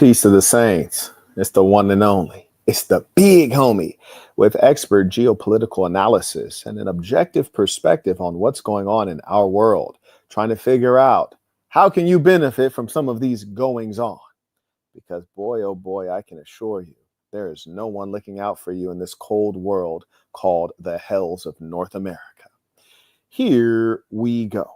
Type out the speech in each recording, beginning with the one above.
Peace to the saints. It's the one and only. It's the big homie with expert geopolitical analysis and an objective perspective on what's going on in our world, trying to figure out how can you benefit from some of these goings on? Because boy, oh boy, I can assure you, there is no one looking out for you in this cold world called the hells of North America. Here we go.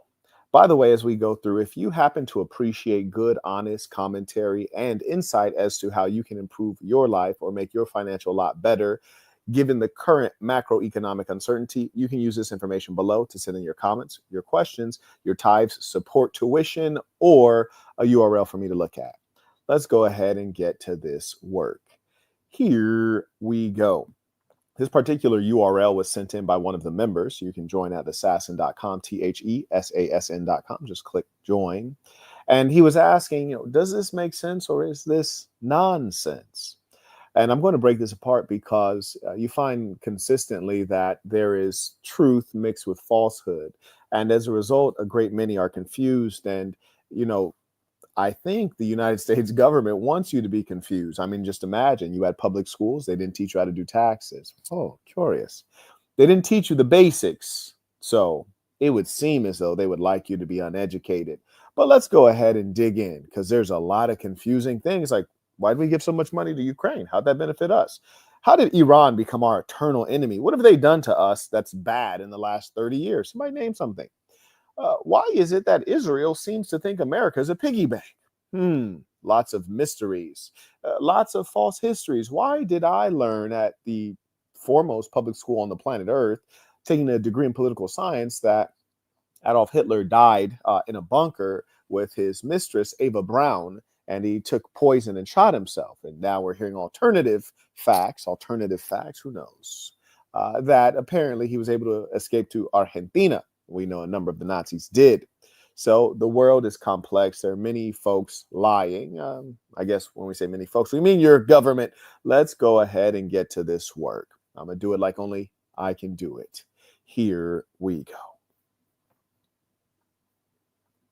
By the way, as we go through, if you happen to appreciate good, honest commentary and insight as to how you can improve your life or make your financial lot better, given the current macroeconomic uncertainty, you can use this information below to send in your comments, your questions, your tithes, support tuition, or a URL for me to look at. Let's go ahead and get to this work. Here we go. This particular URL was sent in by one of the members. You can join at assassin.com, THESASN.com. Just click join. And he was asking, does this make sense or is this nonsense? And I'm going to break this apart because you find consistently that there is truth mixed with falsehood. And as a result, a great many are confused. And, I think the United States government wants you to be confused. I mean, just imagine you had public schools. They didn't teach you how to do taxes. Oh, curious. They didn't teach you the basics. So it would seem as though they would like you to be uneducated. But let's go ahead and dig in because there's a lot of confusing things like, why did we give so much money to Ukraine? How'd that benefit us? How did Iran become our eternal enemy? What have they done to us that's bad in the last 30 years? Somebody name something. Why is it that Israel seems to think America is a piggy bank? Lots of mysteries, lots of false histories. Why did I learn at the foremost public school on the planet Earth, taking a degree in political science, that Adolf Hitler died in a bunker with his mistress, Ava Braun, and he took poison and shot himself? And now we're hearing alternative facts, who knows, that apparently he was able to escape to Argentina. We know a number of the Nazis did. So the world is complex. There are many folks lying. I guess when we say many folks, we mean your government. Let's go ahead and get to this work. I'm going to do it like only I can do it. Here we go.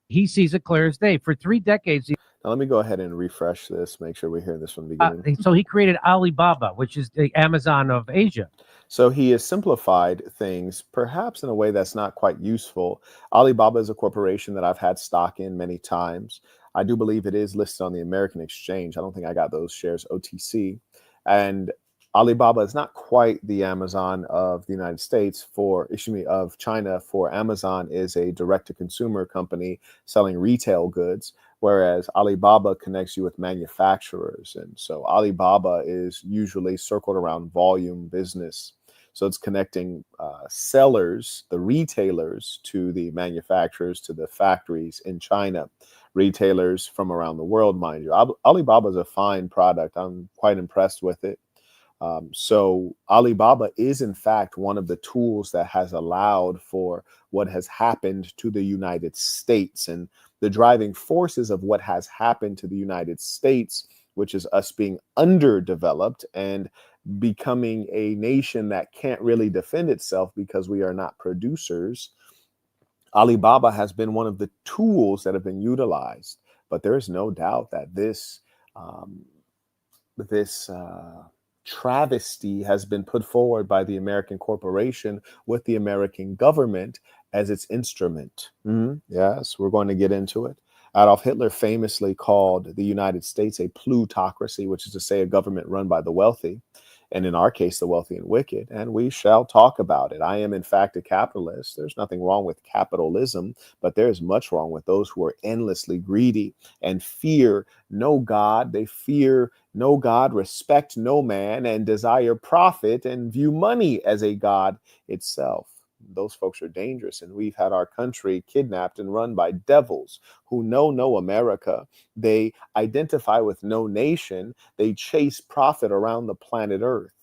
He sees it clear as day. For 3 decades. Now let me go ahead and refresh this, make sure we hear this from the beginning. So he created Alibaba, which is the Amazon of Asia. So he has simplified things, perhaps in a way that's not quite useful. Alibaba is a corporation that I've had stock in many times. I do believe it is listed on the American exchange. I don't think I got those shares OTC. And Alibaba is not quite the Amazon of the United States of China. For Amazon is a direct-to-consumer company selling retail goods, whereas Alibaba connects you with manufacturers. And so Alibaba is usually circled around volume business. So it's connecting sellers, the retailers, to the manufacturers, to the factories in China, retailers from around the world, mind you. Alibaba is a fine product. I'm quite impressed with it. So Alibaba is, in fact, one of the tools that has allowed for what has happened to the United States, and the driving forces of what has happened to the United States, which is us being underdeveloped and becoming a nation that can't really defend itself because we are not producers. Alibaba has been one of the tools that have been utilized, but there is no doubt that this travesty has been put forward by the American corporation with the American government as its instrument. Yes, we're going to get into it. Adolf Hitler famously called the United States a plutocracy, which is to say a government run by the wealthy, and in our case, the wealthy and wicked, and we shall talk about it. I am, in fact, a capitalist. There's nothing wrong with capitalism, but there is much wrong with those who are endlessly greedy and fear no God. They fear no God, respect no man, and desire profit and view money as a God itself. Those folks are dangerous, and we've had our country kidnapped and run by devils who know no America. They identify with no nation. They chase profit around the planet Earth.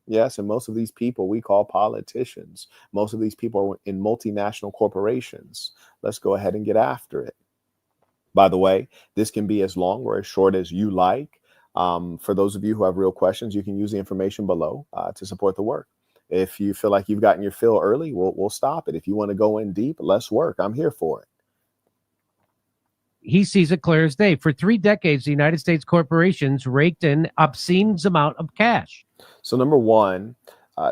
Yes, and most of these people we call politicians. Most of these people are in multinational corporations. Let's go ahead and get after it. By the way, this can be as long or as short as you like. For those of you who have real questions, you can use the information below to support the work. If you feel like you've gotten your fill early, we'll stop it. If you want to go in deep, let's work. I'm here for it. he sees it clear as day. For 3 decades, the United States corporations raked in obscene amount of cash. So number one,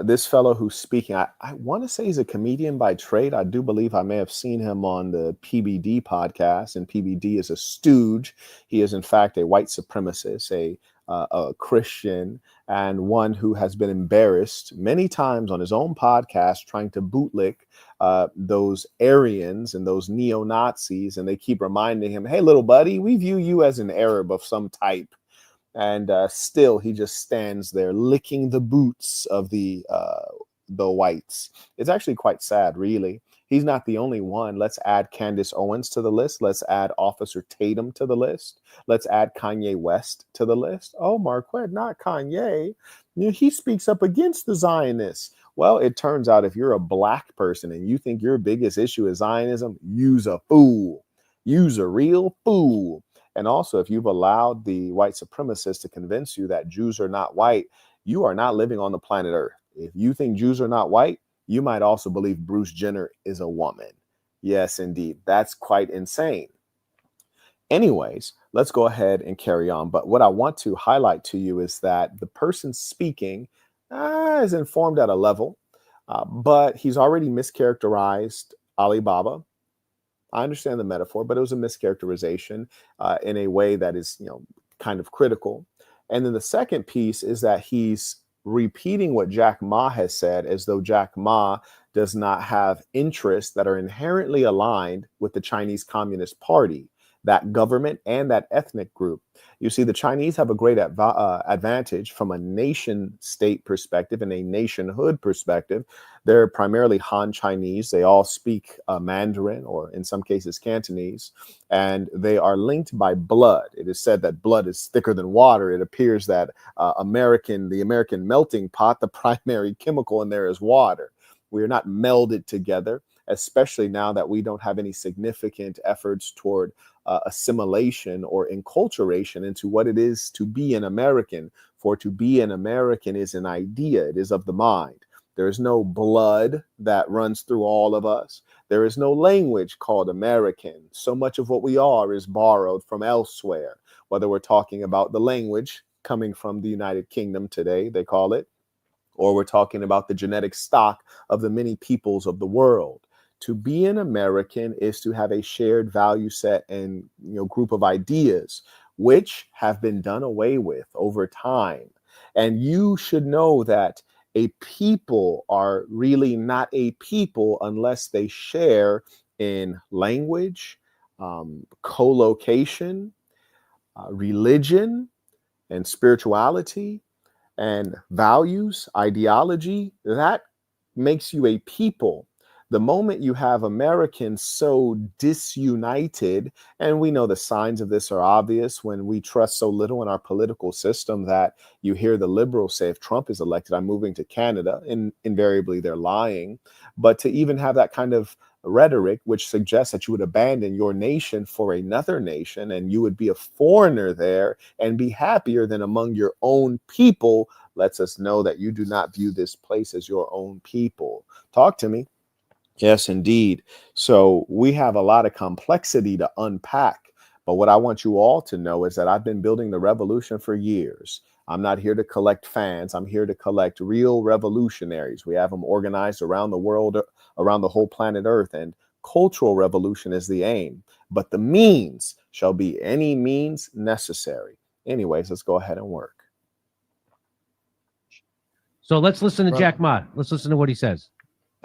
this fellow who's speaking, I want to say he's a comedian by trade. I do believe I may have seen him on the PBD podcast, and PBD is a stooge. He is, in fact, a white supremacist, a Christian, and one who has been embarrassed many times on his own podcast trying to bootlick those Aryans and those neo-Nazis. And they keep reminding him, hey, little buddy, we view you as an Arab of some type. And still, he just stands there licking the boots of the whites. It's actually quite sad, really. He's not the only one. Let's add Candace Owens to the list. Let's add Officer Tatum to the list. Let's add Kanye West to the list. Oh, Marquette, not Kanye. You know, he speaks up against the Zionists. Well, it turns out if you're a black person and you think your biggest issue is Zionism, you's a fool. You's a real fool. And also, if you've allowed the white supremacists to convince you that Jews are not white, you are not living on the planet Earth. If you think Jews are not white, you might also believe Bruce Jenner is a woman. Yes, indeed. That's quite insane. Anyways, let's go ahead and carry on. But what I want to highlight to you is that the person speaking is informed at a level, but he's already mischaracterized Alibaba. I understand the metaphor, but it was a mischaracterization in a way that is, kind of critical. And then the second piece is that he's repeating what Jack Ma has said, as though Jack Ma does not have interests that are inherently aligned with the Chinese Communist Party, that government and that ethnic group. You see, the Chinese have a great advantage from a nation state perspective and a nationhood perspective. They're primarily Han Chinese. They all speak Mandarin, or in some cases Cantonese, and they are linked by blood. It is said that blood is thicker than water. It appears that the American melting pot, the primary chemical in there is water. We are not melded together, especially now that we don't have any significant efforts toward assimilation or enculturation into what it is to be an American. For to be an American is an idea. It is of the mind. There is no blood that runs through all of us. There is no language called American. So much of what we are is borrowed from elsewhere, whether we're talking about the language coming from the United Kingdom today, they call it, or we're talking about the genetic stock of the many peoples of the world. To be an American is to have a shared value set and group of ideas, which have been done away with over time. And you should know that a people are really not a people unless they share in language, co-location, religion, and spirituality, and values, ideology. That makes you a people. The moment you have Americans so disunited, and we know the signs of this are obvious when we trust so little in our political system that you hear the liberals say, if Trump is elected, I'm moving to Canada, and invariably they're lying. But to even have that kind of rhetoric, which suggests that you would abandon your nation for another nation and you would be a foreigner there and be happier than among your own people, lets us know that you do not view this place as your own people. Talk to me. Yes, indeed. So we have a lot of complexity to unpack. But what I want you all to know is that I've been building the revolution for years. I'm not here to collect fans. I'm here to collect real revolutionaries. We have them organized around the world, around the whole planet Earth, and cultural revolution is the aim. But the means shall be any means necessary. Anyways, let's go ahead and work. So let's listen to Jack Ma. Let's listen to what he says.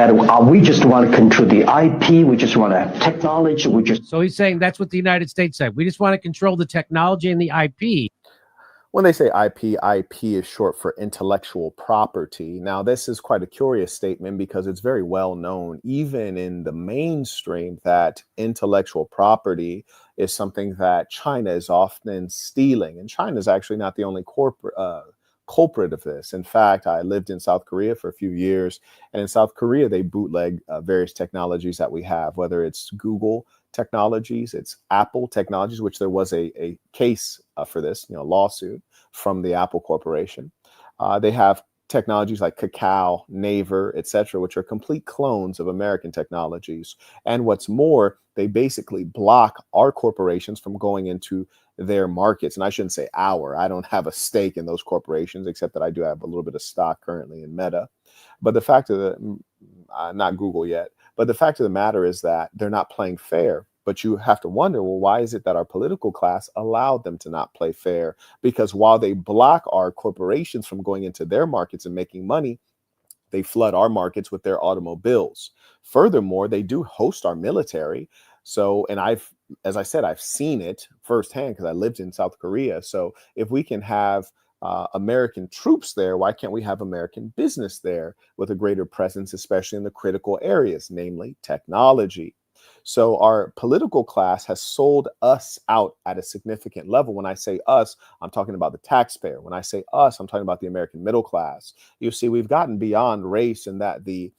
We just want to control the IP. We just want to have technology. So he's saying that's what the United States said. We just want to control the technology and the IP. When they say IP is short for intellectual property. Now, this is quite a curious statement because it's very well known, even in the mainstream, that intellectual property is something that China is often stealing. And China is actually not the only culprit of this. In fact, I lived in South Korea for a few years, and in South Korea, they bootleg various technologies that we have, whether it's Google technologies, it's Apple technologies, which there was a case for this, lawsuit from the Apple Corporation. They have technologies like cacao, Naver, etc., which are complete clones of American technologies. And what's more, they basically block our corporations from going into their markets. And I shouldn't say our, I don't have a stake in those corporations, except that I do have a little bit of stock currently in Meta. But the fact of the, not Google yet, but the fact of the matter is that they're not playing fair. But you have to wonder, well, why is it that our political class allowed them to not play fair? Because while they block our corporations from going into their markets and making money, they flood our markets with their automobiles. Furthermore, they do host our military. So, and as I said, I've seen it firsthand because I lived in South Korea. So if we can have American troops there, why can't we have American business there with a greater presence, especially in the critical areas, namely technology? So our political class has sold us out at a significant level. When I say us, I'm talking about the taxpayer. When I say us, I'm talking about the American middle class. You see, we've gotten beyond race, and that the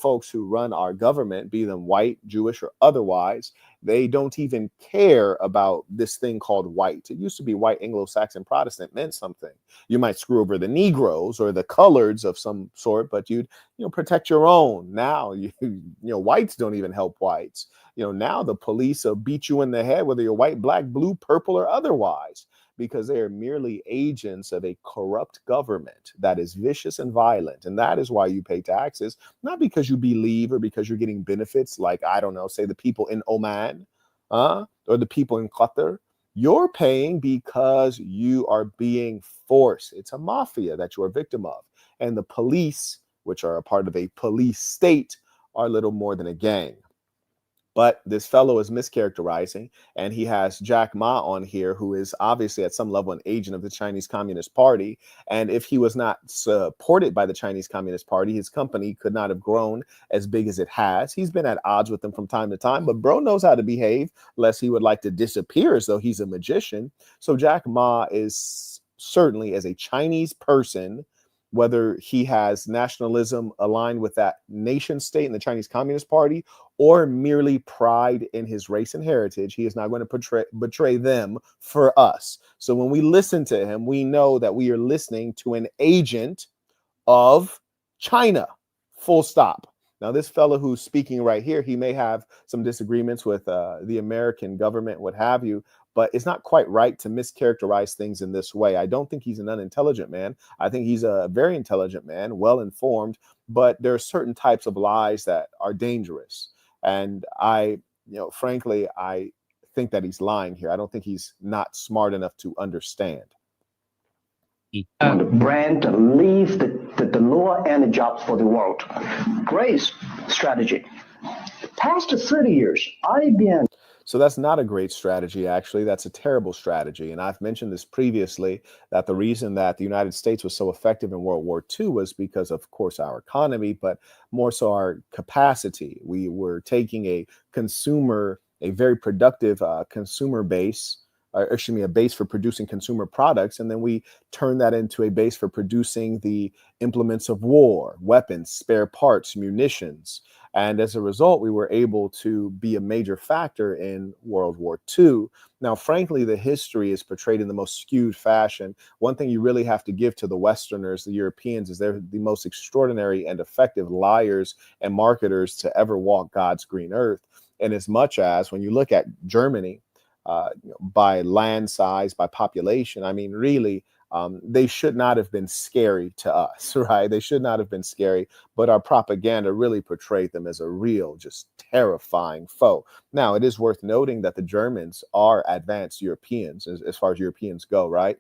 folks who run our government, be them white, Jewish, or otherwise, they don't even care about this thing called white. It used to be white, Anglo-Saxon, Protestant meant something. You might screw over the Negroes or the coloreds of some sort, but you'd protect your own. Now whites don't even help whites. Now the police will beat you in the head, whether you're white, black, blue, purple, or otherwise, because they are merely agents of a corrupt government that is vicious and violent. And that is why you pay taxes, not because you believe or because you're getting benefits like, I don't know, say the people in Oman or the people in Qatar. You're paying because you are being forced. It's a mafia that you're a victim of. And the police, which are a part of a police state, are little more than a gang. But this fellow is mischaracterizing, and he has Jack Ma on here, who is obviously at some level an agent of the Chinese Communist Party. And if he was not supported by the Chinese Communist Party, his company could not have grown as big as it has. He's been at odds with them from time to time, but bro knows how to behave, lest he would like to disappear as though he's a magician. So Jack Ma is certainly, as a Chinese person, whether he has nationalism aligned with that nation state in the Chinese Communist Party or merely pride in his race and heritage, he is not going to betray them for us. So when we listen to him, we know that we are listening to an agent of China, full stop. Now, this fellow who's speaking right here, he may have some disagreements with the American government, what have you, but it's not quite right to mischaracterize things in this way. I don't think he's an unintelligent man. I think he's a very intelligent man, well-informed, but there are certain types of lies that are dangerous. And frankly, I think that he's lying here. I don't think he's not smart enough to understand. On the brand to leave the lower end jobs for the world. Great strategy. Past 30 years, IBM. So that's not a great strategy, actually. That's a terrible strategy. And I've mentioned this previously, that the reason that the United States was so effective in World War II was because, of course, our economy, but more so our capacity. We were taking a very productive consumer base, a base for producing consumer products, and then we turned that into a base for producing the implements of war, weapons, spare parts, munitions. And as a result, we were able to be a major factor in World War II. Now, frankly, the history is portrayed in the most skewed fashion. One thing you really have to give to the Westerners, the Europeans, is they're the most extraordinary and effective liars and marketers to ever walk God's green earth. And as much as when you look at Germany, by land size, by population, I mean, really, they should not have been scary to us, right? They should not have been scary, but our propaganda really portrayed them as a real, just terrifying foe. Now, it is worth noting that the Germans are advanced Europeans as far as Europeans go, right?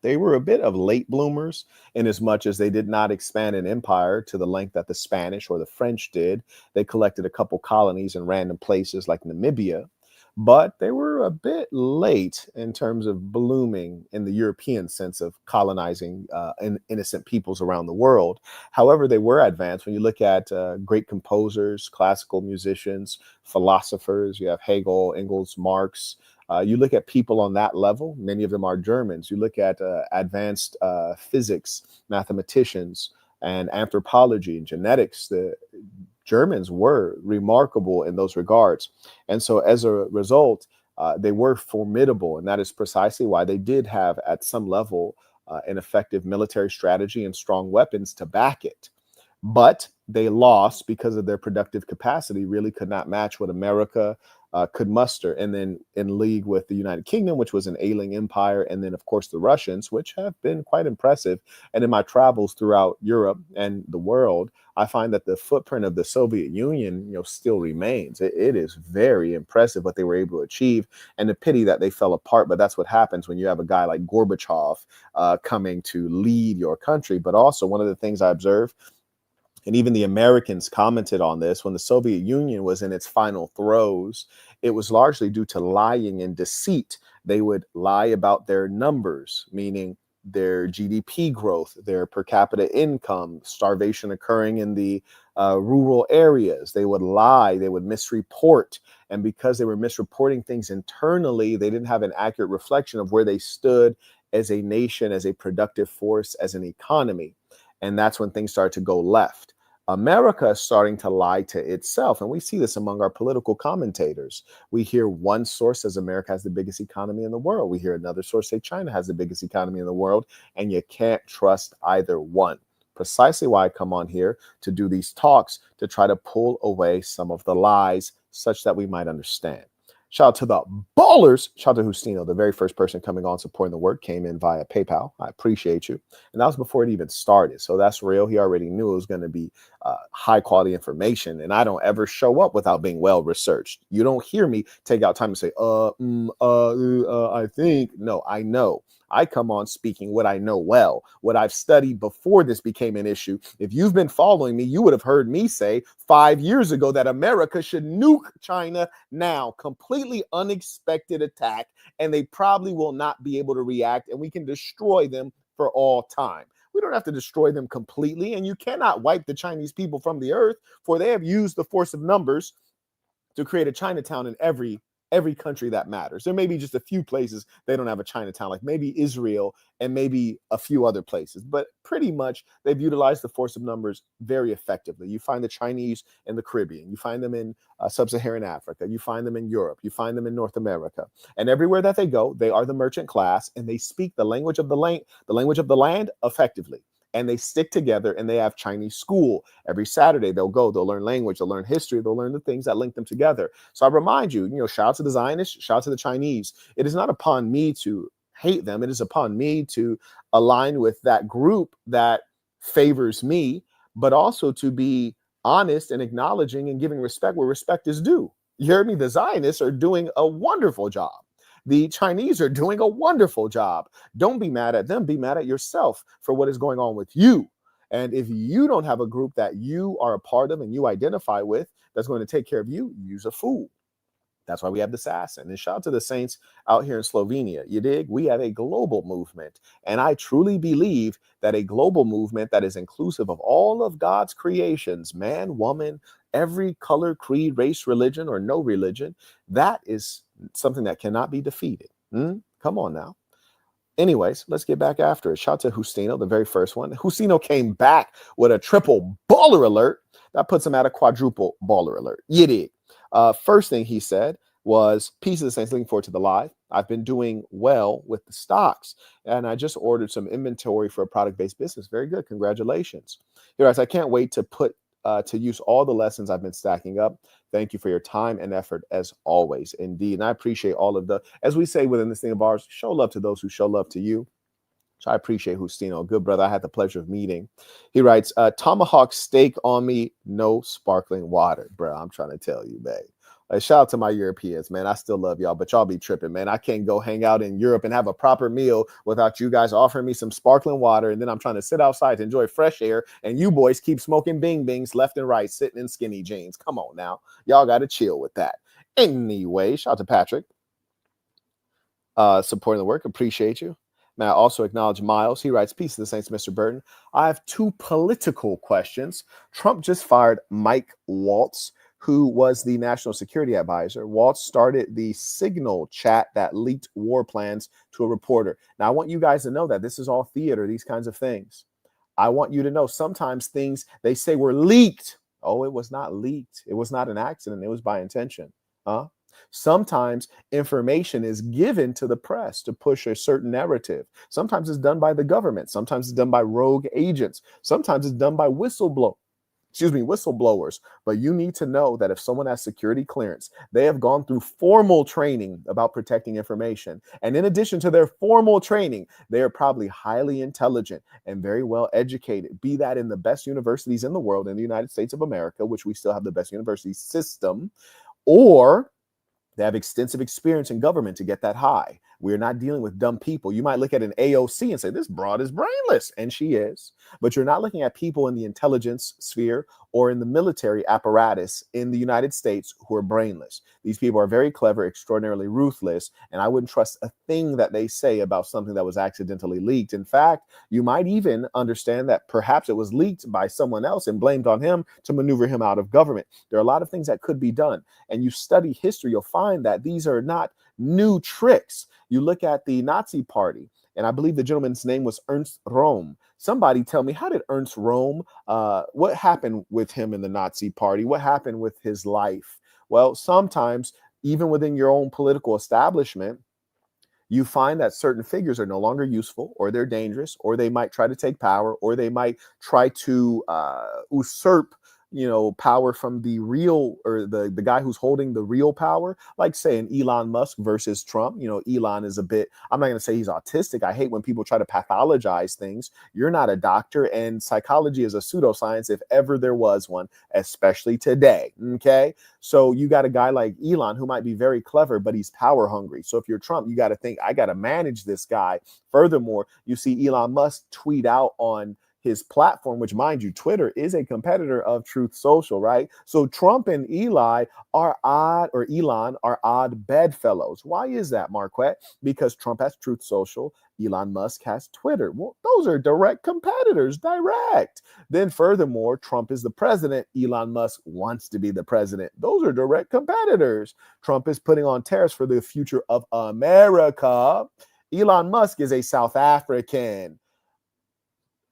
They were a bit of late bloomers in as much as they did not expand an empire to the length that the Spanish or the French did. They collected a couple colonies in random places like Namibia, but they were a bit late in terms of blooming in the European sense of colonizing innocent peoples around the world. However, they were advanced. When you look at great composers, classical musicians, philosophers, you have Hegel, Engels, Marx. You look at people on that level, many of them are Germans. You look at advanced physics, mathematicians, and anthropology and genetics. The Germans were remarkable in those regards. And so as a result, they were formidable. And that is precisely why they did have, at some level, an effective military strategy and strong weapons to back it. But they lost because of their productive capacity, really could not match what America could muster. And then in league with the United Kingdom, which was an ailing empire, and then, of course, the Russians, which have been quite impressive. And in my travels throughout Europe and the world, I find that the footprint of the Soviet Union, still remains. It is very impressive what they were able to achieve, and the pity that they fell apart. But that's what happens when you have a guy like Gorbachev coming to lead your country. But also, one of the things I observed, and even the Americans commented on this, when the Soviet Union was in its final throes, it was largely due to lying and deceit. They would lie about their numbers, meaning their GDP growth, their per capita income, starvation occurring in the rural areas. They would lie, they would misreport. And because they were misreporting things internally, they didn't have an accurate reflection of where they stood as a nation, as a productive force, as an economy. And that's when things start to go left. America is starting to lie to itself. And we see this among our political commentators. We hear one source says America has the biggest economy in the world. We hear another source say China has the biggest economy in the world. And you can't trust either one. Precisely why I come on here to do these talks, to try to pull away some of the lies such that we might understand. Shout out to the ballers. Shout out to Justino, the very first person coming on supporting the work, came in via PayPal. I appreciate you. And that was before it even started. So that's real. He already knew it was going to be high quality information. And I don't ever show up without being well researched. You don't hear me take out time to say, I think. No, I know. I come on speaking what I know well, what I've studied before this became an issue. If you've been following me, you would have heard me say 5 years ago that America should nuke China now. Completely unexpected attack, and they probably will not be able to react, and we can destroy them for all time. We don't have to destroy them completely, and you cannot wipe the Chinese people from the earth, for they have used the force of numbers to create a Chinatown in every country that matters. There may be just a few places they don't have a Chinatown, like maybe Israel and maybe a few other places, but pretty much they've utilized the force of numbers very effectively. You find the Chinese in the Caribbean, you find them in sub-Saharan Africa, you find them in Europe, you find them in North America, and everywhere that they go, they are the merchant class, and they speak the language of the land effectively. And they stick together, and they have Chinese school. Every Saturday they'll go, they'll learn language, they'll learn history, they'll learn the things that link them together. So I remind you, shout out to the Zionists, shout out to the Chinese. It is not upon me to hate them. It is upon me to align with that group that favors me, but also to be honest and acknowledging and giving respect where respect is due. You hear me? The Zionists are doing a wonderful job. The Chinese are doing a wonderful job. Don't be mad at them. Be mad at yourself for what is going on with you. And if you don't have a group that you are a part of and you identify with that's going to take care of you, use a fool. That's why we have the assassin. And shout out to the saints out here in Slovenia. You dig? We have a global movement. And I truly believe that a global movement that is inclusive of all of God's creations, man, woman, every color, creed, race, religion, or no religion, that is something that cannot be defeated. Come on now. Anyways, let's get back after it. Shout out to Justino, the very first one. Justino came back with a triple baller alert. That puts him at a quadruple baller alert. You dig? First thing he said was, peace of the saints, looking forward to the live. I've been doing well with the stocks, and I just ordered some inventory for a product-based business. Very good. Congratulations. He writes, I can't wait to put to use all the lessons I've been stacking up. Thank you for your time and effort as always. Indeed. And I appreciate all of as we say within this thing of ours, show love to those who show love to you. So I appreciate Justino, good brother. I had the pleasure of meeting. He writes, tomahawk steak on me, no sparkling water. Bro, I'm trying to tell you, man. Shout out to my Europeans, man. I still love y'all, but y'all be tripping, man. I can't go hang out in Europe and have a proper meal without you guys offering me some sparkling water. And then I'm trying to sit outside to enjoy fresh air. And you boys keep smoking bing bings left and right, sitting in skinny jeans. Come on now. Y'all got to chill with that. Anyway, shout out to Patrick. Supporting the work. Appreciate you. May I also acknowledge Miles. He writes, peace to the saints, Mr. Burton. I have two political questions. Trump just fired Mike Waltz, who was the national security advisor. Waltz started the Signal chat that leaked war plans to a reporter. Now, I want you guys to know that this is all theater, these kinds of things. I want you to know sometimes things they say were leaked. Oh, it was not leaked. It was not an accident. It was by intention. Sometimes information is given to the press to push a certain narrative. Sometimes it's done by the government. Sometimes it's done by rogue agents. Sometimes it's done by whistleblowers. But you need to know that if someone has security clearance, they have gone through formal training about protecting information. And in addition to their formal training, they are probably highly intelligent and very well educated, be that in the best universities in the world, in the United States of America, which we still have the best university system, or they have extensive experience in government to get that high. We're not dealing with dumb people. You might look at an AOC and say, this broad is brainless, and she is. But you're not looking at people in the intelligence sphere or in the military apparatus in the United States who are brainless. These people are very clever, extraordinarily ruthless, and I wouldn't trust a thing that they say about something that was accidentally leaked. In fact, you might even understand that perhaps it was leaked by someone else and blamed on him to maneuver him out of government. There are a lot of things that could be done. And you study history, you'll find that these are not new tricks. You look at the Nazi Party, and I believe the gentleman's name was Ernst Röhm. Somebody tell me, how did Ernst Röhm, what happened with him in the Nazi Party? What happened with his life? Well, sometimes, even within your own political establishment, you find that certain figures are no longer useful, or they're dangerous, or they might try to take power, or they might try to usurp power from the real, or the guy who's holding the real power, like say an Elon Musk versus Trump. Elon is a bit, I'm not going to say he's autistic. I hate when people try to pathologize things. You're not a doctor, and psychology is a pseudoscience if ever there was one, especially today. Okay. So you got a guy like Elon who might be very clever, but he's power hungry. So if you're Trump, you got to think, I got to manage this guy. Furthermore, you see Elon Musk tweet out on his platform, which, mind you, Twitter is a competitor of Truth Social, right? So Trump and Elon are odd bedfellows. Why is that, Marquette? Because Trump has Truth Social, Elon Musk has Twitter. Well, those are direct competitors, direct. Then furthermore, Trump is the president. Elon Musk wants to be the president. Those are direct competitors. Trump is putting on tariffs for the future of America. Elon Musk is a South African.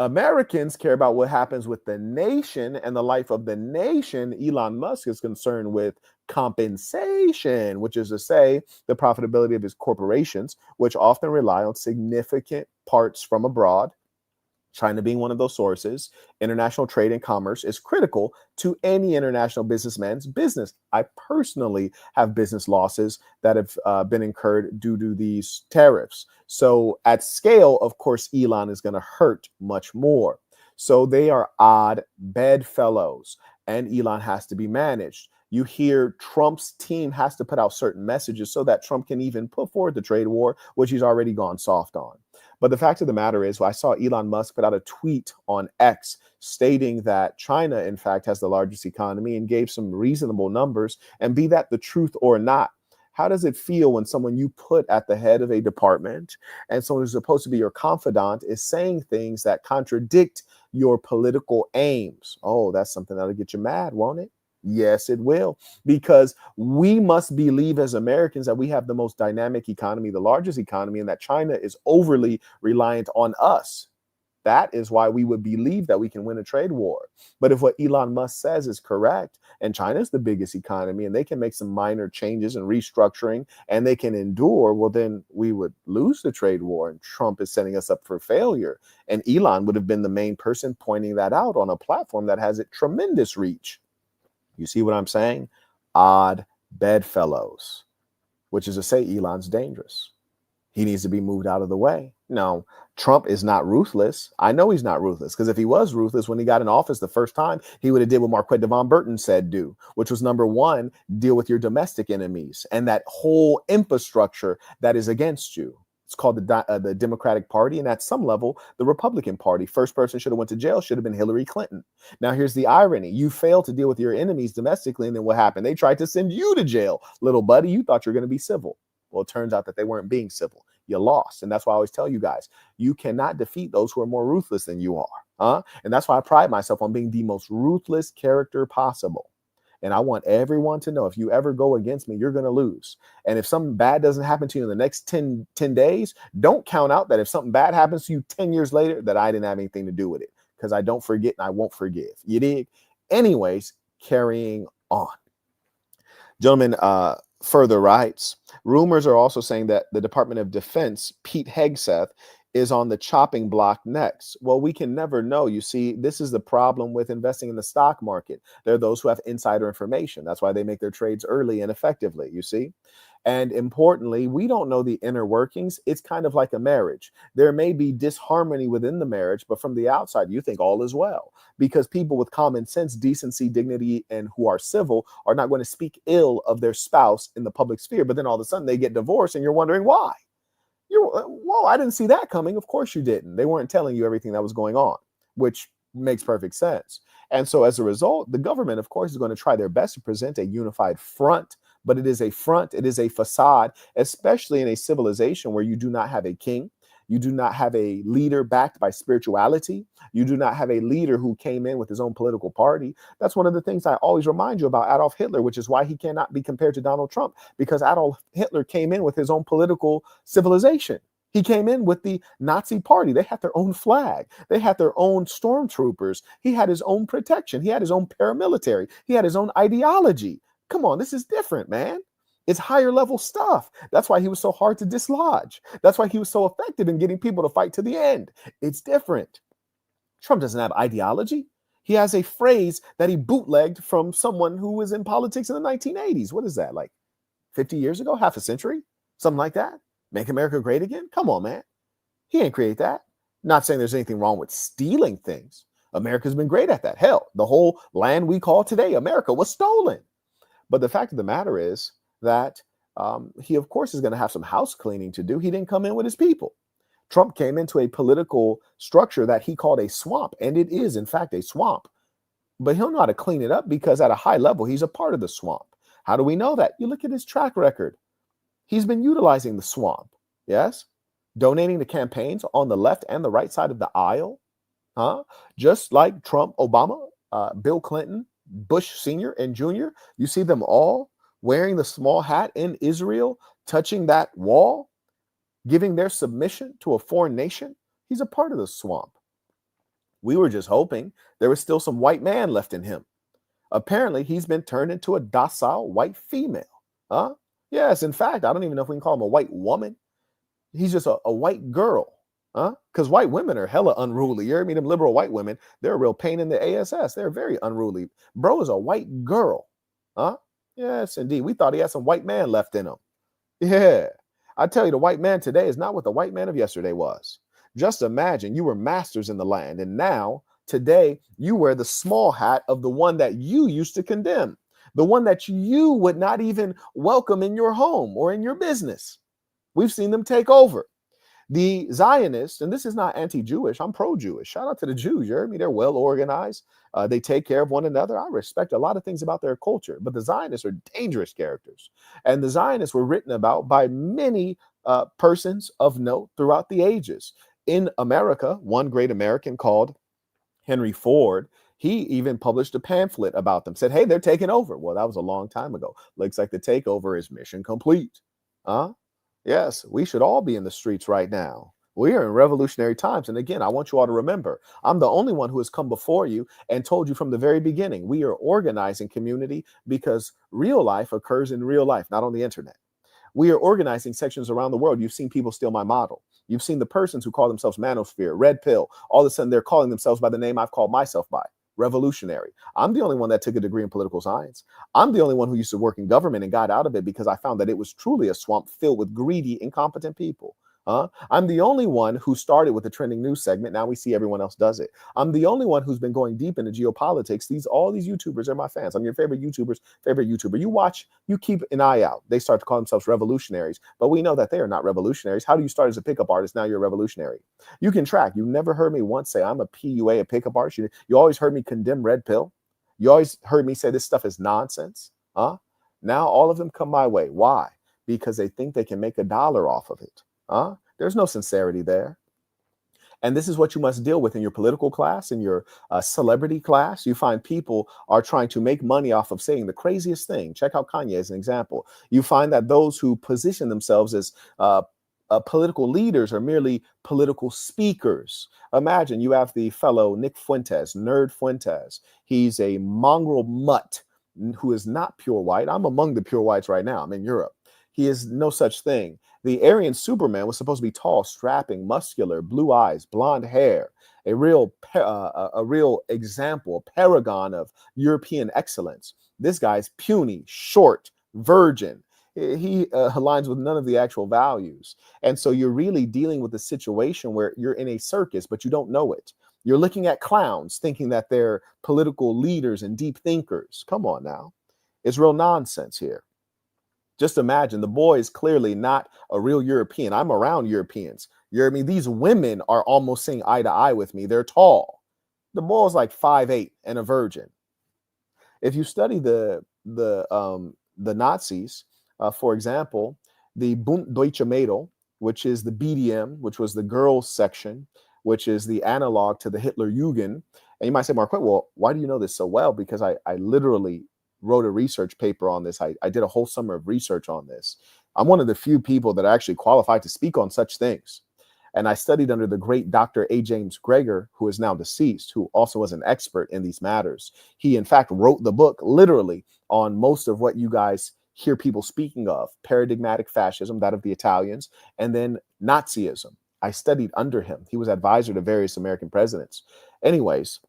Americans care about what happens with the nation and the life of the nation. Elon Musk is concerned with compensation, which is to say the profitability of his corporations, which often rely on significant parts from abroad. China being one of those sources. International trade and commerce is critical to any international businessman's business. I personally have business losses that have been incurred due to these tariffs. So at scale, of course, Elon is going to hurt much more. So they are odd bedfellows, and Elon has to be managed. You hear Trump's team has to put out certain messages so that Trump can even put forward the trade war, which he's already gone soft on. But the fact of the matter is, I saw Elon Musk put out a tweet on X stating that China, in fact, has the largest economy, and gave some reasonable numbers. And be that the truth or not, how does it feel when someone you put at the head of a department and someone who's supposed to be your confidant is saying things that contradict your political aims? Oh, that's something that'll get you mad, won't it? Yes, it will, because we must believe as Americans that we have the most dynamic economy, the largest economy, and that China is overly reliant on us. That is why we would believe that we can win a trade war. But if what Elon Musk says is correct, and China is the biggest economy, and they can make some minor changes and restructuring, and they can endure, well, then we would lose the trade war, and Trump is setting us up for failure. And Elon would have been the main person pointing that out on a platform that has a tremendous reach. You see what I'm saying? Odd bedfellows, which is to say Elon's dangerous. He needs to be moved out of the way. No, Trump is not ruthless. I know he's not ruthless, because if he was ruthless when he got in office the first time, he would have did what Marquette Devon Burton said do, which was number one, deal with your domestic enemies and that whole infrastructure that is against you. It's called the Democratic Party, and at some level, the Republican Party. First person should have went to jail should have been Hillary Clinton. Now, here's the irony. You failed to deal with your enemies domestically, and then what happened? They tried to send you to jail. Little buddy, you thought you were going to be civil. Well, it turns out that they weren't being civil. You lost. And that's why I always tell you guys, you cannot defeat those who are more ruthless than you are. And that's why I pride myself on being the most ruthless character possible. And I want everyone to know, if you ever go against me, you're going to lose. And if something bad doesn't happen to you in the next 10 days, don't count out that if something bad happens to you 10 years later, that I didn't have anything to do with it, because I don't forget and I won't forgive. You dig? Anyways, carrying on. Gentlemen, further writes, rumors are also saying that the Department of Defense, Pete Hegseth, is on the chopping block next. Well, we can never know. You see, this is the problem with investing in the stock market. There are those who have insider information. That's why they make their trades early and effectively, you see. And importantly, we don't know the inner workings. It's kind of like a marriage. There may be disharmony within the marriage, but from the outside, you think all is well because people with common sense, decency, dignity, and who are civil are not going to speak ill of their spouse in the public sphere. But then all of a sudden they get divorced and you're wondering why. Whoa, I didn't see that coming. Of course you didn't. They weren't telling you everything that was going on, which makes perfect sense. And so as a result, the government, of course, is going to try their best to present a unified front, but it is a front, it is a facade, especially in a civilization where you do not have a king. You do not have a leader backed by spirituality. You do not have a leader who came in with his own political party. That's one of the things I always remind you about Adolf Hitler, which is why he cannot be compared to Donald Trump, because Adolf Hitler came in with his own political civilization. He came in with the Nazi party. They had their own flag. They had their own stormtroopers. He had his own protection. He had his own paramilitary. He had his own ideology. Come on, this is different, man. It's higher level stuff. That's why he was so hard to dislodge. That's why he was so effective in getting people to fight to the end. It's different. Trump doesn't have ideology. He has a phrase that he bootlegged from someone who was in politics in the 1980s. What is that, like 50 years ago, half a century? Something like that? Make America great again? Come on, man. He didn't create that. Not saying there's anything wrong with stealing things. America's been great at that. Hell, the whole land we call today America was stolen. But the fact of the matter is that he, of course, is going to have some house cleaning to do. He didn't come in with his people. Trump came into a political structure that he called a swamp, and it is, in fact, a swamp. But he'll know how to clean it up because at a high level, he's a part of the swamp. How do we know that? You look at his track record. He's been utilizing the swamp, yes? Donating to campaigns on the left and the right side of the aisle, just like Trump, Obama, Bill Clinton, Bush Sr. and Jr. You see them all wearing the small hat in Israel, touching that wall, giving their submission to a foreign nation. He's a part of the swamp. We were just hoping there was still some white man left in him. Apparently, he's been turned into a docile white female. Yes, in fact, I don't even know if we can call him a white woman. He's just a white girl. Because white women are hella unruly. You hear me? Them liberal white women, they're a real pain in the ass. They're very unruly. Bro is a white girl. Yes, indeed. We thought he had some white man left in him. Yeah. I tell you, the white man today is not what the white man of yesterday was. Just imagine you were masters in the land, and now, today, you wear the small hat of the one that you used to condemn, the one that you would not even welcome in your home or in your business. We've seen them take over. The Zionists, and this is not anti-Jewish, I'm pro-Jewish. Shout out to the Jews. You heard me? They're well organized. They take care of one another. I respect a lot of things about their culture, but the Zionists are dangerous characters. And the Zionists were written about by many persons of note throughout the ages. In America, one great American called Henry Ford, he even published a pamphlet about them, said, hey, they're taking over. Well, that was a long time ago. Looks like the takeover is mission complete. Yes, we should all be in the streets right now. We are in revolutionary times. And again, I want you all to remember, I'm the only one who has come before you and told you from the very beginning, we are organizing community because real life occurs in real life, not on the internet. We are organizing sections around the world. You've seen people steal my model. You've seen the persons who call themselves manosphere, red pill. All of a sudden, they're calling themselves by the name I've called myself by. Revolutionary. I'm the only one that took a degree in political science. I'm the only one who used to work in government and got out of it because I found that it was truly a swamp filled with greedy, incompetent people. I'm the only one who started with the trending news segment. Now we see everyone else does it. I'm the only one who's been going deep into geopolitics. All these YouTubers are my fans. I'm your favorite YouTuber. You watch, you keep an eye out. They start to call themselves revolutionaries, but we know that they are not revolutionaries. How do you start as a pickup artist? Now you're a revolutionary. You can track. You never heard me once say I'm a PUA, a pickup artist. You always heard me condemn red pill. You always heard me say this stuff is nonsense. Now all of them come my way. Why? Because they think they can make $1 off of it. There's no sincerity there. And this is what you must deal with in your political class, in your celebrity class. You find people are trying to make money off of saying the craziest thing. Check out Kanye as an example. You find that those who position themselves as political leaders are merely political speakers. Imagine you have the fellow Nick Fuentes, Nerd Fuentes. He's a mongrel mutt who is not pure white. I'm among the pure whites right now. I'm in Europe. He is no such thing. The Aryan Superman was supposed to be tall, strapping, muscular, blue eyes, blonde hair, a real example, a paragon of European excellence. This guy's puny, short, virgin. He aligns with none of the actual values. And so you're really dealing with a situation where you're in a circus, but you don't know it. You're looking at clowns thinking that they're political leaders and deep thinkers. Come on now. It's real nonsense here. Just imagine the boy is clearly not a real European. I'm around Europeans. I mean, these women are almost seeing eye to eye with me. They're tall. The boy's like 5'8" and a virgin. If you study the Nazis, for example, the Bund Deutsche Mädel, which is the BDM, which was the girls section, which is the analog to the Hitler Jugend. And you might say, Mark, well, why do you know this so well? Because I literally wrote a research paper on this. I did a whole summer of research on this. I'm one of the few people that are actually qualified to speak on such things. And I studied under the great Dr. A. James Greger, who is now deceased, who also was an expert in these matters. He, in fact, wrote the book literally on most of what you guys hear people speaking of: paradigmatic fascism, that of the Italians, and then Nazism. I studied under him. He was advisor to various American presidents. Anyways,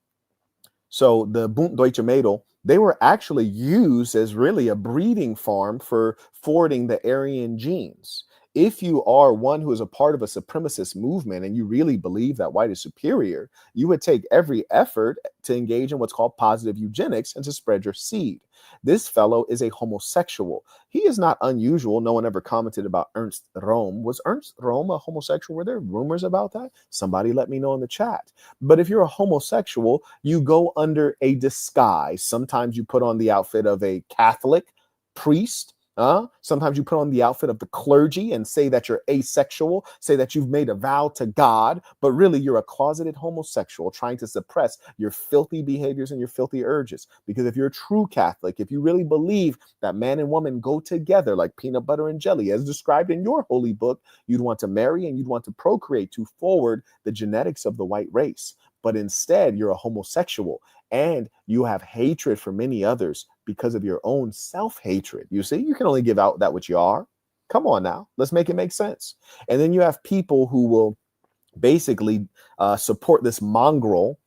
so the Bund Deutsche Mädel, they were actually used as really a breeding farm for forwarding the Aryan genes. If you are one who is a part of a supremacist movement and you really believe that white is superior, you would take every effort to engage in what's called positive eugenics and to spread your seed. This fellow is a homosexual. He is not unusual. No one ever commented about Ernst Röhm. Was Ernst Röhm a homosexual? Were there rumors about that? Somebody let me know in the chat. But if you're a homosexual, you go under a disguise. Sometimes you put on the outfit of a Catholic priest. Sometimes you put on the outfit of the clergy and say that you're asexual, say that you've made a vow to God, but really you're a closeted homosexual trying to suppress your filthy behaviors and your filthy urges. Because if you're a true Catholic, if you really believe that man and woman go together like peanut butter and jelly, as described in your holy book, you'd want to marry and you'd want to procreate to forward the genetics of the white race. But instead, you're a homosexual and you have hatred for many others because of your own self-hatred. You see, you can only give out that which you are. Come on now, let's make it make sense. And then you have people who will basically support this mongrel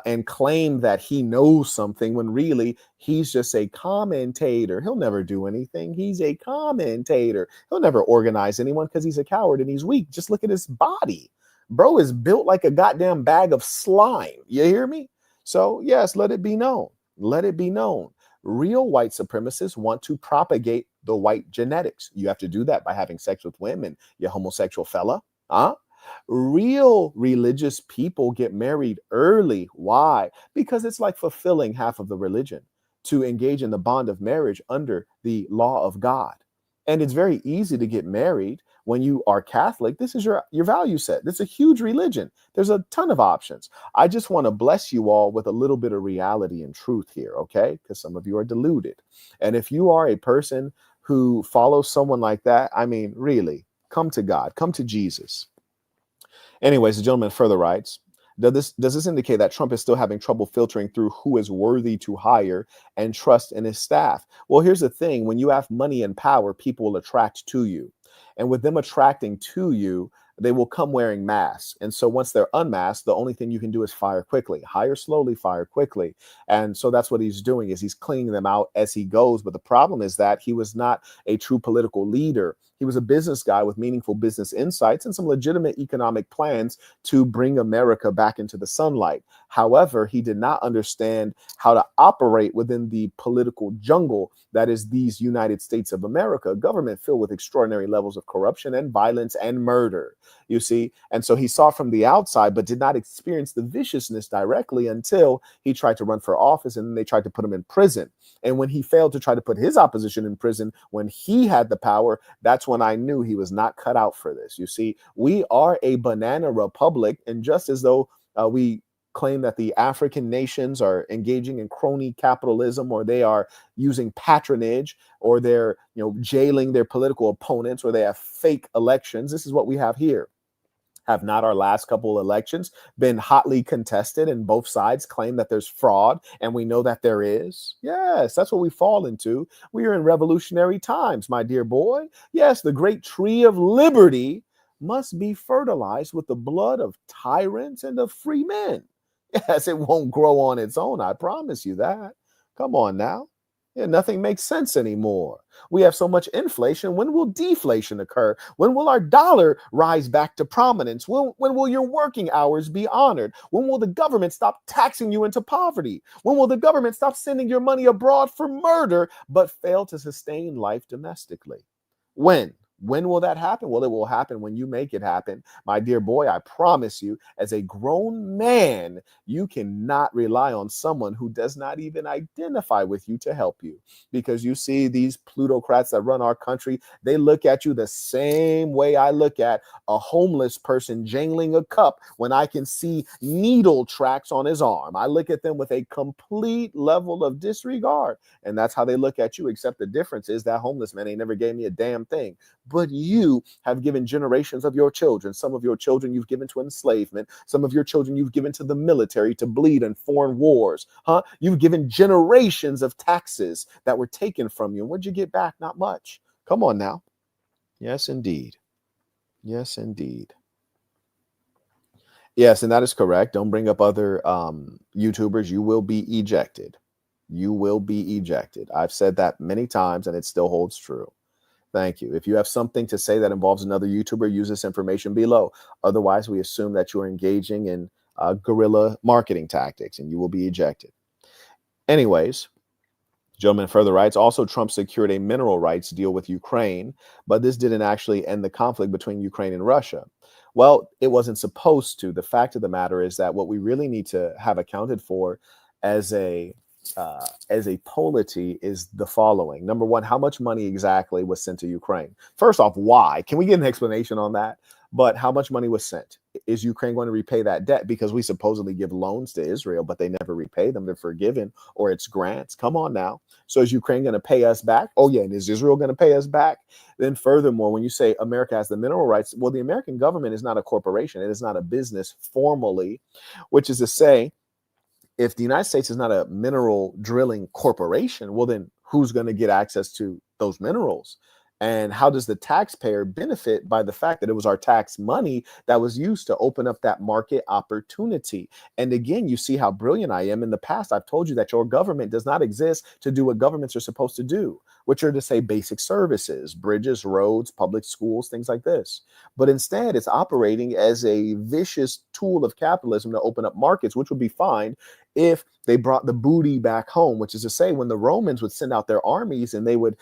and claim that he knows something when really he's just a commentator. He'll never do anything. He's a commentator. He'll never organize anyone because he's a coward and he's weak. Just look at his body. Bro is built like a goddamn bag of slime. You hear me? So yes, let it be known. Let it be known. Real white supremacists want to propagate the white genetics. You have to do that by having sex with women, you homosexual fella. Real religious people get married early. Why? Because it's like fulfilling half of the religion to engage in the bond of marriage under the law of God. And it's very easy to get married when you are Catholic. This is your value set. This is a huge religion. There's a ton of options. I just want to bless you all with a little bit of reality and truth here, okay? Because some of you are deluded. And if you are a person who follows someone like that, I mean, really, come to God, come to Jesus. Anyways, the gentleman further writes, does this indicate that Trump is still having trouble filtering through who is worthy to hire and trust in his staff? Well, here's the thing. When you have money and power, people will attract to you. And with them attracting to you, they will come wearing masks. And so once they're unmasked, the only thing you can do is fire quickly. Hire slowly, fire quickly. And so that's what he's doing, is he's cleaning them out as he goes. But the problem is that he was not a true political leader. He was a business guy with meaningful business insights and some legitimate economic plans to bring America back into the sunlight. However, he did not understand how to operate within the political jungle that is these United States of America, a government filled with extraordinary levels of corruption and violence and murder, you see. And so he saw from the outside, but did not experience the viciousness directly until he tried to run for office, and then they tried to put him in prison. And when he failed to try to put his opposition in prison when he had the power, that's when I knew he was not cut out for this. You see, we are a banana republic, and just as though we claim that the African nations are engaging in crony capitalism, or they are using patronage, or they're jailing their political opponents, or they have fake elections, this is what we have here. Have not our last couple of elections been hotly contested and both sides claim that there's fraud, and we know that there is? Yes, that's what we fall into. We are in revolutionary times, my dear boy. Yes, the great tree of liberty must be fertilized with the blood of tyrants and of free men. Yes, it won't grow on its own. I promise you that. Come on now. Yeah, nothing makes sense anymore. We have so much inflation. When will deflation occur? When will our dollar rise back to prominence? When will your working hours be honored? When will the government stop taxing you into poverty? When will the government stop sending your money abroad for murder, but fail to sustain life domestically? When? When will that happen? Well, it will happen when you make it happen. My dear boy, I promise you, as a grown man, you cannot rely on someone who does not even identify with you to help you. Because you see, these plutocrats that run our country, they look at you the same way I look at a homeless person jangling a cup when I can see needle tracks on his arm. I look at them with a complete level of disregard. And that's how they look at you, except the difference is that homeless man ain't never gave me a damn thing. But you have given generations of your children. Some of your children you've given to enslavement. Some of your children you've given to the military to bleed in foreign wars. You've given generations of taxes that were taken from you. And what'd you get back? Not much. Come on now. Yes, indeed. Yes, indeed. Yes, and that is correct. Don't bring up other YouTubers. You will be ejected. You will be ejected. I've said that many times and it still holds true. Thank you. If you have something to say that involves another YouTuber, use this information below. Otherwise, we assume that you're engaging in guerrilla marketing tactics and you will be ejected. Anyways, gentleman further writes, also Trump secured a mineral rights deal with Ukraine, but this didn't actually end the conflict between Ukraine and Russia. Well, it wasn't supposed to. The fact of the matter is that what we really need to have accounted for as a polity is the following. Number one, how much money exactly was sent to Ukraine? First off, why? Can we get an explanation on that? But how much money was sent? Is Ukraine going to repay that debt? Because we supposedly give loans to Israel, but they never repay them. They're forgiven, or it's grants. Come on now. So is Ukraine going to pay us back? Oh, yeah. And is Israel going to pay us back? Then furthermore, when you say America has the mineral rights, well, the American government is not a corporation. It is not a business formally, which is to say, if the United States is not a mineral drilling corporation, well, then who's going to get access to those minerals? And how does the taxpayer benefit by the fact that it was our tax money that was used to open up that market opportunity? And again, you see how brilliant I am. In the past, I've told you that your government does not exist to do what governments are supposed to do, which are to say basic services, bridges, roads, public schools, things like this. But instead, it's operating as a vicious tool of capitalism to open up markets, which would be fine if they brought the booty back home, which is to say, when the Romans would send out their armies and they would,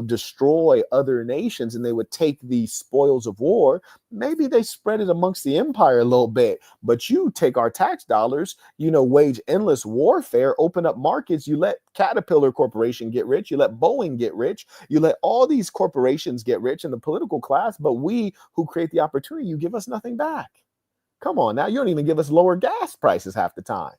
destroy other nations and they would take the spoils of war, maybe they spread it amongst the empire a little bit. But you take our tax dollars, wage endless warfare, open up markets. You let Caterpillar Corporation get rich. You let Boeing get rich. You let all these corporations get rich in the political class. But we who create the opportunity, you give us nothing back. Come on now. You don't even give us lower gas prices half the time.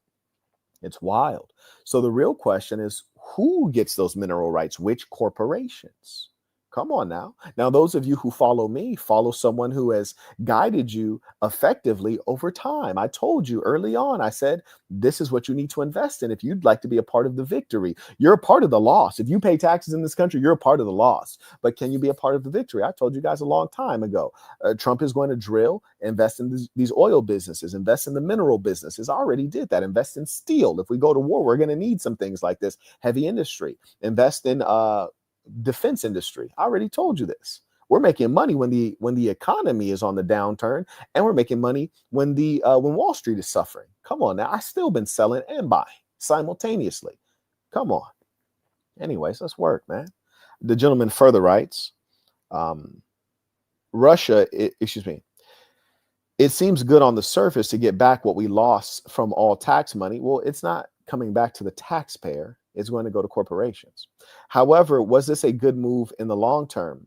It's wild. So the real question is, who gets those mineral rights? Which corporations? Come on now. Now, those of you who follow me, follow someone who has guided you effectively over time. I told you early on, I said, this is what you need to invest in if you'd like to be a part of the victory. You're a part of the loss. If you pay taxes in this country, you're a part of the loss. But can you be a part of the victory? I told you guys a long time ago. Trump is going to drill, invest in these oil businesses, invest in the mineral businesses. I already did that. Invest in steel. If we go to war, we're going to need some things like this. Heavy industry. Invest in defense industry. I already told you this. We're making money when the economy is on the downturn, and we're making money when when Wall Street is suffering. Come on now. I still been selling and buying simultaneously. Come on. Anyways, let's work, man. The gentleman further writes, it seems good on the surface to get back what we lost from all tax money. Well, it's not coming back to the taxpayer. It's going to go to corporations. However, was this a good move in the long term?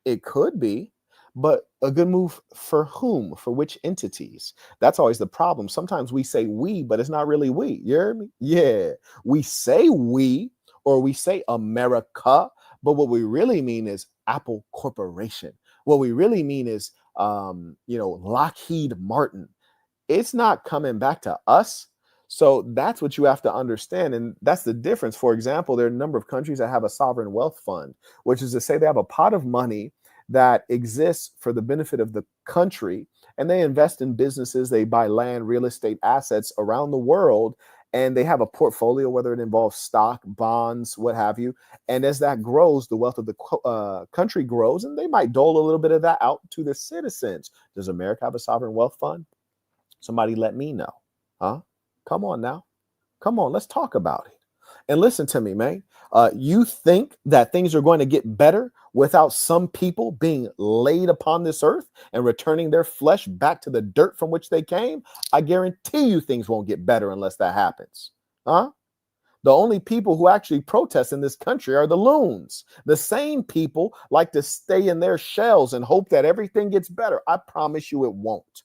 It could be, but a good move for whom? For which entities? That's always the problem. Sometimes we say we, but it's not really we. You hear me? Yeah. We say we, or we say America, but what we really mean is Apple Corporation. What we really mean is Lockheed Martin. It's not coming back to us. So that's what you have to understand. And that's the difference. For example, there are a number of countries that have a sovereign wealth fund, which is to say they have a pot of money that exists for the benefit of the country. And they invest in businesses, they buy land, real estate assets around the world. And they have a portfolio, whether it involves stock, bonds, what have you. And as that grows, the wealth of the country grows, and they might dole a little bit of that out to the citizens. Does America have a sovereign wealth fund? Somebody let me know. Huh? Come on now. Come on, let's talk about it. And listen to me, man. You think that things are going to get better without some people being laid upon this earth and returning their flesh back to the dirt from which they came? I guarantee you things won't get better unless that happens. Huh? The only people who actually protest in this country are the loons. The same people like to stay in their shells and hope that everything gets better. I promise you it won't.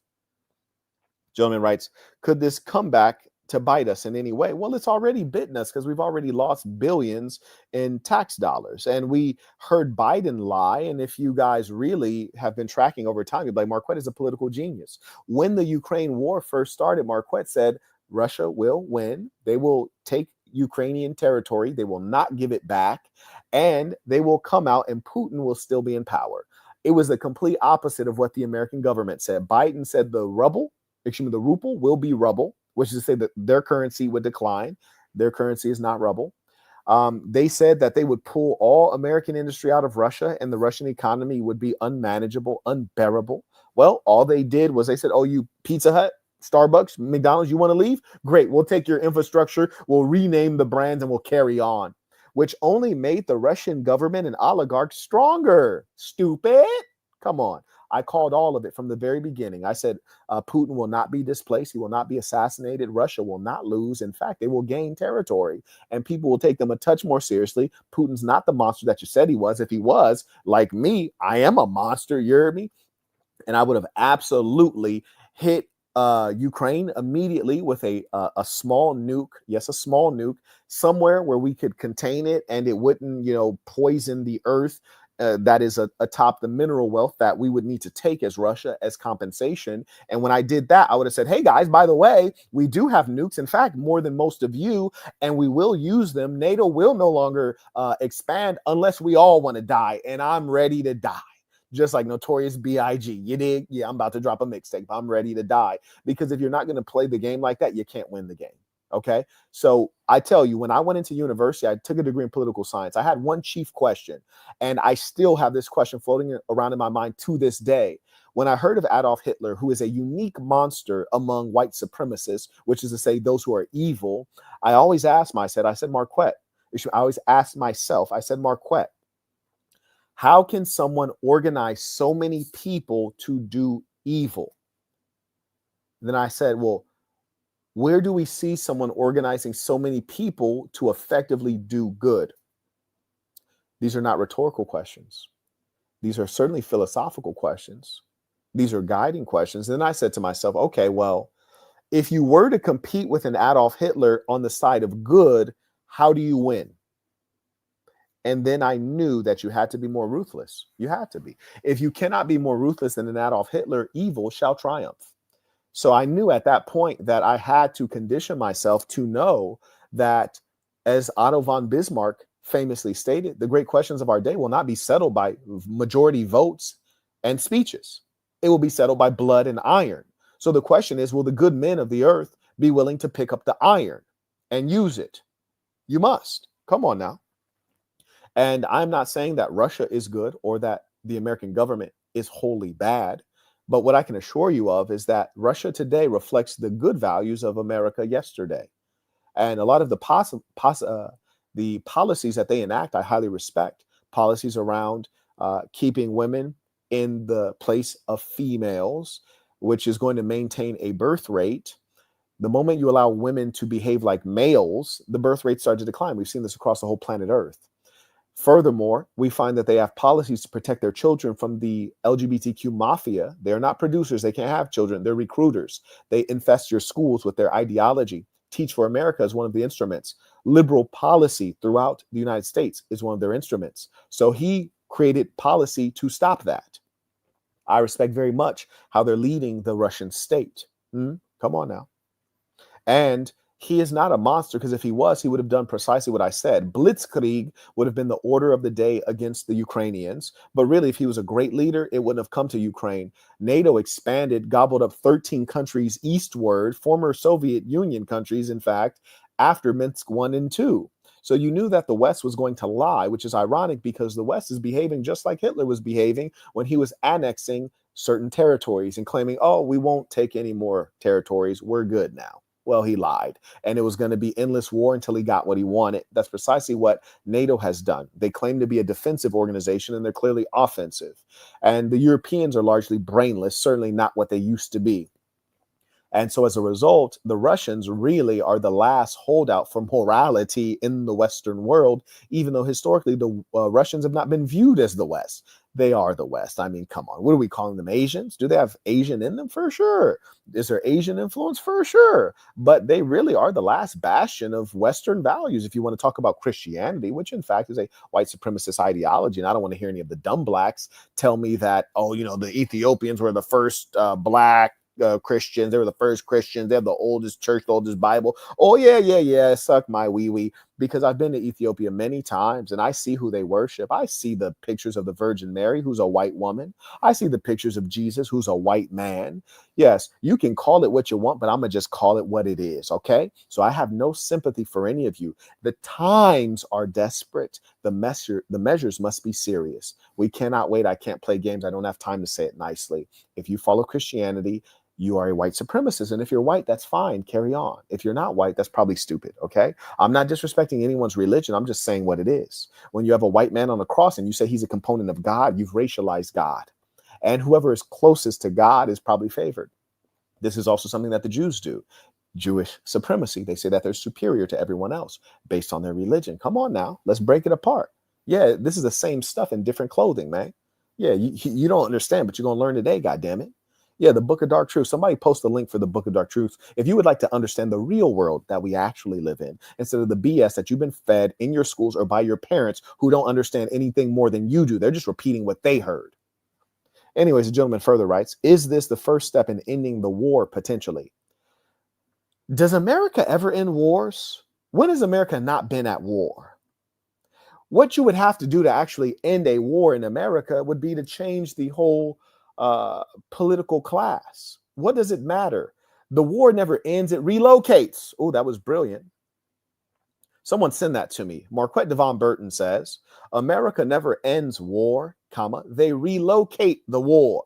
Gentleman writes, could this come back to bite us in any way? Well, it's already bitten us because we've already lost billions in tax dollars. And we heard Biden lie. And if you guys really have been tracking over time, you'd be like, Marquette is a political genius. When the Ukraine war first started, Marquette said Russia will win. They will take Ukrainian territory. They will not give it back. And they will come out and Putin will still be in power. It was the complete opposite of what the American government said. Biden said the ruble will be rubble, which is to say that their currency would decline. Their currency is not rubble. They said that they would pull all American industry out of Russia and the Russian economy would be unmanageable, unbearable. Well, all they did was they said, oh, you Pizza Hut, Starbucks, McDonald's, you want to leave? Great. We'll take your infrastructure. We'll rename the brands and we'll carry on, which only made the Russian government and oligarchs stronger. Stupid. Come on. I called all of it from the very beginning. I said, Putin will not be displaced. He will not be assassinated. Russia will not lose. In fact, they will gain territory and people will take them a touch more seriously. Putin's not the monster that you said he was. If he was, like me, I am a monster. You heard me? And I would have absolutely hit Ukraine immediately with a small nuke. Yes, a small nuke somewhere where we could contain it and it wouldn't, poison the earth. That is atop the mineral wealth that we would need to take as Russia as compensation. And when I did that, I would have said, hey, guys, by the way, we do have nukes. In fact, more than most of you, and we will use them. NATO will no longer expand unless we all want to die. And I'm ready to die. Just like Notorious B.I.G. You dig? Yeah, I'm about to drop a mixtape. I'm ready to die. Because if you're not going to play the game like that, you can't win the game. Okay. So I tell you, when I went into university, I took a degree in political science. I had one chief question, and I still have this question floating around in my mind to this day. When I heard of Adolf Hitler, who is a unique monster among white supremacists, which is to say those who are evil, I always asked myself, I said, Marquette, how can someone organize so many people to do evil? Then I said, well, where do we see someone organizing so many people to effectively do good? These are not rhetorical questions. These are certainly philosophical questions. These are guiding questions. And then I said to myself, okay, well, if you were to compete with an Adolf Hitler on the side of good, how do you win? And then I knew that you had to be more ruthless. You had to be. If you cannot be more ruthless than an Adolf Hitler, evil shall triumph. So I knew at that point that I had to condition myself to know that, as Otto von Bismarck famously stated, the great questions of our day will not be settled by majority votes and speeches. It will be settled by blood and iron. So the question is, will the good men of the earth be willing to pick up the iron and use it? You must. Come on now. And I'm not saying that Russia is good or that the American government is wholly bad. But what I can assure you of is that Russia today reflects the good values of America yesterday. And a lot of the policies that they enact, I highly respect. Policies around keeping women in the place of females, which is going to maintain a birth rate. The moment you allow women to behave like males, the birth rate starts to decline. We've seen this across the whole planet Earth. Furthermore, we find that they have policies to protect their children from the LGBTQ mafia. They're not producers. They can't have children. They're recruiters. They infest your schools with their ideology. Teach for America is one of the instruments. Liberal policy throughout the United States is one of their instruments. So he created policy to stop that. I respect very much how they're leading the Russian state. Come on now. And he is not a monster, because if he was, he would have done precisely what I said. Blitzkrieg would have been the order of the day against the Ukrainians. But really, if he was a great leader, it wouldn't have come to Ukraine. NATO expanded, gobbled up 13 countries eastward, former Soviet Union countries, in fact, after Minsk 1 and 2. So you knew that the West was going to lie, which is ironic because the West is behaving just like Hitler was behaving when he was annexing certain territories and claiming, oh, we won't take any more territories. We're good now. Well, he lied, and it was going to be endless war until he got what he wanted. That's precisely what NATO has done. They claim to be a defensive organization, and they're clearly offensive. And the Europeans are largely brainless, certainly not what they used to be. And so as a result, the Russians really are the last holdout for morality in the Western world, even though historically the Russians have not been viewed as the West. They are the West. I mean, come on. What are we calling them? Asians? Do they have Asian in them? For sure. Is there Asian influence? For sure. But they really are the last bastion of Western values. If you want to talk about Christianity, which in fact is a white supremacist ideology, and I don't want to hear any of the dumb blacks tell me that, oh, you know, the Ethiopians were the first black Christians. They were the first Christians. They have the oldest church, the oldest Bible. Oh, yeah. Suck my wee-wee. Because I've been to Ethiopia many times and I see who they worship. I see the pictures of the Virgin Mary, who's a white woman. I see the pictures of Jesus, who's a white man. Yes, you can call it what you want, but I'm going to just call it what it is. Okay. So I have no sympathy for any of you. The times are desperate. The measures must be serious. We cannot wait. I can't play games. I don't have time to say it nicely. If you follow Christianity, you are a white supremacist. And if you're white, that's fine. Carry on. If you're not white, that's probably stupid. Okay. I'm not disrespecting anyone's religion. I'm just saying what it is. When you have a white man on the cross and you say he's a component of God, you've racialized God. And whoever is closest to God is probably favored. This is also something that the Jews do. Jewish supremacy. They say that they're superior to everyone else based on their religion. Come on now. Let's break it apart. Yeah, this is the same stuff in different clothing, man. Yeah, you don't understand, but you're going to learn today, goddammit. Yeah, the Book of Dark Truth. Somebody post a link for the Book of Dark Truth. If you would like to understand the real world that we actually live in, instead of the BS that you've been fed in your schools or by your parents who don't understand anything more than you do. They're just repeating what they heard. Anyways, the gentleman further writes, is this the first step in ending the war potentially? Does America ever end wars? When has America not been at war? What you would have to do to actually end a war in America would be to change the whole political class. What does it matter? The war never ends, it relocates. Oh, that was brilliant. Someone send that to me. Marquette Devon Burton says, America never ends war, comma, they relocate the war.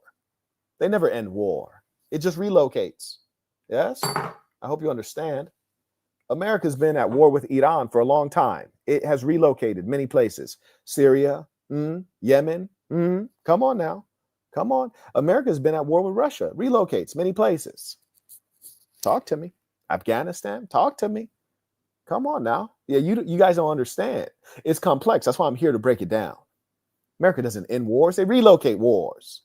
They never end war. It just relocates. Yes? I hope you understand. America's been at war with Iran for a long time. It has relocated many places. Syria, Yemen, come on now. Come on. America's been at war with Russia, relocates many places. Talk to me. Afghanistan, talk to me. Come on now. Yeah, you guys don't understand. It's complex. That's why I'm here to break it down. America doesn't end wars. They relocate wars.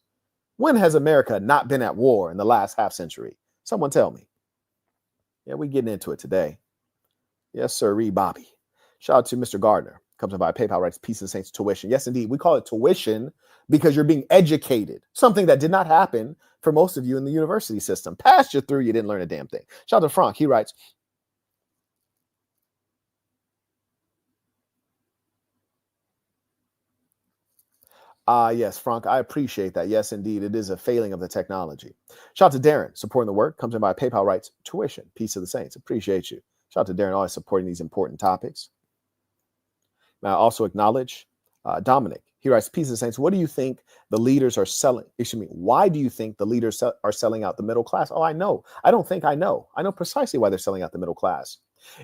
When has America not been at war in the last half century? Someone tell me. Yeah, we're getting into it today. Yes, sir, Bobby. Shout out to Mr. Gardner. Comes in by PayPal, writes Peace and Saints tuition. Yes, indeed. We call it tuition because you're being educated. Something that did not happen for most of you in the university system. Passed you through, you didn't learn a damn thing. Shout out to Frank. He writes, yes, Frank, I appreciate that. Yes, indeed. It is a failing of the technology. Shout out to Darren, supporting the work. Comes in by PayPal, writes tuition. Peace of the Saints. Appreciate you. Shout out to Darren, always supporting these important topics. Now, I also acknowledge Dominic. He writes, Peace of the Saints. What do you think the leaders are selling? Excuse me. Why do you think the leaders are selling out the middle class? Oh, I know. I don't think I know. I know precisely why they're selling out the middle class.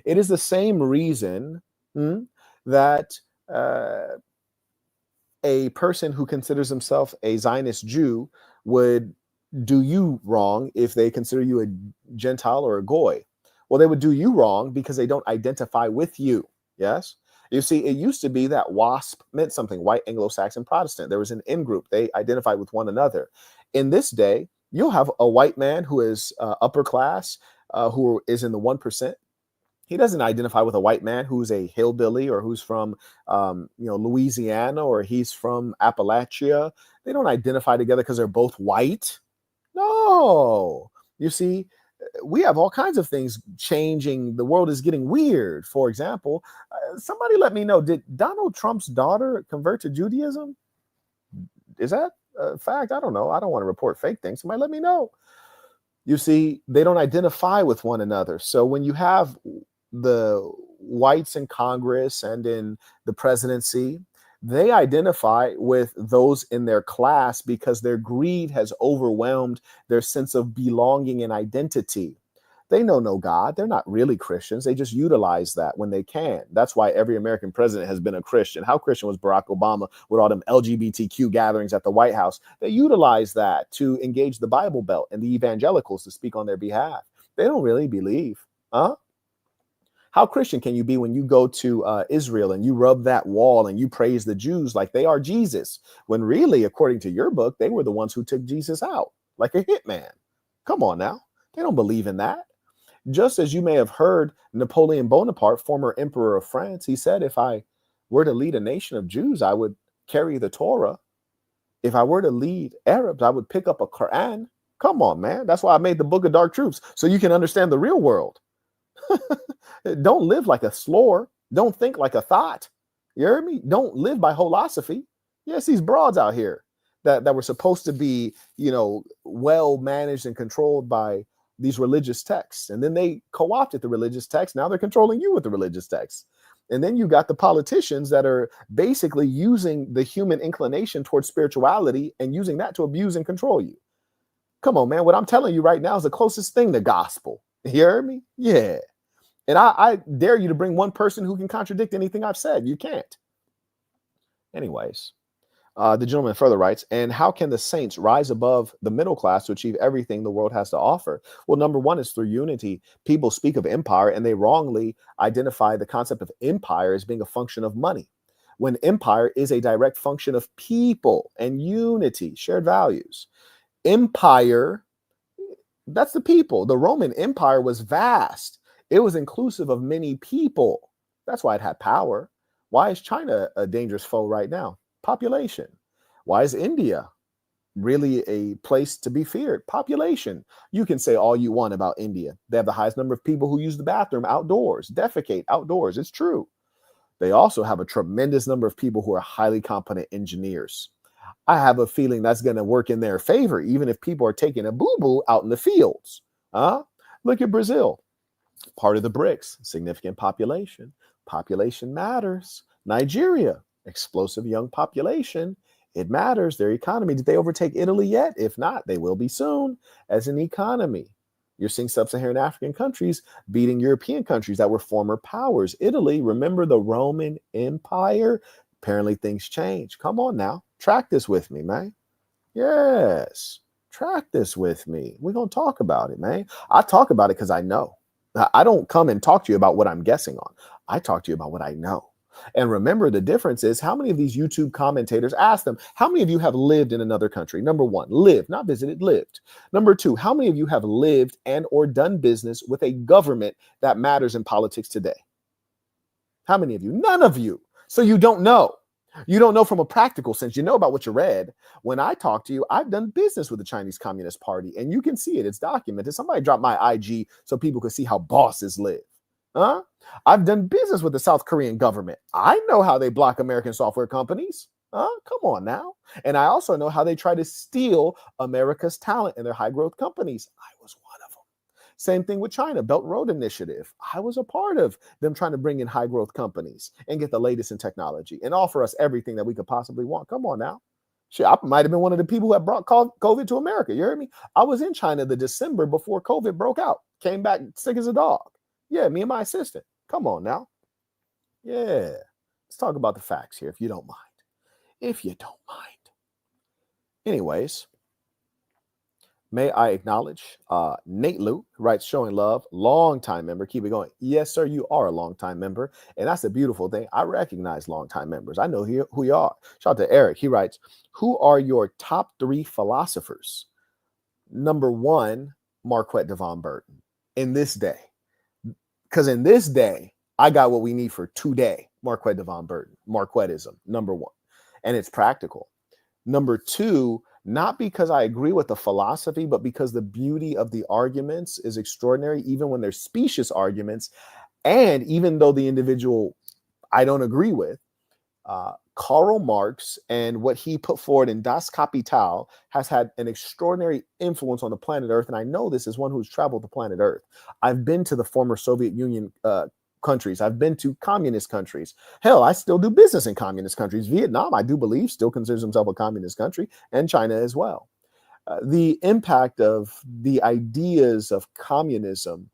It is the same reason that a person who considers himself a Zionist Jew would do you wrong if they consider you a Gentile or a Goy. Well, they would do you wrong because they don't identify with you. Yes. You see, it used to be that WASP meant something, white Anglo-Saxon Protestant. There was an in-group. They identified with one another. In this day, you'll have a white man who is upper class, who is in the 1%. He doesn't identify with a white man who's a hillbilly or who's from, Louisiana, or he's from Appalachia. They don't identify together because they're both white. No. You see, we have all kinds of things changing. The world is getting weird. For example, somebody let me know, did Donald Trump's daughter convert to Judaism? Is that a fact? I don't know. I don't want to report fake things. Somebody let me know. You see, they don't identify with one another. So when you have the whites in Congress and in the presidency, they identify with those in their class because their greed has overwhelmed their sense of belonging and identity. They know no God. They're not really Christians. They just utilize that when they can. That's why every American president has been a Christian. How Christian was Barack Obama with all them LGBTQ gatherings at the White House? They utilize that to engage the Bible Belt and the evangelicals to speak on their behalf. They don't really believe. Huh? How Christian can you be when you go to Israel and you rub that wall and you praise the Jews like they are Jesus, when really, according to your book, they were the ones who took Jesus out like a hitman? Come on now. They don't believe in that. Just as you may have heard Napoleon Bonaparte, former emperor of France, he said, if I were to lead a nation of Jews, I would carry the Torah. If I were to lead Arabs, I would pick up a Quran. Come on, man. That's why I made the Book of Dark Truths, so you can understand the real world. Don't live like a slore. Don't think like a thought. You hear me? Don't live by holosophy. Yes, these broads out here that were supposed to be, well managed and controlled by these religious texts. And then they co-opted the religious text. Now they're controlling you with the religious text. And then you got the politicians that are basically using the human inclination towards spirituality and using that to abuse and control you. Come on, man. What I'm telling you right now is the closest thing to gospel. You hear me? Yeah. And I dare you to bring one person who can contradict anything I've said. You can't. Anyways, the gentleman further writes, and how can the saints rise above the middle class to achieve everything the world has to offer? Well, number one is through unity. People speak of empire and they wrongly identify the concept of empire as being a function of money, when empire is a direct function of people and unity, shared values. Empire, that's the people. The Roman Empire was vast. It was inclusive of many people. That's why it had power. Why is China a dangerous foe right now? Population. Why is India really a place to be feared? Population. You can say all you want about India. They have the highest number of people who use the bathroom outdoors, defecate outdoors. It's true. They also have a tremendous number of people who are highly competent engineers. I have a feeling that's going to work in their favor, even if people are taking a boo-boo out in the fields. Look at Brazil. Part of the BRICS, significant population. Population matters. Nigeria, explosive young population. It matters. Their economy. Did they overtake Italy yet? If not, they will be soon as an economy. You're seeing sub-Saharan African countries beating European countries that were former powers. Italy, remember the Roman Empire? Apparently things change. Come on now. Track this with me, man. Yes. Track this with me. We're going to talk about it, man. I talk about it because I know. I don't come and talk to you about what I'm guessing on. I talk to you about what I know. And remember, the difference is how many of these YouTube commentators, ask them, how many of you have lived in another country? Number one, lived, not visited, lived. Number two, how many of you have lived and or done business with a government that matters in politics today? How many of you? None of you. So you don't know. You don't know from a practical sense. You know about what you read. When I talk to you, I've done business with the Chinese Communist Party, and you can see it. It's documented. Somebody dropped my IG so people could see how bosses live. I've done business with the South Korean government. I know how they block American software companies. Come on now. And I also know how they try to steal America's talent in their high growth companies. I was one of them. Same thing with China, Belt and Road Initiative. I was a part of them trying to bring in high growth companies and get the latest in technology and offer us everything that we could possibly want. Come on now. Shit, I might have been one of the people that brought COVID to America. You heard me? I was in China the December before COVID broke out. Came back sick as a dog. Yeah, me and my assistant. Come on now. Yeah. Let's talk about the facts here, if you don't mind. If you don't mind. Anyways, may I acknowledge Nate Lou, who writes, showing love, long-time member. Keep it going. Yes, sir, you are a long-time member. And that's a beautiful thing. I recognize long-time members. I know who you are. Shout out to Eric. He writes, who are your top 3 philosophers? Number 1, Marquette Devon Burton. In this day. Because in this day, I got what we need for today. Marquette Devon Burton, Marquettism, number one. And it's practical. Number two, not because I agree with the philosophy, but because the beauty of the arguments is extraordinary, even when they're specious arguments. And even though the individual I don't agree with, Karl Marx and what he put forward in Das Kapital has had an extraordinary influence on the planet Earth. And I know this as one who's traveled the planet Earth. I've been to the former Soviet Union countries. I've been to communist countries. Hell, I still do business in communist countries. Vietnam, I do believe, still considers himself a communist country, and China as well. The impact of the ideas of communism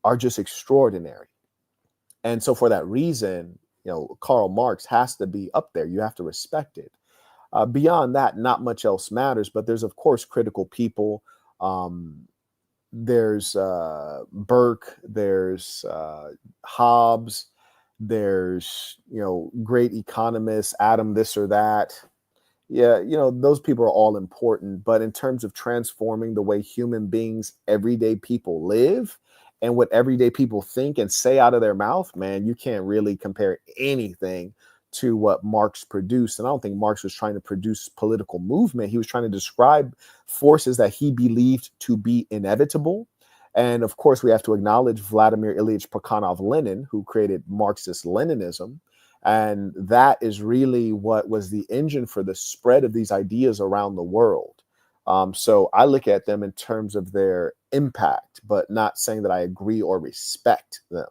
are just extraordinary. And so for that reason, Karl Marx has to be up there. You have to respect it. Beyond that, not much else matters, but there's, of course, critical people. There's Burke, there's Hobbes, there's, great economists, Adam this or that. Yeah, those people are all important. But in terms of transforming the way human beings, everyday people live, and what everyday people think and say out of their mouth, man, you can't really compare anything to what Marx produced. And I don't think Marx was trying to produce political movement. He was trying to describe forces that he believed to be inevitable. And of course, we have to acknowledge Vladimir Ilyich Plekhanov Lenin, who created Marxist Leninism. And that is really what was the engine for the spread of these ideas around the world. So I look at them in terms of their impact, but not saying that I agree or respect them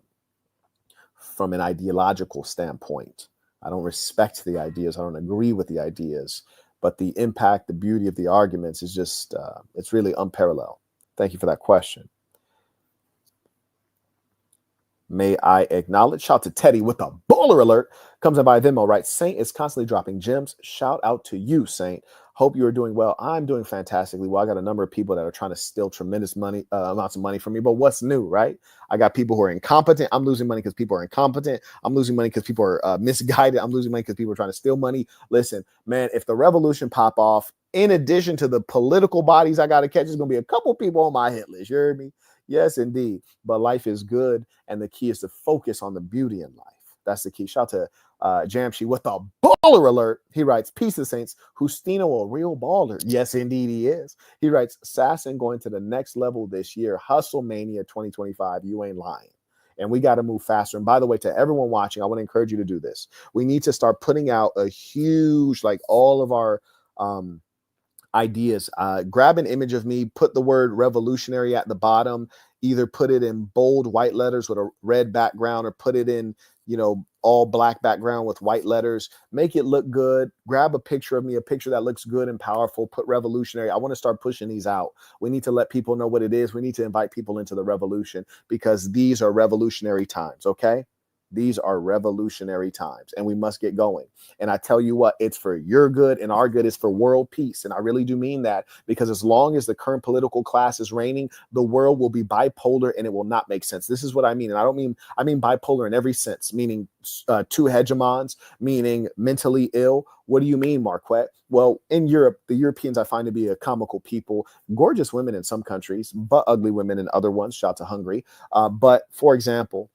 from an ideological standpoint. I don't respect the ideas. I don't agree with the ideas, but the impact, the beauty of the arguments is just, it's really unparalleled. Thank you for that question. May I acknowledge, shout out to Teddy with a baller alert. Comes in by Venmo, right? Saint is constantly dropping gems. Shout out to you, Saint. Hope you are doing well. I'm doing fantastically well. I got a number of people that are trying to steal tremendous amounts of money from me. But what's new, right? I got people who are incompetent. I'm losing money because people are incompetent. I'm losing money because people are misguided. I'm losing money because people are trying to steal money. Listen, man, if the revolution pop off, in addition to the political bodies I got to catch, there's going to be a couple people on my hit list. You heard me? Yes, indeed. But life is good. And the key is to focus on the beauty in life. That's the key. Shout out to Jamshi with a baller alert. He writes, peace of saints. Justino a real baller. Yes, indeed he is. He writes, Sasson going to the next level this year. Hustle Mania 2025. You ain't lying. And we got to move faster. And by the way, to everyone watching, I want to encourage you to do this. We need to start putting out a huge, like all of our ideas. Grab an image of me, put the word revolutionary at the bottom, either put it in bold white letters with a red background or put it in, all black background with white letters. Make it look good. Grab a picture of me, a picture that looks good and powerful. Put revolutionary. I want to start pushing these out. We need to let people know what it is. We need to invite people into the revolution because these are revolutionary times. Okay. These are revolutionary times and we must get going. And I tell you what, it's for your good and our good is for world peace. And I really do mean that because as long as the current political class is reigning, the world will be bipolar and it will not make sense. This is what I mean. And I mean bipolar in every sense, meaning two hegemons, meaning mentally ill. What do you mean, Marquette? Well, in Europe, the Europeans I find to be a comical people, gorgeous women in some countries, but ugly women in other ones. Shout out to Hungary. But for example,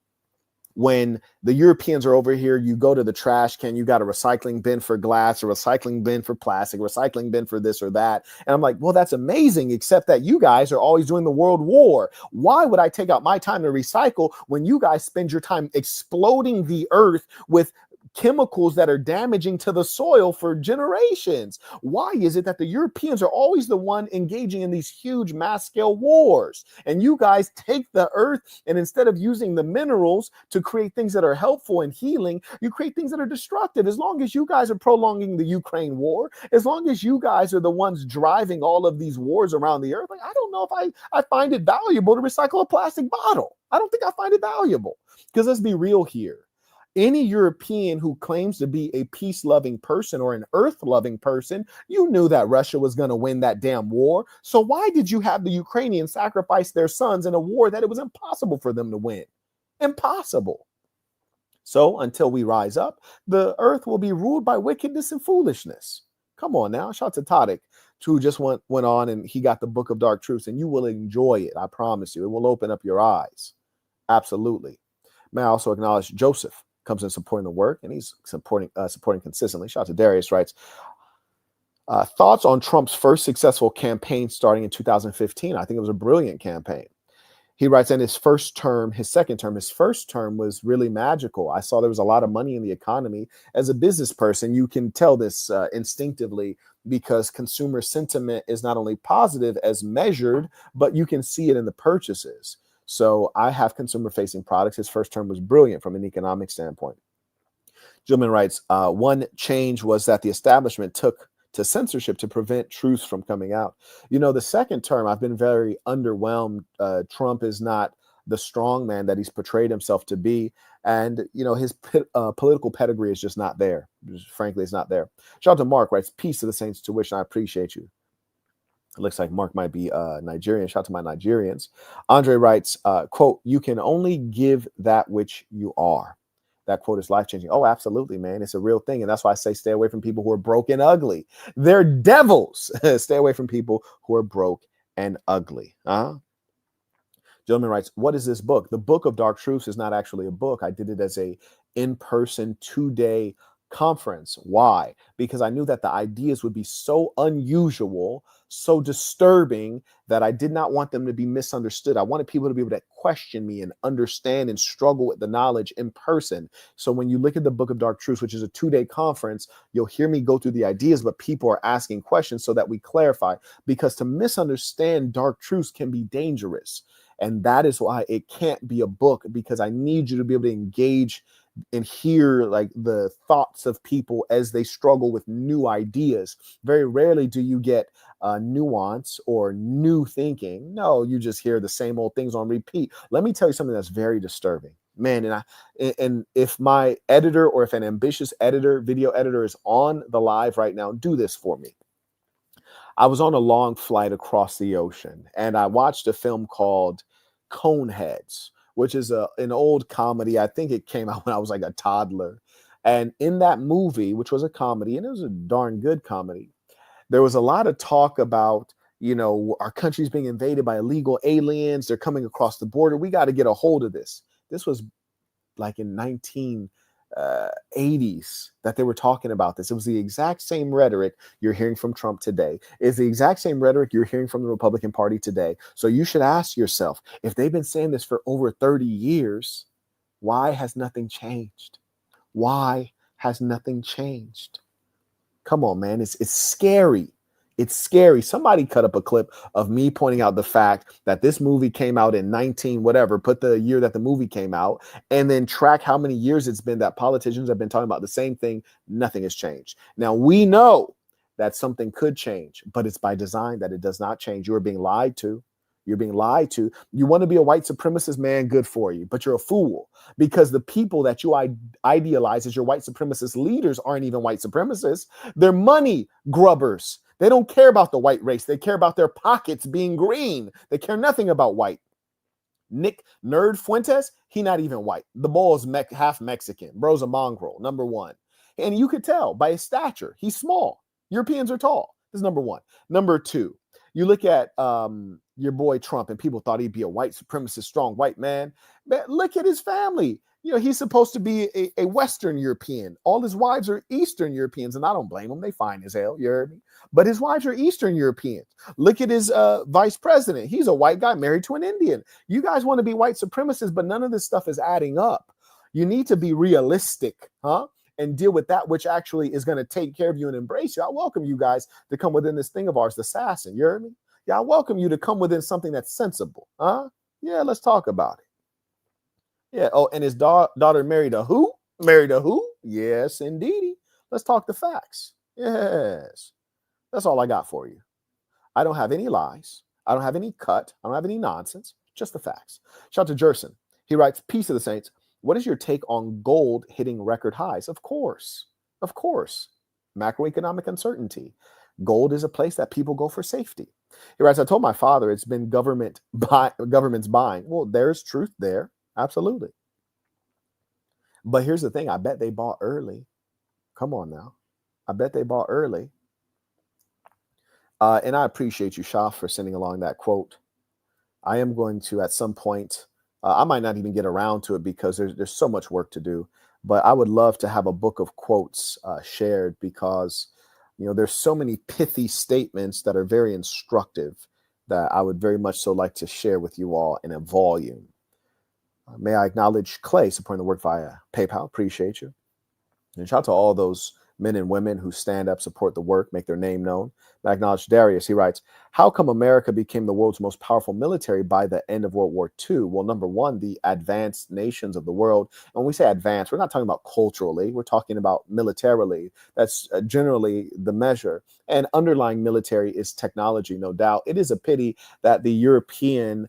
when the Europeans are over here, you go to the trash can, you got a recycling bin for glass, a recycling bin for plastic, recycling bin for this or that. And I'm like, well, that's amazing, except that you guys are always doing the world war. Why would I take out my time to recycle when you guys spend your time exploding the earth with chemicals that are damaging to the soil for generations? Why is it that the Europeans are always the one engaging in these huge mass scale wars? And you guys take the earth and instead of using the minerals to create things that are helpful and healing, you create things that are destructive. As long as you guys are prolonging the Ukraine war, as long as you guys are the ones driving all of these wars around the earth, like, I don't know if I find it valuable to recycle a plastic bottle. I don't think I find it valuable because let's be real here. Any European who claims to be a peace-loving person or an earth-loving person, you knew that Russia was going to win that damn war. So why did you have the Ukrainians sacrifice their sons in a war that it was impossible for them to win? Impossible. So until we rise up, the earth will be ruled by wickedness and foolishness. Come on now. Shout out to Tadic, who just went on and he got the Book of Dark Truths, and you will enjoy it. I promise you. It will open up your eyes. Absolutely. May I also acknowledge Joseph comes in supporting the work, and he's supporting consistently. Shout out to Darius, writes, thoughts on Trump's first successful campaign starting in 2015. I think it was a brilliant campaign. He writes, in his first term was really magical. I saw there was a lot of money in the economy. As a business person, you can tell this instinctively, because consumer sentiment is not only positive as measured, but you can see it in the purchases. So I have consumer facing products. His first term was brilliant from an economic standpoint. Gilman writes, one change was that the establishment took to censorship to prevent truth from coming out. The second term, I've been very underwhelmed. Trump is not the strong man that he's portrayed himself to be. And, his political pedigree is just not there. Frankly, it's not there. Shout out to Mark, writes, peace to the saints, to which I appreciate you. It looks like Mark might be Nigerian. Shout out to my Nigerians. Andre writes, quote, you can only give that which you are. That quote is life-changing. Oh, absolutely, man. It's a real thing. And that's why I say stay away from people who are broke and ugly. They're devils. Stay away from people who are broke and ugly. Gentleman writes, what is this book? The Book of Dark Truths is not actually a book. I did it as a in-person 2-day conference. Why? Because I knew that the ideas would be so unusual, so disturbing, that I did not want them to be misunderstood. I wanted people to be able to question me and understand and struggle with the knowledge in person. So when you look at the Book of Dark Truths, which is a 2-day conference, you'll hear me go through the ideas, but people are asking questions so that we clarify, because to misunderstand dark truths can be dangerous. And that is why it can't be a book, because I need you to be able to engage and hear like the thoughts of people as they struggle with new ideas. Very rarely do you get nuance or new thinking. No, you just hear the same old things on repeat. Let me tell you something that's very disturbing, man. And if my editor, or if an ambitious editor, video editor, is on the live right now, do this for me. I was on a long flight across the ocean, and I watched a film called Coneheads, which is an old comedy. I think it came out when I was like a toddler. And in that movie, which was a comedy, and it was a darn good comedy, there was a lot of talk about, our country's being invaded by illegal aliens. They're coming across the border. We got to get a hold of this. This was like in 1980s that they were talking about this. It was the exact same rhetoric you're hearing from Trump today. It's the exact same rhetoric you're hearing from the Republican Party today. So you should ask yourself, if they've been saying this for over 30 years, why has nothing changed? Why has nothing changed? Come on, man. It's scary. It's scary. Somebody cut up a clip of me pointing out the fact that this movie came out in 19 whatever, put the year that the movie came out, and then track how many years it's been that politicians have been talking about the same thing. Nothing has changed. Now, we know that something could change, but it's by design that it does not change. You are being lied to. You're being lied to. You want to be a white supremacist, man, good for you. But you're a fool, because the people that you idealize as your white supremacist leaders aren't even white supremacists. They're money grubbers. They don't care about the white race. They care about their pockets being green. They care nothing about white. Nick Nerd Fuentes, he not even white. The bull's half Mexican. Bro's a mongrel, number one. And you could tell by his stature. He's small. Europeans are tall. This is number one. Number two, you look at your boy Trump, and people thought he'd be a white supremacist, strong white man. But look at his family. He's supposed to be a Western European. All his wives are Eastern Europeans, and I don't blame them. They fine as hell, you heard me? But his wives are Eastern Europeans. Look at his vice president. He's a white guy married to an Indian. You guys want to be white supremacists, but none of this stuff is adding up. You need to be realistic, and deal with that which actually is going to take care of you and embrace you. I welcome you guys to come within this thing of ours, the assassin. You heard me? Yeah, I welcome you to come within something that's sensible. Yeah, let's talk about it. Yeah. Oh, and his daughter married a who? Married a who? Yes, indeedy. Let's talk the facts. Yes. That's all I got for you. I don't have any lies. I don't have any cut. I don't have any nonsense. Just the facts. Shout out to Jerson. He writes, peace to the saints. What is your take on gold hitting record highs? Of course. Of course. Macroeconomic uncertainty. Gold is a place that people go for safety. He writes, I told my father it's been government's buying. Well, there's truth there. Absolutely. But here's the thing. I bet they bought early. Come on now. I bet they bought early. And I appreciate you, Shah, for sending along that quote. I am going to, at some point, I might not even get around to it because there's so much work to do. But I would love to have a book of quotes shared because, there's so many pithy statements that are very instructive that I would very much so like to share with you all in a volume. May I acknowledge Clay supporting the work via PayPal. Appreciate you. And shout out to all those men and women who stand up, support the work, make their name known. I acknowledge Darius. He writes, how come America became the world's most powerful military by the end of World War II? Well, number one, the advanced nations of the world. And when we say advanced, we're not talking about culturally. We're talking about militarily. That's generally the measure. And underlying military is technology, no doubt. It is a pity that the European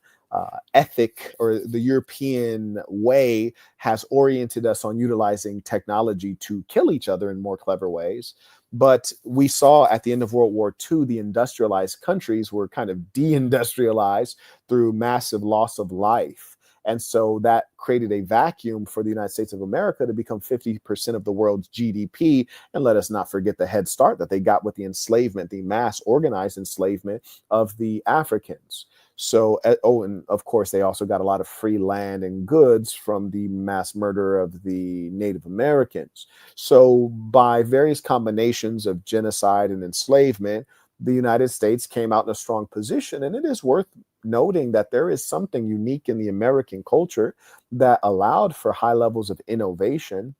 ethic or the European way has oriented us on utilizing technology to kill each other in more clever ways. But we saw at the end of World War II, the industrialized countries were kind of deindustrialized through massive loss of life. And so that created a vacuum for the United States of America to become 50% of the world's GDP. And let us not forget the head start that they got with the enslavement, the mass organized enslavement of the Africans. So, and of course, they also got a lot of free land and goods from the mass murder of the Native Americans. So by various combinations of genocide and enslavement, the United States came out in a strong position. And it is worth noting that there is something unique in the American culture that allowed for high levels of innovation.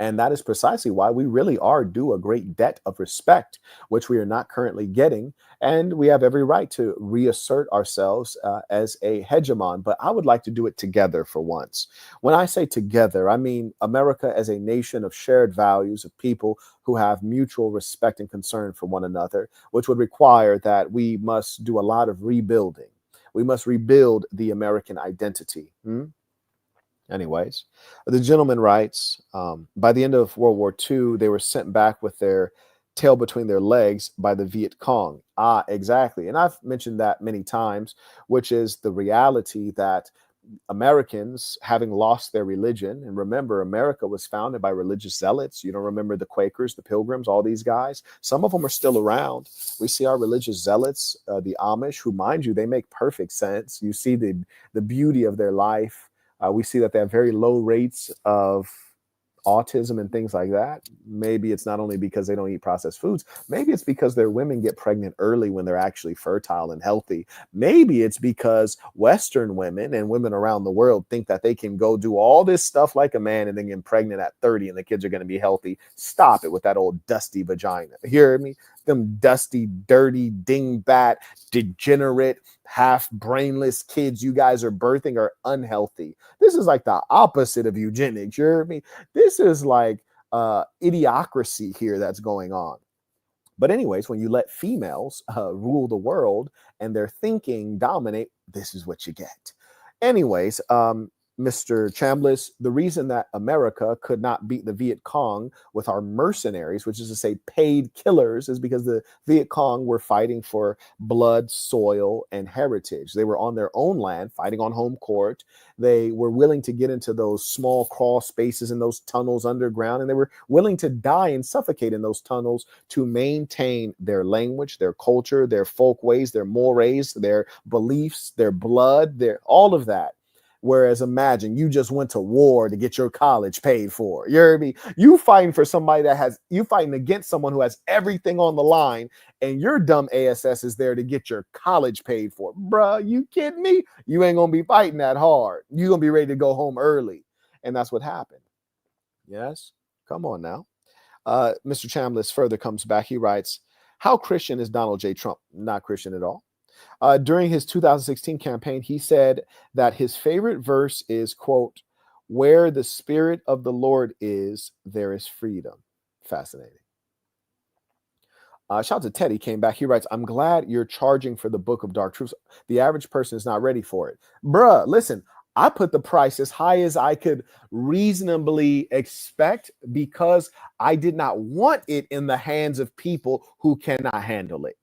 And that is precisely why we really are due a great debt of respect, which we are not currently getting. And we have every right to reassert ourselves as a hegemon. But I would like to do it together for once. When I say together, I mean America as a nation of shared values, of people who have mutual respect and concern for one another, which would require that we must do a lot of rebuilding. We must rebuild the American identity. Anyways, the gentleman writes, by the end of World War II, they were sent back with their tail between their legs by the Viet Cong. Ah, exactly. And I've mentioned that many times, which is the reality that Americans, having lost their religion, and remember, America was founded by religious zealots. You don't remember the Quakers, the Pilgrims, all these guys. Some of them are still around. We see our religious zealots, the Amish, who, mind you, they make perfect sense. You see the beauty of their life. We see that they have very low rates of autism and things like that. Maybe it's not only because they don't eat processed foods. Maybe it's because their women get pregnant early when they're actually fertile and healthy. Maybe it's because Western women and women around the world think that they can go do all this stuff like a man and then get pregnant at 30 and the kids are going to be healthy. Stop it with that old dusty vagina. You hear me? Them dusty, dirty, dingbat, degenerate, half brainless kids you guys are birthing are unhealthy. This is like the opposite of eugenics. You hear me? This is like idiocracy here that's going on. But anyways, when you let females rule the world and their thinking dominate, this is what you get. Anyways, Mr. Chambliss, the reason that America could not beat the Viet Cong with our mercenaries, which is to say paid killers, is because the Viet Cong were fighting for blood, soil, and heritage. They were on their own land, fighting on home court. They were willing to get into those small crawl spaces in those tunnels underground, and they were willing to die and suffocate in those tunnels to maintain their language, their culture, their folk ways, their mores, their beliefs, their blood, their all of that. Whereas imagine you just went to war to get your college paid for. You hear me? You fighting for somebody you fighting against someone who has everything on the line, and your dumb ASS is there to get your college paid for. Bruh, you kidding me? You ain't gonna be fighting that hard. You're gonna be ready to go home early. And that's what happened. Yes? Come on now. Mr. Chambliss further comes back. He writes, how Christian is Donald J. Trump? Not Christian at all. During his 2016 campaign, he said that his favorite verse is, quote, where the Spirit of the Lord is, there is freedom. Fascinating. Shout out to Teddy, came back. He writes, I'm glad you're charging for the Book of Dark Truths. The average person is not ready for it. Bruh, listen, I put the price as high as I could reasonably expect because I did not want it in the hands of people who cannot handle it.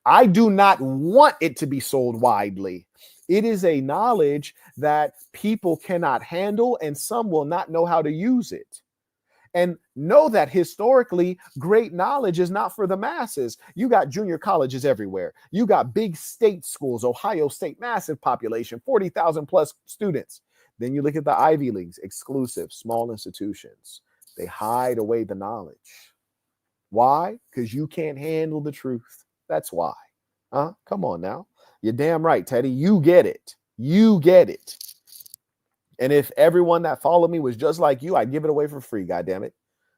I do not want it to be sold widely. It is a knowledge that people cannot handle and some will not know how to use it. And know that historically, great knowledge is not for the masses. You got junior colleges everywhere. You got big state schools, Ohio State, massive population, 40,000 plus students. Then you look at the Ivy Leagues, exclusive, small institutions. They hide away the knowledge. Why? Because you can't handle the truth. That's why. Come on now. You're damn right, Teddy. You get it. You get it. And if everyone that followed me was just like you, I'd give it away for free, goddammit.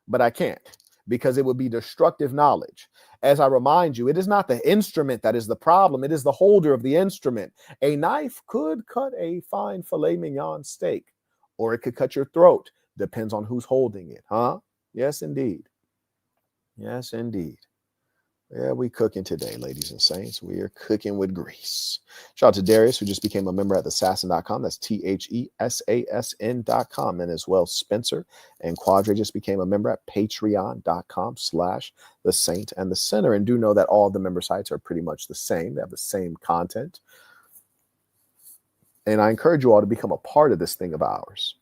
But I can't, because it would be destructive knowledge. As I remind you, it is not the instrument that is the problem. It is the holder of the instrument. A knife could cut a fine filet mignon steak, or it could cut your throat. Depends on who's holding it, huh? Yes, indeed. Yes, indeed. Yeah, we cooking today, ladies and saints. We are cooking with grease. Shout out to Darius, who just became a member at thesassin.com. That's THESASN.com. And as well, Spencer and Quadre just became a member at patreon.com/the Saint and the Sinner. And do know that all of the member sites are pretty much the same. They have the same content. And I encourage you all to become a part of this thing of ours.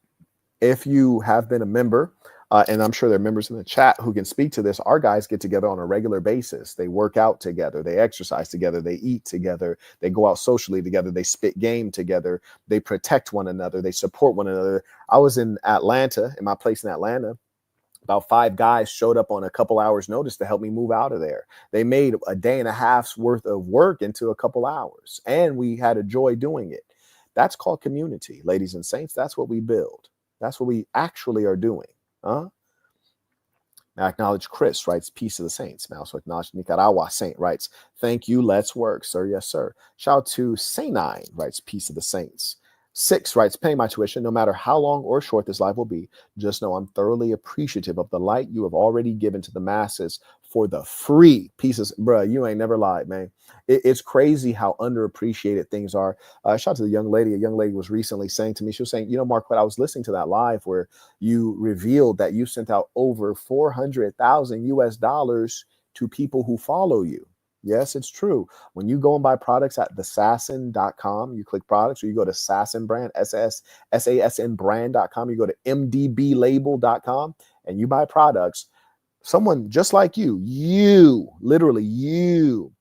If you have been a member, and I'm sure there are members in the chat who can speak to this, our guys get together on a regular basis. They work out together. They exercise together. They eat together. They go out socially together. They spit game together. They protect one another. They support one another. I was in Atlanta, in my place in Atlanta. About 5 guys showed up on a couple hours notice to help me move out of there. They made a day and a half's worth of work into a couple hours, and we had a joy doing it. That's called community, ladies and saints. That's what we build. That's what we actually are doing. Now acknowledge Chris writes, peace of the saints. Now also acknowledge Nicaragua Saint writes, thank you, let's work, sir. Yes, sir. Shout out to Saint9 writes, peace of the saints. 6 writes, paying my tuition, no matter how long or short this life will be, just know I'm thoroughly appreciative of the light you have already given to the masses for the free pieces. Bruh, you ain't never lied, man. It's crazy how underappreciated things are. Shout out to the young lady. A young lady was recently saying to me, she was saying, you know, Mark, I was listening to that live where you revealed that you sent out over 400,000 US dollars to people who follow you. Yes, it's true. When you go and buy products at thesassin.com, you click products, or you go to Sassin brand, SASN brand.com, you go to mdblabel.com and you buy products. Someone just like you, literally you,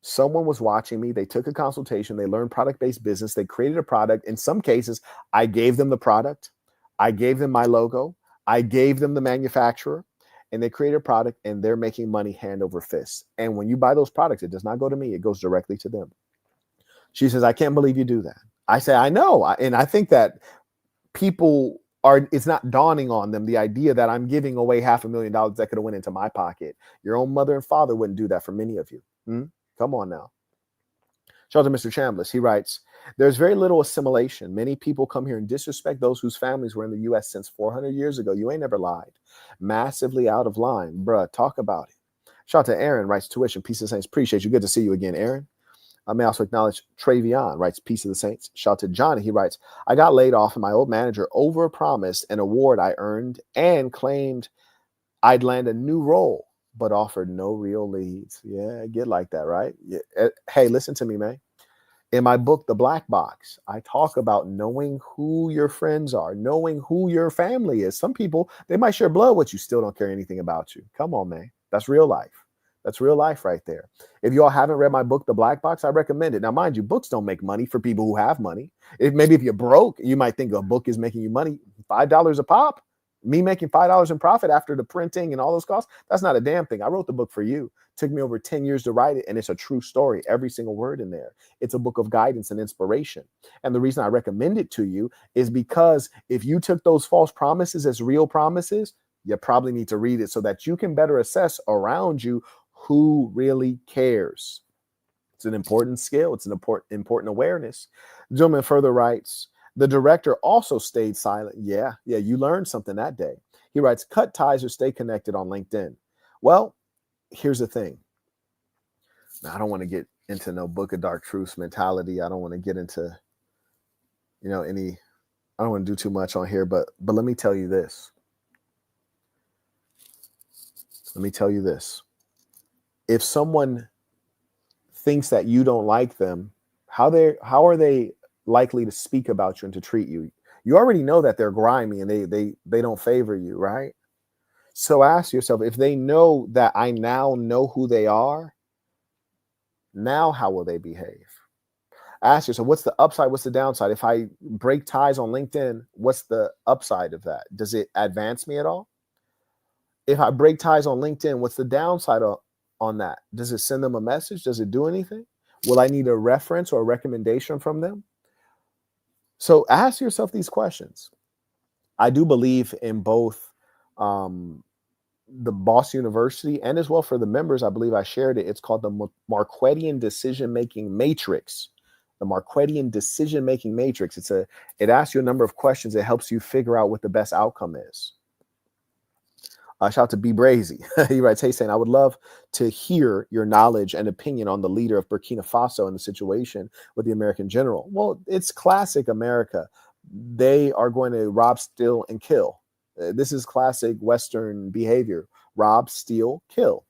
someone was watching me. They took a consultation. They learned product-based business. They created a product. In some cases, I gave them the product. I gave them my logo. I gave them the manufacturer. And they create a product, and they're making money hand over fist. And when you buy those products, it does not go to me. It goes directly to them. She says, I can't believe you do that. I say, I know. And I think that people it's not dawning on them, the idea that I'm giving away $500,000 that could have went into my pocket. Your own mother and father wouldn't do that for many of you. Come on now. Shout out to Mr. Chambliss. He writes, there's very little assimilation. Many people come here and disrespect those whose families were in the U.S. since 400 years ago. You ain't never lied. Massively out of line. Bruh, talk about it. Shout out to Aaron, writes, tuition, peace of the saints. Appreciate you. Good to see you again, Aaron. I may also acknowledge Travion, writes, peace of the saints. Shout out to Johnny. He writes, I got laid off and my old manager overpromised an award I earned and claimed I'd land a new role, but offered no real leads. Yeah, get like that, right? Yeah. Hey, listen to me, man. In my book, The Black Box, I talk about knowing who your friends are, knowing who your family is. Some people, they might share blood with you, still don't care anything about you. Come on, man. That's real life. That's real life right there. If you all haven't read my book, The Black Box, I recommend it. Now, mind you, books don't make money for people who have money. Maybe if you're broke, you might think a book is making you money. $5 a pop. Me making $5 in profit after the printing and all those costs, that's not a damn thing. I wrote the book for you. It took me over 10 years to write it, and it's a true story. Every single word in there. It's a book of guidance and inspiration. And the reason I recommend it to you is because if you took those false promises as real promises, you probably need to read it so that you can better assess around you who really cares. It's an important skill. It's an important awareness. The gentleman further writes, the director also stayed silent. Yeah, you learned something that day. He writes, cut ties or stay connected on LinkedIn. Well, here's the thing. Now, I don't want to get into no Book of Dark Truths mentality. I don't want to get into, I don't want to do too much on here, but let me tell you this. If someone thinks that you don't like them, how are they likely to speak about you and to treat you? You already know that they're grimy and they don't favor you, right? So ask yourself, if they know that I now know who they are, now how will they behave? Ask yourself, what's the upside? What's the downside? If I break ties on LinkedIn, what's the upside of that? Does it advance me at all? If I break ties on LinkedIn, what's the downside on that? Does it send them a message? Does it do anything? Will I need a reference or a recommendation from them? So ask yourself these questions. I do believe in both the Boss University and as well for the members. I believe I shared it. It's called the Marquettian Decision-Making Matrix. The Marquettian Decision-Making Matrix. It asks you a number of questions. It helps you figure out what the best outcome is. Shout out to B Brazy. He writes, hey, saying, I would love to hear your knowledge and opinion on the leader of Burkina Faso and the situation with the American general. Well, it's classic America. They are going to rob, steal, and kill. This is classic Western behavior. Rob, steal, kill.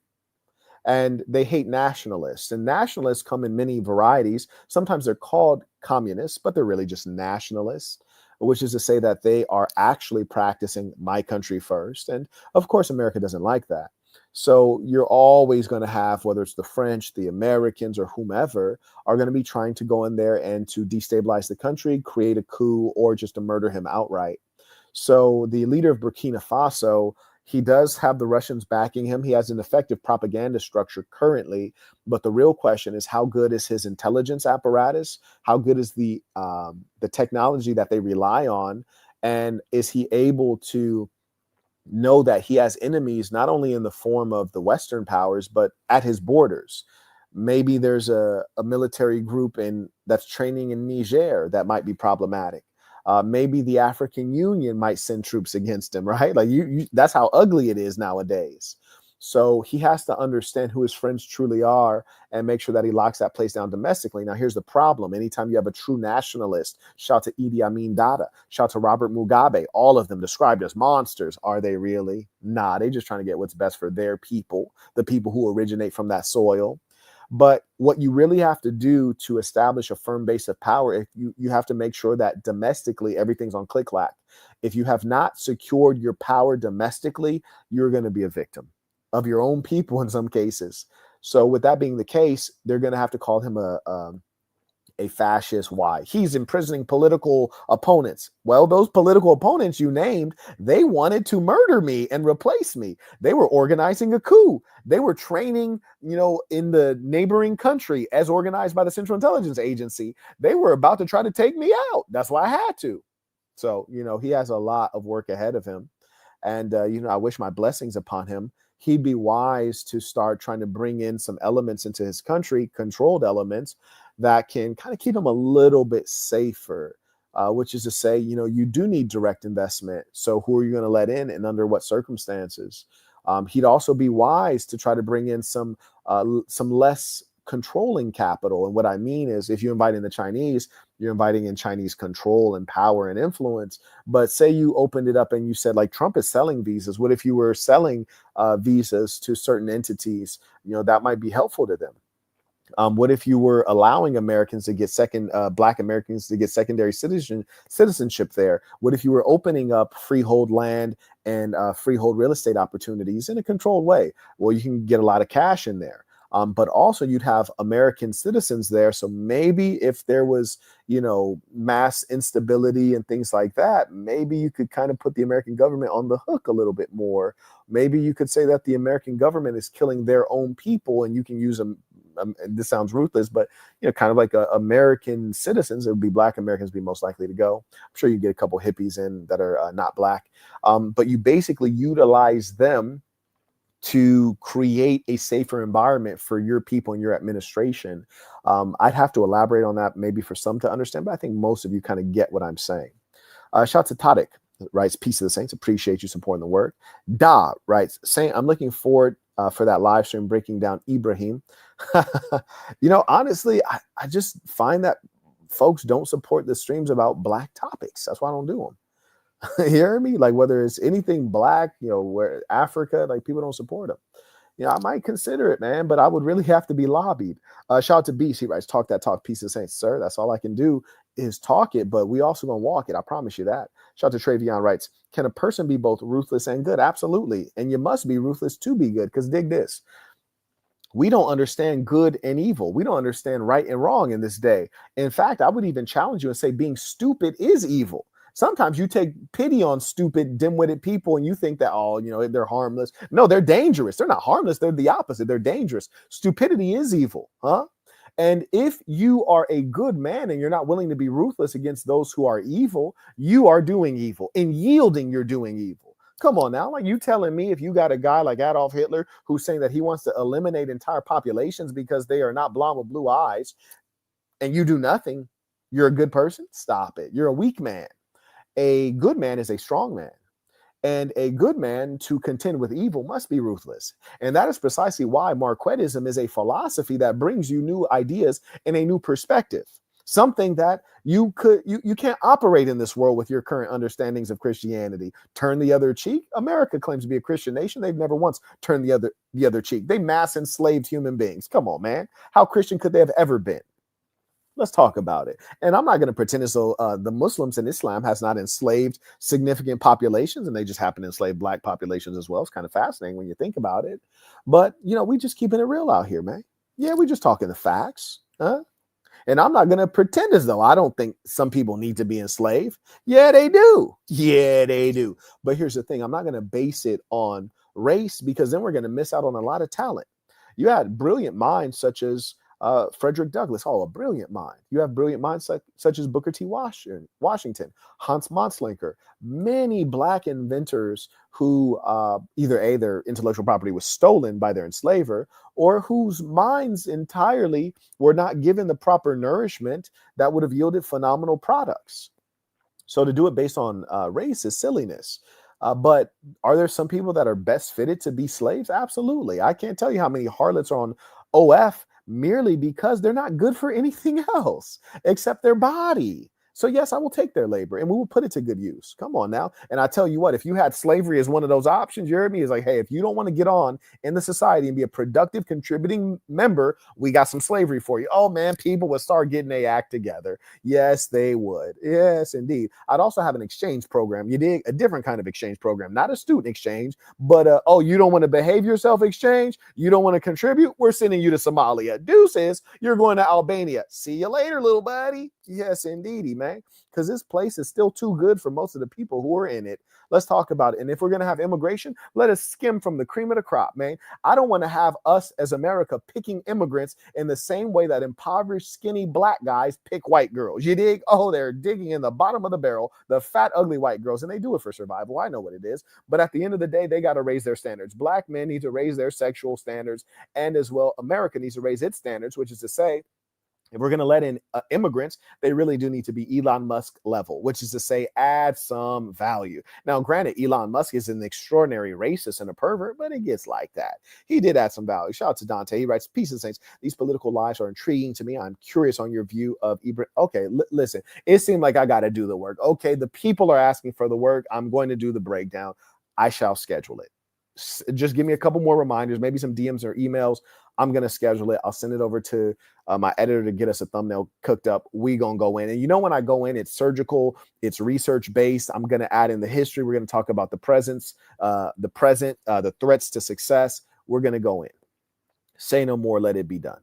And they hate nationalists. And nationalists come in many varieties. Sometimes they're called communists, but they're really just nationalists, which is to say that they are actually practicing my country first. And of course, America doesn't like that. So you're always going to have, whether it's the French, the Americans, or whomever, are going to be trying to go in there and to destabilize the country, create a coup, or just to murder him outright. So the leader of Burkina Faso, he does have the Russians backing him. He has an effective propaganda structure currently. But the real question is, how good is his intelligence apparatus? How good is the technology that they rely on? And is he able to know that he has enemies, not only in the form of the Western powers, but at his borders? Maybe there's a military group that's training in Niger that might be problematic. Maybe the African Union might send troops against him, right? Like that's how ugly it is nowadays. So he has to understand who his friends truly are and make sure that he locks that place down domestically. Now, here's the problem. Anytime you have a true nationalist, shout to Idi Amin Dada, shout to Robert Mugabe, all of them described as monsters. Are they really? Nah, they're just trying to get what's best for their people, the people who originate from that soil. But what you really have to do to establish a firm base of power, you have to make sure that domestically everything's on click-clack. If you have not secured your power domestically, you're going to be a victim of your own people in some cases. So with that being the case, they're going to have to call him a fascist. Why? He's imprisoning political opponents. Well, those political opponents you named, they wanted to murder me and replace me. They were organizing a coup. They were training, in the neighboring country as organized by the Central Intelligence Agency. They were about to try to take me out. That's why I had to. So, he has a lot of work ahead of him. And, I wish my blessings upon him. He'd be wise to start trying to bring in some elements into his country, controlled elements, that can kind of keep him a little bit safer, which is to say, you do need direct investment. So who are you going to let in and under what circumstances? He'd also be wise to try to bring in some less controlling capital. And what I mean is, if you invite in the Chinese, you're inviting in Chinese control and power and influence. But say you opened it up and you said, like, Trump is selling visas. What if you were selling visas to certain entities? That might be helpful to them. What if you were allowing Americans to get Black Americans to get secondary citizenship there? What if you were opening up freehold land and freehold real estate opportunities in a controlled way? Well, you can get a lot of cash in there. But also you'd have American citizens there. So maybe if there was, mass instability and things like that, maybe you could kind of put the American government on the hook a little bit more. Maybe you could say that the American government is killing their own people, and you can use them. This sounds ruthless, but kind of like American citizens, it would be Black Americans be most likely to go. I'm sure you get a couple hippies in that are not Black, but you basically utilize them to create a safer environment for your people and your administration. I'd have to elaborate on that maybe for some to understand, but I think most of you kind of get what I'm saying. Shout to Tadic, writes, peace to the saints. Appreciate you supporting the work. Da writes, saying, I'm looking forward for that live stream breaking down Ibrahim. Honestly, I just find that folks don't support the streams about Black topics. That's why I don't do them. You hear me? Like, whether it's anything Black, where Africa, like, people don't support them. I might consider it, man, but I would really have to be lobbied. Shout out to Beast. He writes, talk that talk, peace of saints, sir. That's all I can do. is talk it, but we also gonna walk it. I promise you that. Shout out to Travion writes, can a person be both ruthless and good? Absolutely. And you must be ruthless to be good. Because dig this. We don't understand good and evil. We don't understand right and wrong in this day. In fact, I would even challenge you and say being stupid is evil. Sometimes you take pity on stupid, dim-witted people and you think that, oh, they're harmless. No, they're dangerous. They're not harmless. They're the opposite. They're dangerous. Stupidity is evil, huh? And if you are a good man and you're not willing to be ruthless against those who are evil, you are doing evil. In yielding, you're doing evil. Come on now, like you telling me if you got a guy like Adolf Hitler who's saying that he wants to eliminate entire populations because they are not blonde with blue eyes and you do nothing, you're a good person? Stop it. You're a weak man. A good man is a strong man. And a good man to contend with evil must be ruthless. And that is precisely why Marquettism is a philosophy that brings you new ideas and a new perspective. Something that you can't operate in this world with your current understandings of Christianity. Turn the other cheek. America claims to be a Christian nation. They've never once turned the other cheek. They mass enslaved human beings. Come on, man. How Christian could they have ever been? Let's talk about it. And I'm not going to pretend as though the Muslims and Islam has not enslaved significant populations, and they just happen to enslave black populations as well. It's kind of fascinating when you think about it. But, we just keeping it real out here, man. Yeah, we just talking the facts. Huh? And I'm not going to pretend as though I don't think some people need to be enslaved. Yeah, they do. Yeah, they do. But here's the thing. I'm not going to base it on race because then we're going to miss out on a lot of talent. You had brilliant minds such as Frederick Douglass, a brilliant mind. You have brilliant minds such as Booker T. Washington, Hans Manslinger, many black inventors who either their intellectual property was stolen by their enslaver or whose minds entirely were not given the proper nourishment that would have yielded phenomenal products. So to do it based on race is silliness. But are there some people that are best fitted to be slaves? Absolutely. I can't tell you how many harlots are on OF merely because they're not good for anything else except their body. So yes, I will take their labor and we will put it to good use. Come on now. And I tell you what, if you had slavery as one of those options, you heard me, is like, hey, if you don't want to get on in the society and be a productive, contributing member, we got some slavery for you. Oh man, people would start getting their act together. Yes, they would. Yes, indeed. I'd also have an exchange program. You dig? A different kind of exchange program, not a student exchange, but you don't want to behave yourself exchange? You don't want to contribute? We're sending you to Somalia. Deuces, you're going to Albania. See you later, little buddy. Yes, indeedy, man, because this place is still too good for most of the people who are in it. Let's talk about it. And if we're going to have immigration, let us skim from the cream of the crop, man. I don't want to have us as America picking immigrants in the same way that impoverished, skinny black guys pick white girls. You dig? Oh, they're digging in the bottom of the barrel, the fat, ugly white girls, and they do it for survival. I know what it is. But at the end of the day, they got to raise their standards. Black men need to raise their sexual standards. And as well, America needs to raise its standards, which is to say, if we're going to let in immigrants, they really do need to be Elon Musk level, which is to say, add some value. Now, granted, Elon Musk is an extraordinary racist and a pervert, but it gets like that. He did add some value. Shout out to Dante. He writes, peace and saints. These political lives are intriguing to me. I'm curious on your view of Ibrahim. Okay, listen, it seemed like I got to do the work. Okay, the people are asking for the work. I'm going to do the breakdown. I shall schedule it. Just give me a couple more reminders, maybe some DMs or emails. I'm going to schedule it. I'll send it over to my editor to get us a thumbnail cooked up. We going to go in. And when I go in, it's surgical. It's research based. I'm going to add in the history. We're going to talk about the present, the threats to success. We're going to go in. Say no more. Let it be done.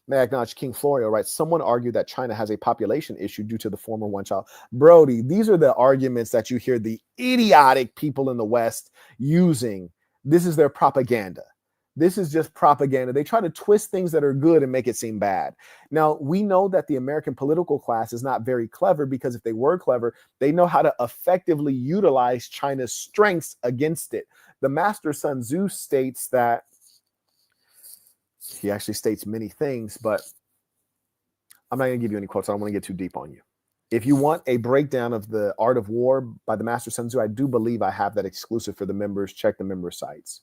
May I acknowledge King Florio writes, someone argued that China has a population issue due to the former one child. Brody, these are the arguments that you hear the idiotic people in the West using. This is their propaganda. This is just propaganda. They try to twist things that are good and make it seem bad. Now, we know that the American political class is not very clever because if they were clever, they know how to effectively utilize China's strengths against it. The master Sun Tzu states that, he actually states many things, but I'm not going to give you any quotes. I don't want to get too deep on you. If you want a breakdown of the Art of War by the master Sun Tzu, I do believe I have that exclusive for the members. Check the member sites.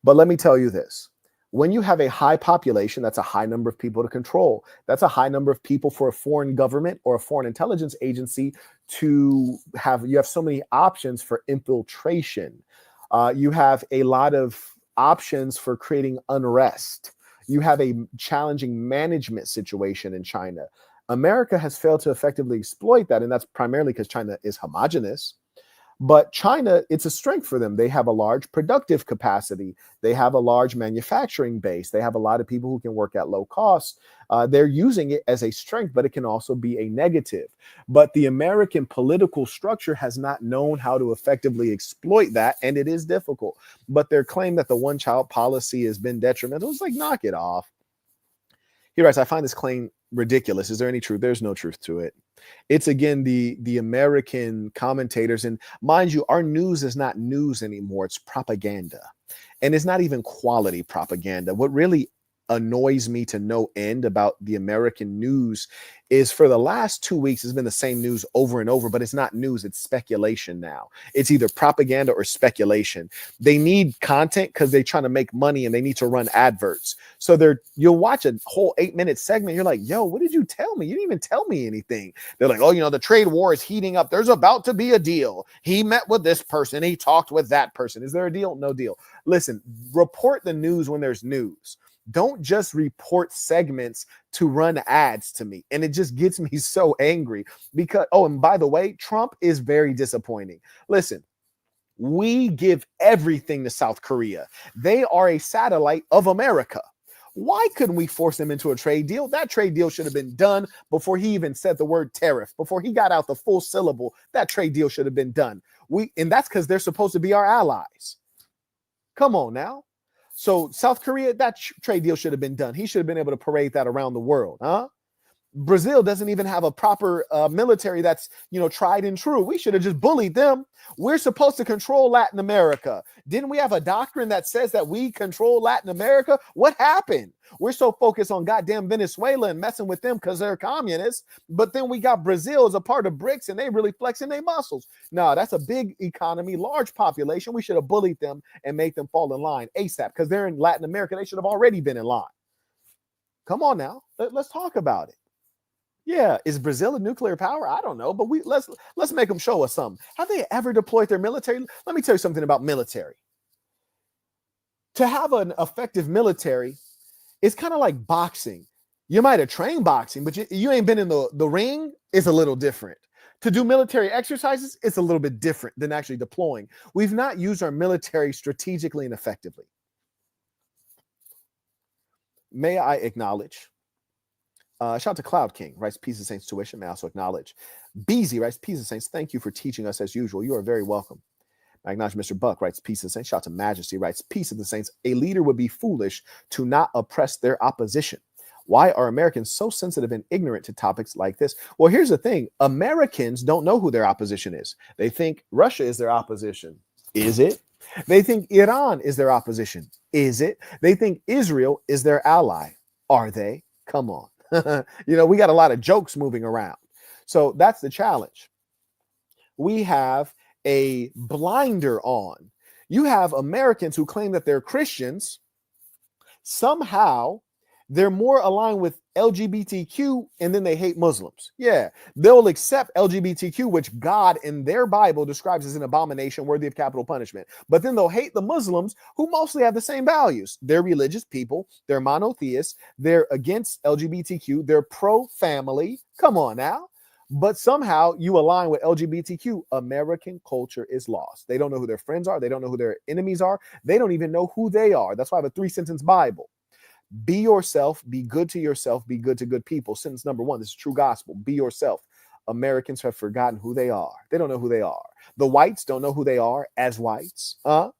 But let me tell you this. When you have a high population, that's a high number of people to control. That's a high number of people for a foreign government or a foreign intelligence agency to have. You have so many options for infiltration. You have a lot of options for creating unrest. You have a challenging management situation in China. America has failed to effectively exploit that, and that's primarily because China is homogenous. But China, it's a strength for them. They have a large productive capacity. They have a large manufacturing base. They have a lot of people who can work at low cost. They're using it as a strength, but it can also be a negative. But the American political structure has not known how to effectively exploit that, and it is difficult. But their claim that the one-child policy has been detrimental is like, knock it off. He writes, I find this claim ridiculous. Is there any truth? There's no truth to it. It's again the American commentators, and mind you, our news is not news anymore. It's propaganda, and it's not even quality propaganda. What really annoys me to no end about the American news is for the last 2 weeks it's been the same news over and over, but it's not news, it's speculation now. It's either propaganda or speculation. They need content because they're trying to make money and they need to run adverts. So you'll watch a whole 8-minute segment, you're like, yo, what did you tell me? You didn't even tell me anything. They're like, oh, the trade war is heating up. There's about to be a deal. He met with this person. He talked with that person. Is there a deal? No deal. Listen, report the news when there's news. Don't just report segments to run ads to me. And it just gets me so angry because, oh, and by the way, Trump is very disappointing. Listen, we give everything to South Korea. They are a satellite of America. Why couldn't we force them into a trade deal? That trade deal should have been done before he even said the word tariff, before he got out the full syllable. That trade deal should have been done. And that's because they're supposed to be our allies. Come on now. So South Korea, that trade deal should have been done. He should have been able to parade that around the world, huh? Brazil doesn't even have a proper military that's, tried and true. We should have just bullied them. We're supposed to control Latin America. Didn't we have a doctrine that says that we control Latin America? What happened? We're so focused on goddamn Venezuela and messing with them because they're communists. But then we got Brazil as a part of BRICS and they really flexing their muscles. No, that's a big economy, large population. We should have bullied them and made them fall in line ASAP because they're in Latin America. They should have already been in line. Come on now. Let's talk about it. Yeah, is Brazil a nuclear power? I don't know, but let's make them show us something. Have they ever deployed their military? Let me tell you something about military. To have an effective military, it's kind of like boxing. You might have trained boxing, but you ain't been in the ring. It's a little different. To do military exercises, it's a little bit different than actually deploying. We've not used our military strategically and effectively. May I acknowledge? Shout out to Cloud King, writes Peace of Saints tuition. May I also acknowledge Beezy, writes Peace of Saints. Thank you for teaching us as usual. You are very welcome. I acknowledge Mr. Buck, writes Peace of the Saints. Shout out to Majesty, writes Peace of the Saints. A leader would be foolish to not oppress their opposition. Why are Americans so sensitive and ignorant to topics like this? Well, here's the thing. Americans don't know who their opposition is. They think Russia is their opposition. Is it? They think Iran is their opposition. Is it? They think Israel is their ally. Are they? Come on. We got a lot of jokes moving around. So that's the challenge. We have a blinder on. You have Americans who claim that they're Christians. Somehow they're more aligned with LGBTQ and then they hate Muslims. Yeah, they'll accept LGBTQ, which God in their Bible describes as an abomination worthy of capital punishment. But then they'll hate the Muslims who mostly have the same values. They're religious people. They're monotheists. They're against LGBTQ. They're pro-family. Come on now. But somehow you align with LGBTQ. American culture is lost. They don't know who their friends are. They don't know who their enemies are. They don't even know who they are. That's why I have a 3-sentence Bible. Be yourself, be good to yourself, be good to good people. Sentence number 1, this is true gospel. Be yourself. Americans have forgotten who they are. They don't know who they are. The whites don't know who they are as whites. The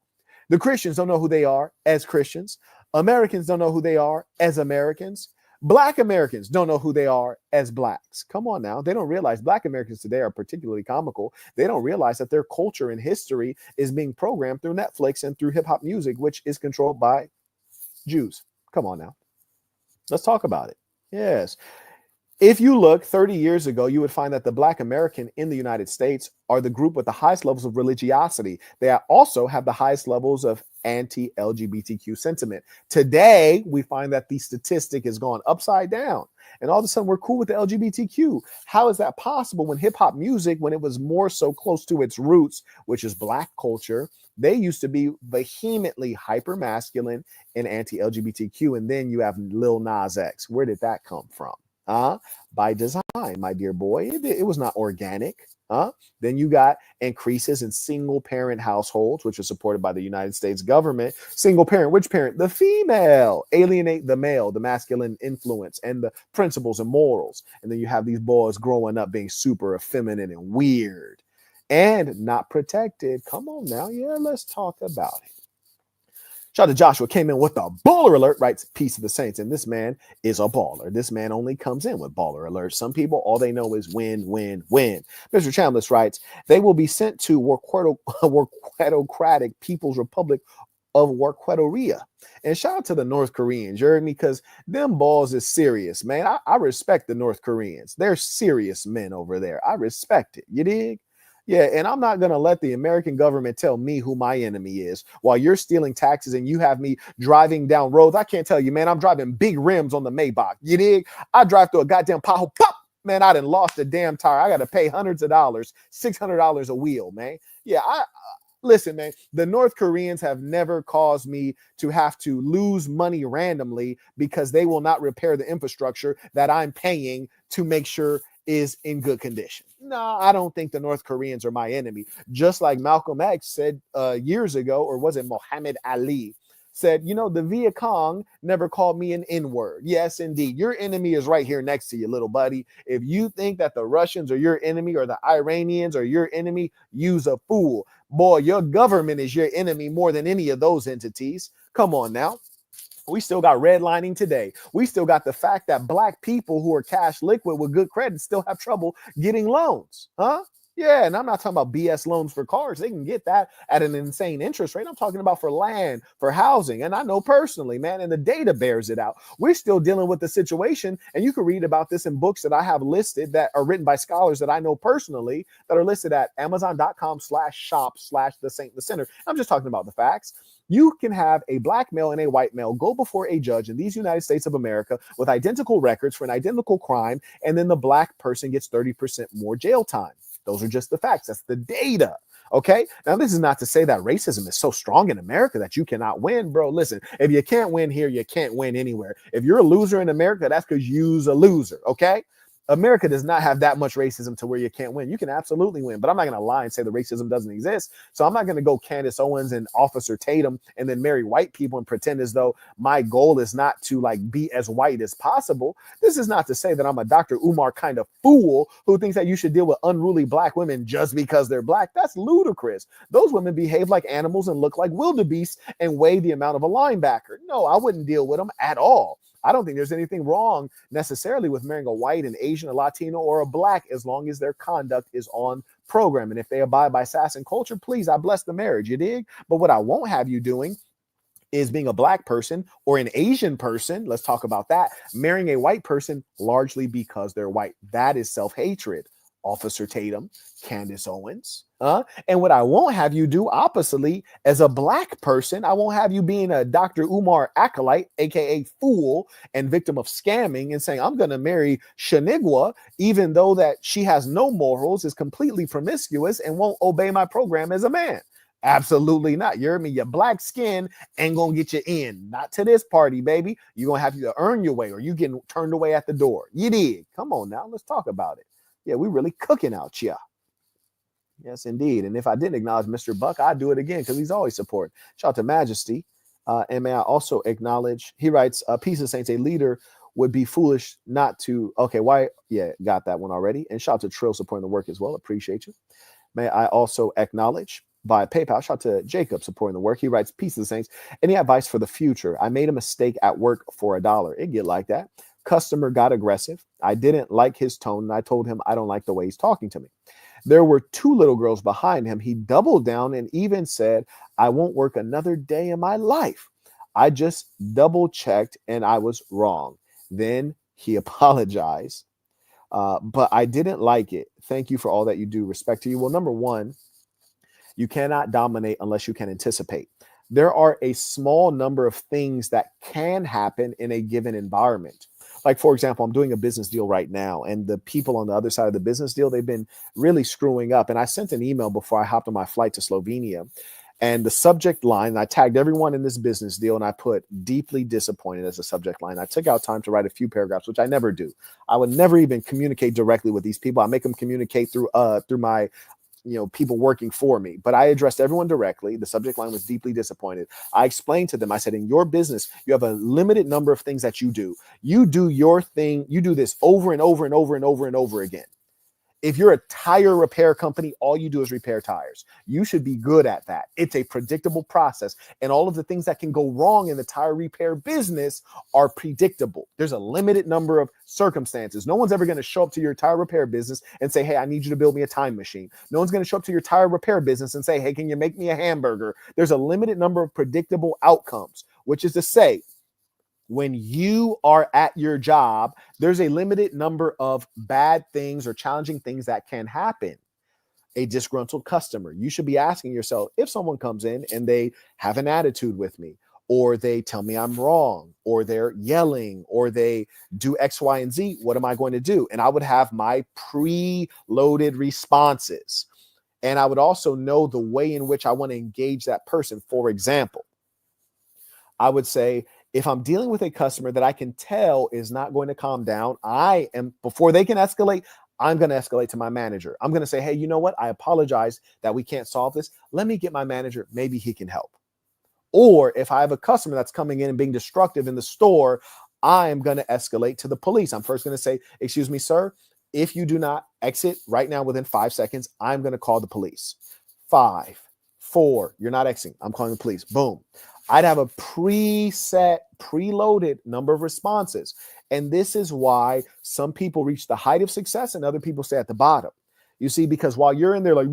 Christians don't know who they are as Christians. Americans don't know who they are as Americans. Black Americans don't know who they are as blacks. Come on now. They don't realize Black Americans today are particularly comical. They don't realize that their culture and history is being programmed through Netflix and through hip hop music, which is controlled by Jews. Come on now. Let's talk about it. Yes. If you look 30 years ago, you would find that the Black American in the United States are the group with the highest levels of religiosity. They also have the highest levels of anti-LGBTQ sentiment. Today, we find that the statistic has gone upside down. And all of a sudden, we're cool with the LGBTQ. How is that possible when hip hop music, when it was more so close to its roots, which is Black culture, they used to be vehemently hyper masculine and anti-LGBTQ. And then you have Lil Nas X. Where did that come from? By design, my dear boy. It was not organic. Then you got increases in single parent households, which are supported by the United States government. Single parent, which parent? The female. Alienate the male, the masculine influence and the principles and morals. And then you have these boys growing up being super effeminate and weird and not protected. Come on now. Yeah, let's talk about it. Shout out to Joshua, came in with a baller alert, writes Peace of the Saints. And this man is a baller. This man only comes in with baller alerts. Some people, all they know is win, win, win. Mr. Chambliss writes, they will be sent to Worquetocratic People's Republic of Worquetoria. And shout out to the North Koreans, you heard me? Because them balls is serious, man. I respect the North Koreans. They're serious men over there. I respect it. You dig? Yeah, and I'm not going to let the American government tell me who my enemy is while you're stealing taxes and you have me driving down roads. I can't tell you, man, I'm driving big rims on the Maybach. You dig? I drive through a goddamn pothole. Pop! Man, I done lost a damn tire. I got to pay hundreds of dollars, $600 a wheel, man. Yeah, listen, man, the North Koreans have never caused me to have to lose money randomly because they will not repair the infrastructure that I'm paying to make sure is in good condition. No, I don't think the North Koreans are my enemy. Just like Malcolm X said years ago, or was it Muhammad Ali, said, you know, the Viet Cong never called me an N-word. Yes, indeed. Your enemy is right here next to you, little buddy. If you think that the Russians are your enemy or the Iranians are your enemy, you's a fool. Boy, your government is your enemy more than any of those entities. Come on now. We still got redlining today. We still got the fact that black people who are cash liquid with good credit still have trouble getting loans. Yeah, and I'm not talking about BS loans for cars. They can get that at an insane interest rate. I'm talking about for land, for housing. And I know personally, man, and the data bears it out. We're still dealing with the situation. And you can read about this in books that I have listed that are written by scholars that I know personally that are listed at amazon.com/shop/the Saint the Sinner. I'm just talking about the facts. You can have a black male and a white male go before a judge in these United States of America with identical records for an identical crime, and then the black person gets 30% more jail time. Those are just the facts. That's the data. Okay. Now, this is not to say that racism is so strong in America that you cannot win, bro. Listen, if you can't win here, you can't win anywhere. If you're a loser in America, that's because you's a loser. Okay. America does not have that much racism to where you can't win. You can absolutely win, but I'm not going to lie and say the racism doesn't exist. So I'm not going to go Candace Owens and Officer Tatum and then marry white people and pretend as though my goal is not to like be as white as possible. This is not to say that I'm a Dr. Umar kind of fool who thinks that you should deal with unruly black women just because they're black. That's ludicrous. Those women behave like animals and look like wildebeests and weigh the amount of a linebacker. No, I wouldn't deal with them at all. I don't think there's anything wrong necessarily with marrying a white, an Asian, a Latino, or a black as long as their conduct is on program. And if they abide by SAS and culture, please, I bless the marriage, you dig? But what I won't have you doing is being a black person or an Asian person, let's talk about that, marrying a white person largely because they're white. That is self-hatred. Officer Tatum, Candace Owens. And what I won't have you do oppositely as a black person, I won't have you being a Dr. Umar acolyte, aka fool and victim of scamming and saying, I'm going to marry Shanigwa, even though that she has no morals, is completely promiscuous and won't obey my program as a man. Absolutely not. You heard me? Your black skin ain't going to get you in. Not to this party, baby. You're going to have to earn your way or you getting turned away at the door. You did. Come on now. Let's talk about it. Yeah, we really cooking out here. Yes, indeed. And if I didn't acknowledge Mr. Buck, I'd do it again because he's always supporting. Shout out to Majesty. And may I also acknowledge, he writes, Peace of Saints, a leader would be foolish not to, okay, why? Yeah, got that one already. And shout out to Trill supporting the work as well. Appreciate you. May I also acknowledge via PayPal, shout out to Jacob supporting the work. He writes, Peace of the Saints, any advice for the future? I made a mistake at work for $1. It get like that. Customer got aggressive. I didn't like his tone, and I told him I don't like the way he's talking to me. There were 2 little girls behind him. He doubled down and even said, I won't work another day in my life. I just double checked and I was wrong. Then he apologized, but I didn't like it. Thank you for all that you do. Respect to you. Well, number one, you cannot dominate unless you can anticipate. There are a small number of things that can happen in a given environment. Like, for example, I'm doing a business deal right now, and the people on the other side of the business deal, they've been really screwing up. And I sent an email before I hopped on my flight to Slovenia. And the subject line, I tagged everyone in this business deal and I put deeply disappointed as a subject line. I took out time to write a few paragraphs, which I never do. I would never even communicate directly with these people. I make them communicate through my people working for me. But I addressed everyone directly. The subject line was deeply disappointed. I explained to them, I said, in your business, you have a limited number of things that you do. You do your thing. You do this over and over and over and over and over again. If you're a tire repair company, all you do is repair tires. You should be good at that. It's a predictable process. And all of the things that can go wrong in the tire repair business are predictable. There's a limited number of circumstances. No one's ever going to show up to your tire repair business and say, hey, I need you to build me a time machine. No one's going to show up to your tire repair business and say, hey, can you make me a hamburger? There's a limited number of predictable outcomes, which is to say, when you are at your job, there's a limited number of bad things or challenging things that can happen. A disgruntled customer. You should be asking yourself, if someone comes in and they have an attitude with me, or they tell me I'm wrong, or they're yelling, or they do X, Y, and Z, what am I going to do? And I would have my pre-loaded responses. And I would also know the way in which I want to engage that person. For example, I would say, if I'm dealing with a customer that I can tell is not going to calm down, before they can escalate, I'm going to escalate to my manager. I'm going to say, hey, you know what? I apologize that we can't solve this. Let me get my manager. Maybe he can help. Or if I have a customer that's coming in and being destructive in the store, I am going to escalate to the police. I'm first going to say, excuse me, sir, if you do not exit right now within 5 seconds, I'm going to call the police. 5, 4, you're not exiting. I'm calling the police. Boom. I'd have a preset, preloaded number of responses. And this is why some people reach the height of success and other people stay at the bottom. You see, because while you're in there like,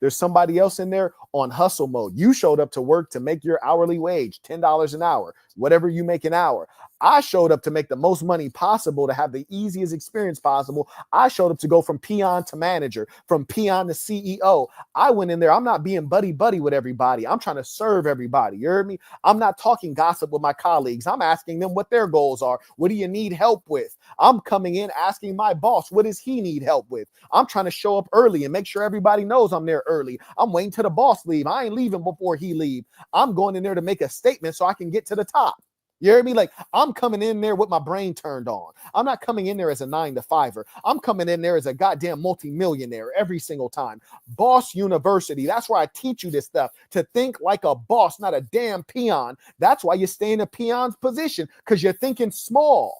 there's somebody else in there on hustle mode. You showed up to work to make your hourly wage, $10 an hour, whatever you make an hour. I showed up to make the most money possible, to have the easiest experience possible. I showed up to go from peon to manager, from peon to CEO. I went in there. I'm not being buddy with everybody. I'm trying to serve everybody. You heard me? I'm not talking gossip with my colleagues. I'm asking them what their goals are. What do you need help with? I'm coming in asking my boss, what does he need help with? I'm trying to show up early and make sure everybody knows I'm there early. I'm waiting till the boss leave. I ain't leaving before he leave. I'm going in there to make a statement so I can get to the top. You hear me? Like, I'm coming in there with my brain turned on. I'm not coming in there as a 9-to-5er. I'm coming in there as a goddamn multimillionaire every single time. Boss University. That's where I teach you this stuff, to think like a boss, not a damn peon. That's why you stay in a peon's position, because you're thinking small.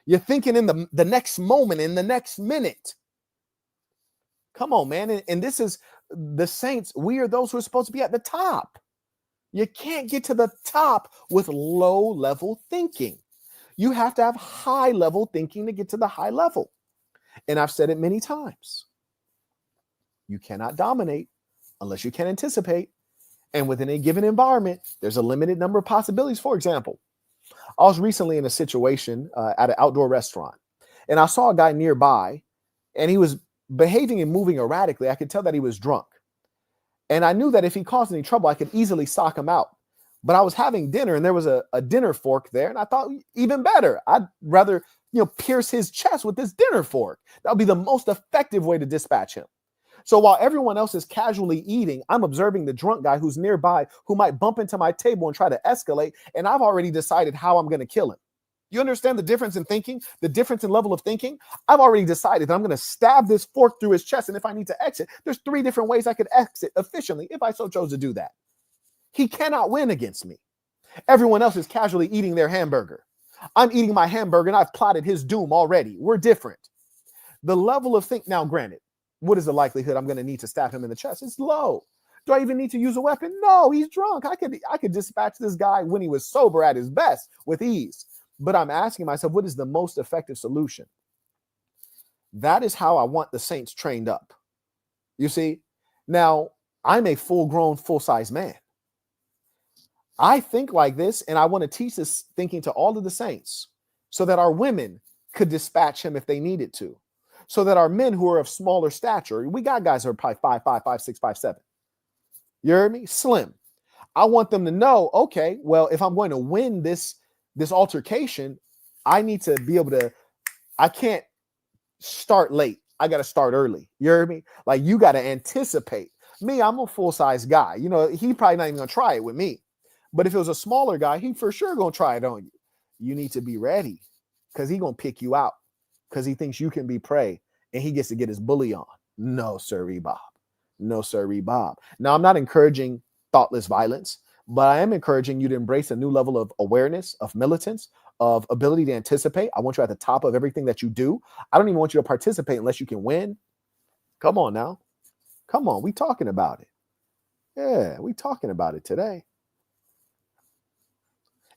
You're thinking in the next moment, in the next minute. Come on, man. And this is the saints. We are those who are supposed to be at the top. You can't get to the top with low-level thinking. You have to have high-level thinking to get to the high level. And I've said it many times. You cannot dominate unless you can anticipate. And within a given environment, there's a limited number of possibilities. For example, I was recently in a situation at an outdoor restaurant, and I saw a guy nearby, and he was behaving and moving erratically. I could tell that he was drunk. And I knew that if he caused any trouble, I could easily sock him out. But I was having dinner, and there was a dinner fork there. And I thought, even better, I'd rather, pierce his chest with this dinner fork. That would be the most effective way to dispatch him. So while everyone else is casually eating, I'm observing the drunk guy who's nearby, who might bump into my table and try to escalate. And I've already decided how I'm going to kill him. You understand the difference in thinking, the difference in level of thinking? I've already decided that I'm going to stab this fork through his chest. And if I need to exit, there's 3 different ways I could exit efficiently if I so chose to do that. He cannot win against me. Everyone else is casually eating their hamburger. I'm eating my hamburger, and I've plotted his doom already. We're different. The level of now, granted, what is the likelihood I'm going to need to stab him in the chest? It's low. Do I even need to use a weapon? No, he's drunk. I could dispatch this guy when he was sober at his best with ease. But I'm asking myself, what is the most effective solution? That is how I want the saints trained up. You see, now I'm a full-grown, full-size man. I think like this, and I want to teach this thinking to all of the saints so that our women could dispatch him if they needed to, so that our men who are of smaller stature, we got guys who are probably 5'5", 5'6", 5'7". You heard me? Slim. I want them to know, okay, well, if I'm going to win this altercation, I need to be able to, I can't start late. I got to start early. You heard me? Like, you got to anticipate. Me, I'm a full-size guy. You know, he probably not even gonna try it with me. But if it was a smaller guy, he for sure gonna try it on you. You need to be ready because he gonna pick you out because he thinks you can be prey and he gets to get his bully on. No, sirree, Bob. No, sirree, Bob. Now, I'm not encouraging thoughtless violence, but I am encouraging you to embrace a new level of awareness, of militance, of ability to anticipate. I want you at the top of everything that you do. I don't even want you to participate unless you can win. Come on now. Come on. We talking about it. Yeah, we talking about it today.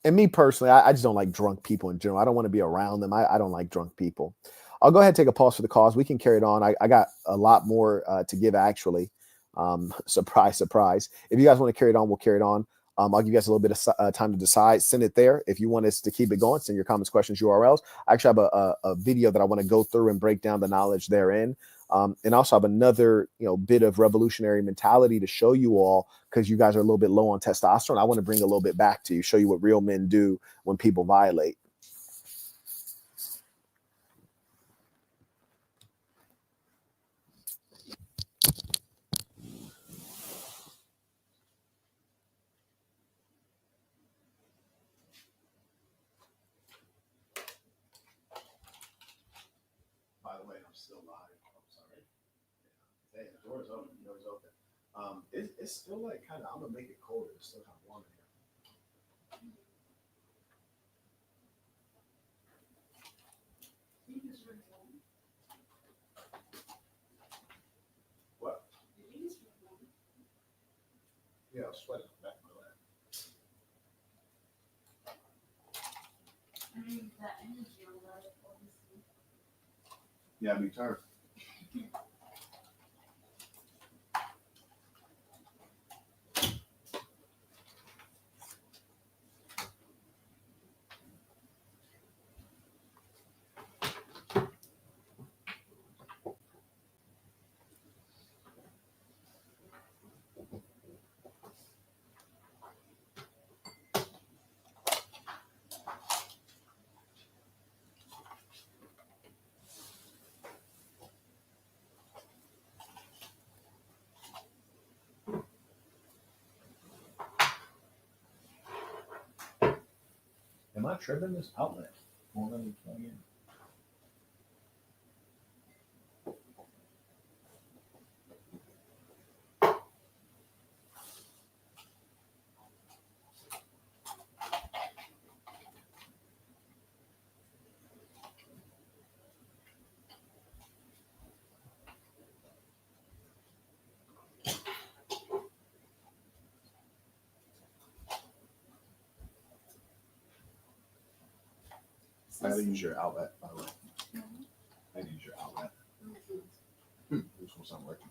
And me personally, I just don't like drunk people in general. I don't want to be around them. I don't like drunk people. I'll go ahead and take a pause for the cause. We can carry it on. I got a lot more to give, actually. Surprise, surprise. If you guys want to carry it on, we'll carry it on. I'll give you guys a little bit of time to decide. Send it there. If you want us to keep it going, send your comments, questions, URLs. I actually have a video that I want to go through and break down the knowledge therein. And also have another, bit of revolutionary mentality to show you all, because you guys are a little bit low on testosterone. I want to bring a little bit back to you, show you what real men do when people violate. By the way, I'm still live. I'm sorry. Hey, the door's open. The door's open. It's still like kind of, I'm gonna make it colder. It's still kind of warm in here. What? Yeah, I was sweating on the back of my leg. Yeah, me too. Am I tripping this outlet? Won't let me plug in. I had to use your outlet, by the way. I had to use your outlet. This one's not working.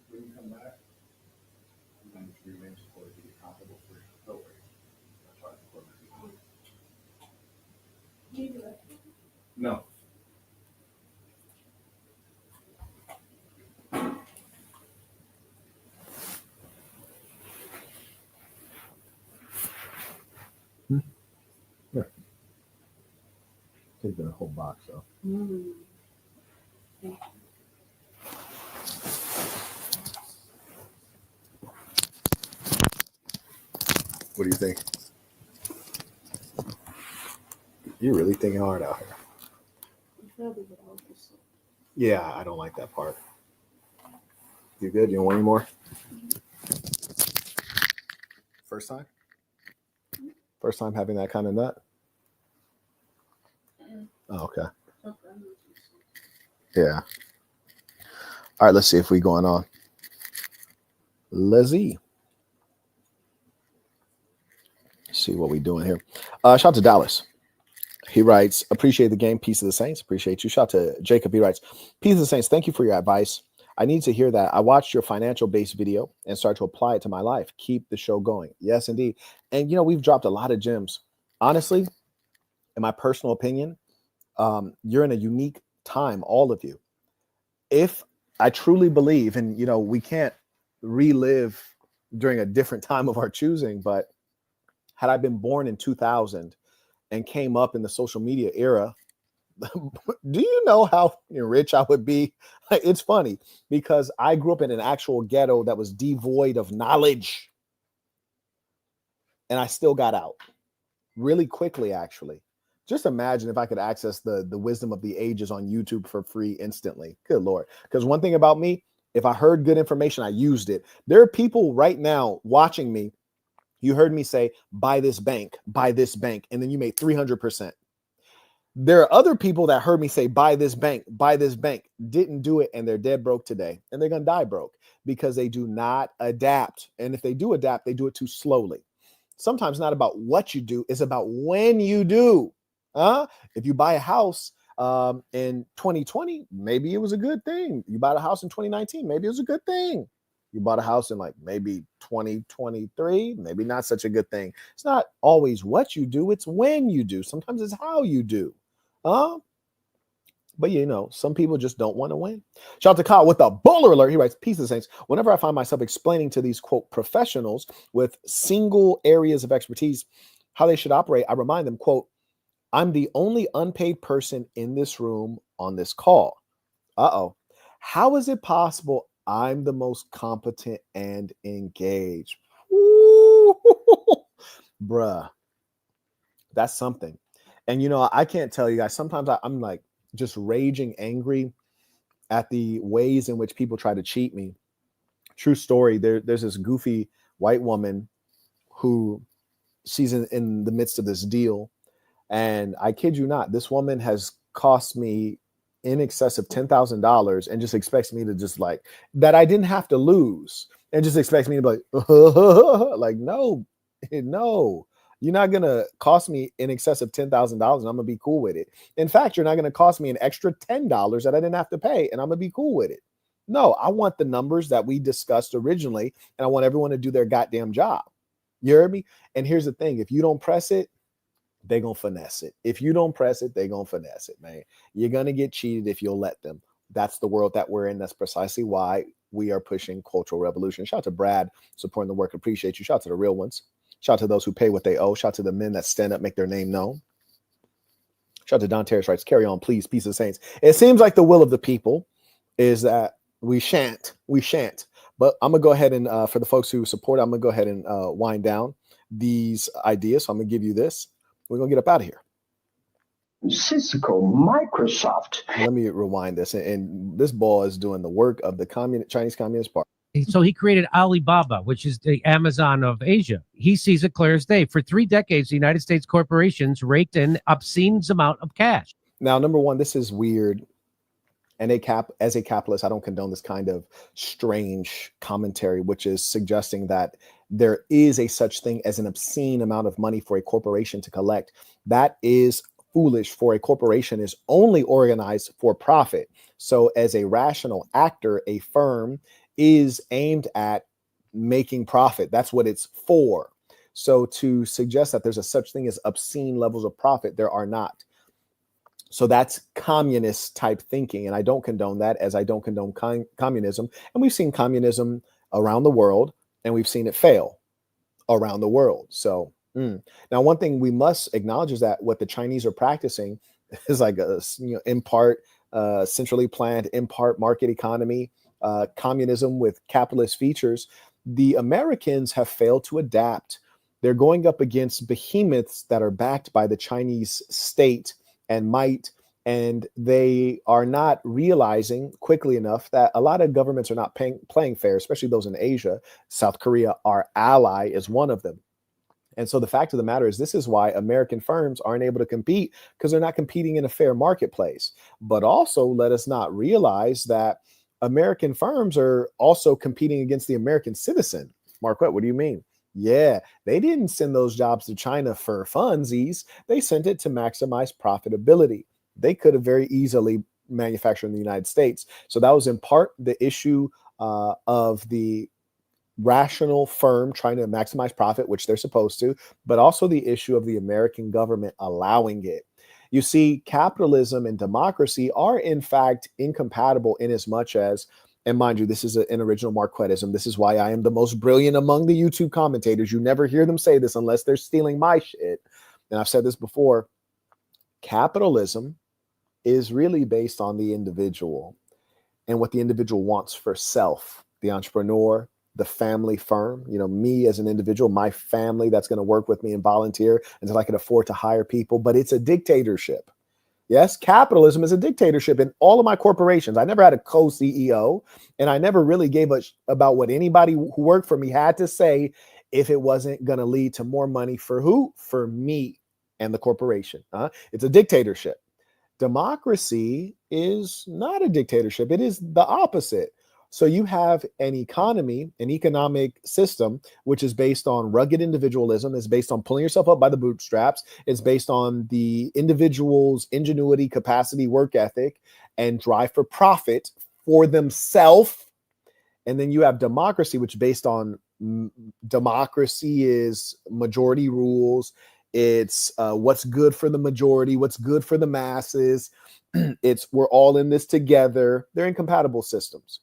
When you come back, you're going to remain supported to get comfortable for your filtering. I'll try to put it. No. Here. Take the whole box off. What do you think? You're really thinking hard out here. Yeah, I don't like that part. You good? You don't want any more? First time? First time having that kind of nut. Oh, okay. Yeah. All right, let's see if we going on. Lizzie. See what we doing here. Shout out to Dallas. He writes, appreciate the game. Peace of the Saints. Appreciate you. Shout out to Jacob. He writes, peace of the Saints. Thank you for your advice. I need to hear that. I watched your financial based video and start to apply it to my life. Keep the show going. Yes, indeed. And, we've dropped a lot of gems. Honestly, in my personal opinion, you're in a unique time, all of you. If I truly believe, and, we can't relive during a different time of our choosing, but had I been born in 2000 and came up in the social media era, do you know how rich I would be? It's funny because I grew up in an actual ghetto that was devoid of knowledge. And I still got out really quickly, actually. Just imagine if I could access the wisdom of the ages on YouTube for free instantly. Good Lord. Because one thing about me, if I heard good information, I used it. There are people right now watching me. You heard me say, buy this bank, and then you made 300%. There are other people that heard me say, buy this bank, didn't do it, and they're dead broke today. And they're going to die broke because they do not adapt. And if they do adapt, they do it too slowly. Sometimes not about what you do, it's about when you do. If you buy a house in 2020, maybe it was a good thing. You bought a house in 2019, maybe it was a good thing. You bought a house in maybe 2023, maybe not such a good thing. It's not always what you do, it's when you do. Sometimes it's how you do. But some people just don't want to win. Shout out to Kyle with a bowler alert. He writes, peace of the Saints. Whenever I find myself explaining to these, quote, professionals with single areas of expertise how they should operate, I remind them, quote, I'm the only unpaid person in this room on this call. How is it possible I'm the most competent and engaged? Woo! Bruh, that's something. And, I can't tell you guys, sometimes I'm just raging angry at the ways in which people try to cheat me. True story. There's this goofy white woman who she's in the midst of this deal. And I kid you not, this woman has cost me in excess of $10,000 and just expects me to just that I didn't have to lose and just expects me to be no, you're not going to cost me in excess of $10,000 and I'm going to be cool with it. In fact, you're not going to cost me an extra $10 that I didn't have to pay and I'm going to be cool with it. No, I want the numbers that we discussed originally and I want everyone to do their goddamn job. You heard me? And here's the thing. If you don't press it, they're going to finesse it. If you don't press it, they're going to finesse it, man. You're going to get cheated if you'll let them. That's the world that we're in. That's precisely why we are pushing cultural revolution. Shout out to Brad supporting the work. Appreciate you. Shout out to the real ones. Shout out to those who pay what they owe. Shout out to the men that stand up, make their name known. Shout out to Don Terrace writes, carry on, please, peace of the saints. It seems like the will of the people is that we shan't. But I'm going to go ahead and for the folks who support, I'm going to go ahead and wind down these ideas. So I'm going to give you this. We're going to get up out of here. Cisco, Microsoft. Let me rewind this. And this ball is doing the work of the Chinese Communist Party. So he created Alibaba, which is the Amazon of Asia. He sees it clear as day. For 3 decades, the United States corporations raked in obscene amount of cash. Now, number one, this is weird. And as a capitalist, I don't condone this kind of strange commentary, which is suggesting that there is a such thing as an obscene amount of money for a corporation to collect. That is foolish, for a corporation is only organized for profit. So as a rational actor, a firm is aimed at making profit. That's what it's for. So to suggest that there's a such thing as obscene levels of profit, there are not. So that's communist type thinking. And I don't condone that, as I don't condone communism. And we've seen communism around the world and we've seen it fail around the world. So now one thing we must acknowledge is that what the Chinese are practicing is like a, in part centrally planned, in part market economy, communism with capitalist features. The Americans have failed to adapt. They're going up against behemoths that are backed by the Chinese state and might, and they are not realizing quickly enough that a lot of governments are not playing fair, especially those in Asia. South Korea, our ally, is one of them. And so the fact of the matter is, this is why American firms aren't able to compete, because they're not competing in a fair marketplace. But also, let us not realize that American firms are also competing against the American citizen. Marquette, what do you mean? Yeah, they didn't send those jobs to China for funsies. They sent it to maximize profitability. They could have very easily manufactured in the United States. So that was in part the issue of the rational firm trying to maximize profit, which they're supposed to, but also the issue of the American government allowing it. You see, capitalism and democracy are in fact incompatible in as much as, and mind you, this is an original Marquettism. This is why I am the most brilliant among the YouTube commentators. You never hear them say this unless they're stealing my shit. And I've said this before. Capitalism is really based on the individual and what the individual wants for self, the entrepreneur, the family firm, me as an individual, my family that's going to work with me and volunteer until I can afford to hire people. But it's a dictatorship. Yes, capitalism is a dictatorship in all of my corporations. I never had a co-CEO, and I never really gave a about what anybody who worked for me had to say if it wasn't going to lead to more money for who? For me and the corporation. It's a dictatorship. Democracy is not a dictatorship. It is the opposite. So you have an economy, an economic system, which is based on rugged individualism. It's based on pulling yourself up by the bootstraps. It's based on the individual's ingenuity, capacity, work ethic, and drive for profit for themselves. And then you have democracy, which is based on democracy is majority rules. It's what's good for the majority, what's good for the masses. It's we're all in this together. They're incompatible systems,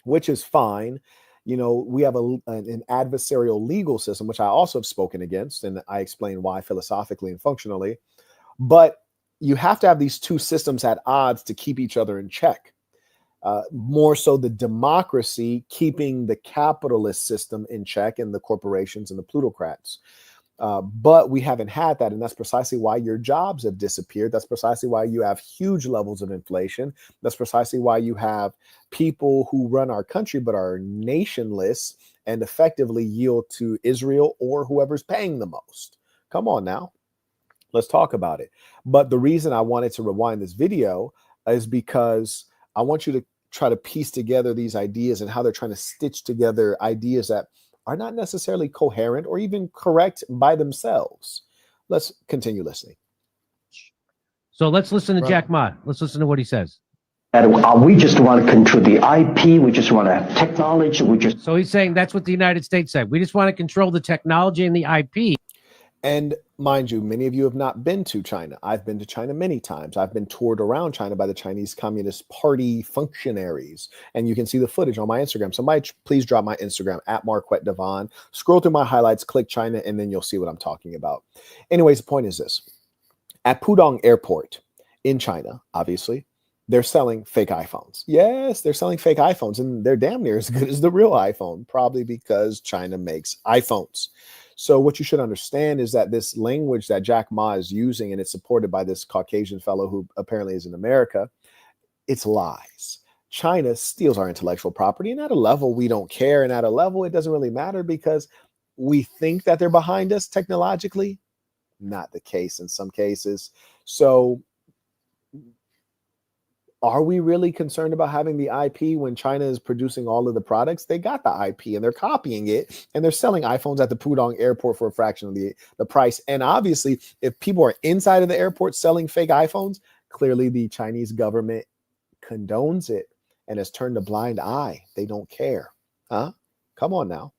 which is fine. We have an adversarial legal system, which I also have spoken against, and I explain why philosophically and functionally. But you have to have these two systems at odds to keep each other in check. More so the democracy keeping the capitalist system in check and the corporations and the plutocrats. But we haven't had that. And that's precisely why your jobs have disappeared. That's precisely why you have huge levels of inflation. That's precisely why you have people who run our country but are nationless and effectively yield to Israel or whoever's paying the most. Come on now. Let's talk about it. But the reason I wanted to rewind this video is because I want you to try to piece together these ideas and how they're trying to stitch together ideas that are not necessarily coherent or even correct by themselves. Let's continue listening. So let's listen to Jack Ma. Let's listen to what he says. We just want to control the IP. We just want to have technology. So he's saying that's what the United States said. We just want to control the technology and the IP. And mind you, many of you have not been to China. I've been to China many times. I've been toured around China by the Chinese Communist Party functionaries. And you can see the footage on my Instagram. Somebody please drop my Instagram at Marquette Devon. Scroll through my highlights, click China, and then you'll see what I'm talking about. Anyways, the point is this. At Pudong Airport in China, obviously, they're selling fake iPhones. Yes, they're selling fake iPhones, and they're damn near as good as the real iPhone, probably because China makes iPhones. So what you should understand is that this language that Jack Ma is using, and it's supported by this Caucasian fellow who apparently is in America, it's lies. China steals our intellectual property, and at a level we don't care, and at a level it doesn't really matter because we think that they're behind us technologically. Not the case in some cases. So are we really concerned about having the IP when China is producing all of the products? They got the IP and they're copying it, and they're selling iPhones at the Pudong airport for a fraction of the price. And obviously, if people are inside of the airport selling fake iPhones, clearly the Chinese government condones it and has turned a blind eye. They don't care. Come on now.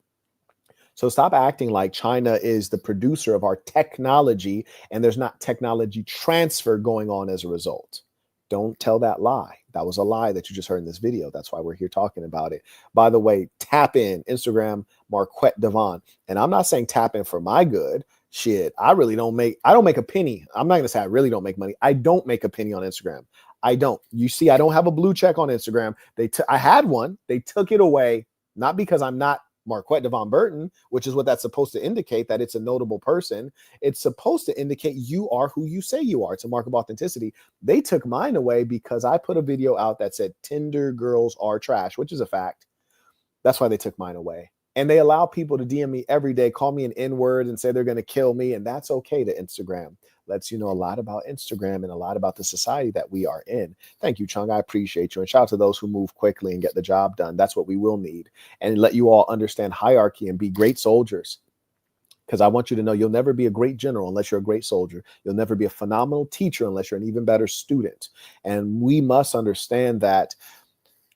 So stop acting like China is the producer of our technology and there's not technology transfer going on as a result. Don't tell that lie. That was a lie that you just heard in this video. That's why we're here talking about it. By the way, tap in Instagram, Marquette Devon. And I'm not saying tap in for my good. Shit, I don't make a penny. I'm not going to say I really don't make money. I don't make a penny on Instagram. I don't. You see, I don't have a blue check on Instagram. I had one. They took it away, not because I'm not Marquette Devon Burton, which is what that's supposed to indicate, that it's a notable person. It's supposed to indicate you are who you say you are. It's a mark of authenticity. They took mine away because I put a video out that said Tinder girls are trash, which is a fact. That's why they took mine away. And they allow people to DM me every day, call me an N-word and say they're going to kill me. And that's okay to Instagram. Lets you know a lot about Instagram and a lot about the society that we are in. Thank you, Chung. I appreciate you. And shout out to those who move quickly and get the job done. That's what we will need. And let you all understand hierarchy and be great soldiers. Because I want you to know you'll never be a great general unless you're a great soldier. You'll never be a phenomenal teacher unless you're an even better student. And we must understand that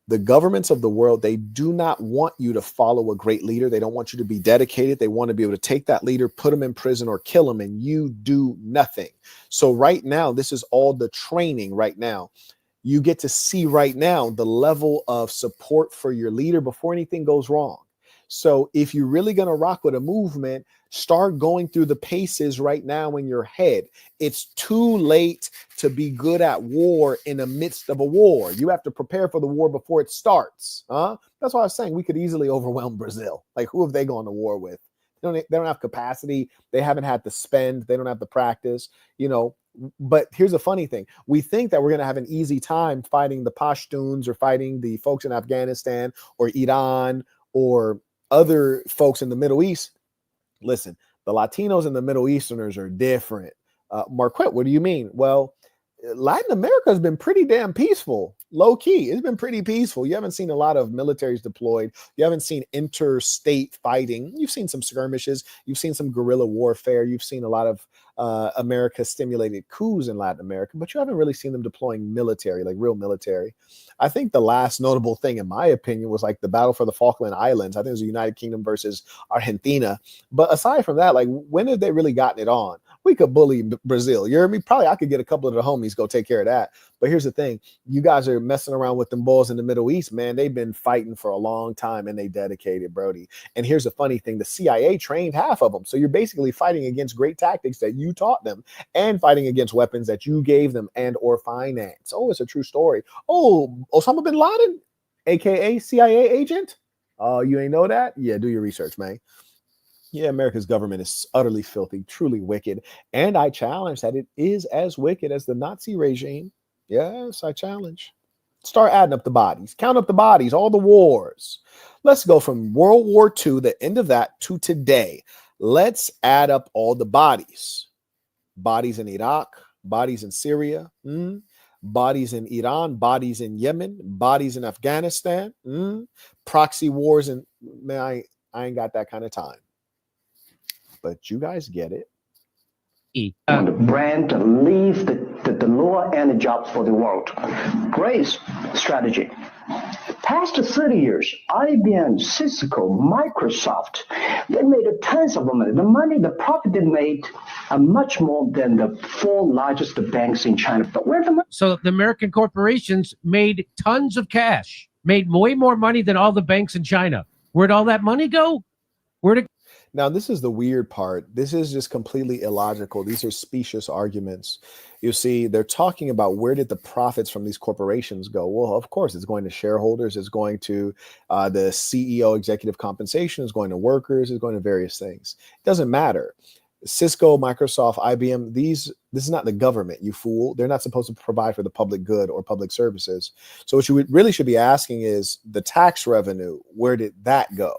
the governments of the world, they do not want you to follow a great leader. They don't want you to be dedicated. They want to be able to take that leader, put him in prison or kill him, and you do nothing. So right now, this is all the training right now. You get to see right now the level of support for your leader before anything goes wrong. So if you're really going to rock with a movement, start going through the paces right now in your head. It's too late to be good at war in the midst of a war. You have to prepare for the war before it starts. That's why I was saying we could easily overwhelm Brazil. Like, who have they gone to war with? They don't have capacity. They haven't had to spend. They don't have the practice, But here's a funny thing. We think that we're going to have an easy time fighting the Pashtuns or fighting the folks in Afghanistan or Iran or other folks in the Middle East. Listen, the Latinos and the Middle Easterners are different. Marquette, what do you mean? Well, Latin America has been pretty damn peaceful. Low key, it's been pretty peaceful. You haven't seen a lot of militaries deployed. You haven't seen interstate fighting. You've seen some skirmishes. You've seen some guerrilla warfare. You've seen a lot of America-stimulated coups in Latin America, but you haven't really seen them deploying military, like real military. I think the last notable thing, in my opinion, was like the battle for the Falkland Islands. I think it was the United Kingdom versus Argentina. But aside from that, like, when have they really gotten it on? We could bully Brazil. You hear me? Probably I could get a couple of the homies go take care of that. But here's the thing. You guys are messing around with them bulls in the Middle East, man. They've been fighting for a long time and they dedicated, Brody. And here's the funny thing. The CIA trained half of them. So you're basically fighting against great tactics that you taught them and fighting against weapons that you gave them and or finance. Oh, it's a true story. Oh, Osama bin Laden, a.k.a. CIA agent. Oh, you ain't know that? Yeah, do your research, man. Yeah, America's government is utterly filthy, truly wicked. And I challenge that it is as wicked as the Nazi regime. Yes, I challenge. Start adding up the bodies. Count up the bodies, all the wars. Let's go from World War II, the end of that, to today. Let's add up all the bodies. Bodies in Iraq, bodies in Syria, bodies in Iran, bodies in Yemen, bodies in Afghanistan, proxy wars. And man, I ain't got that kind of time. But you guys get it. On the brand to leave the lower end jobs for the world. Grace strategy. Past 30 years, IBM, Cisco, Microsoft, they made tons of money. The profit they made are much more than the 4 largest banks in China. But where the money? So the American corporations made tons of cash, made way more money than all the banks in China. Where'd all that money go? Now, this is the weird part. This is just completely illogical. These are specious arguments. You see, they're talking about where did the profits from these corporations go? Well, of course, it's going to shareholders. It's going to the CEO executive compensation. It's going to workers. It's going to various things. It doesn't matter. Cisco, Microsoft, IBM, this is not the government, you fool. They're not supposed to provide for the public good or public services. So what you really should be asking is the tax revenue, where did that go?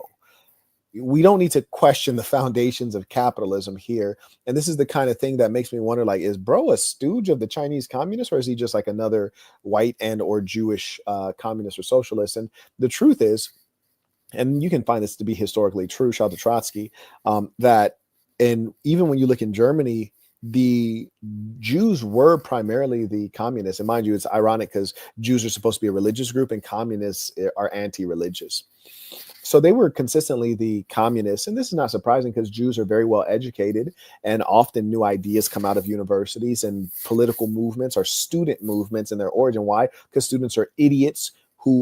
We don't need to question the foundations of capitalism here. And this is the kind of thing that makes me wonder, like, is bro a stooge of the Chinese communists, or is he just like another white and or Jewish communist or socialist? And the truth is, and you can find this to be historically true, shout out to Trotsky, that, and even when you look in Germany, the Jews were primarily the communists. And mind you, it's ironic because Jews are supposed to be a religious group and communists are anti-religious. So they were consistently the communists. And this is not surprising because Jews are very well educated and often new ideas come out of universities, and political movements are student movements in their origin. Why? Because students are idiots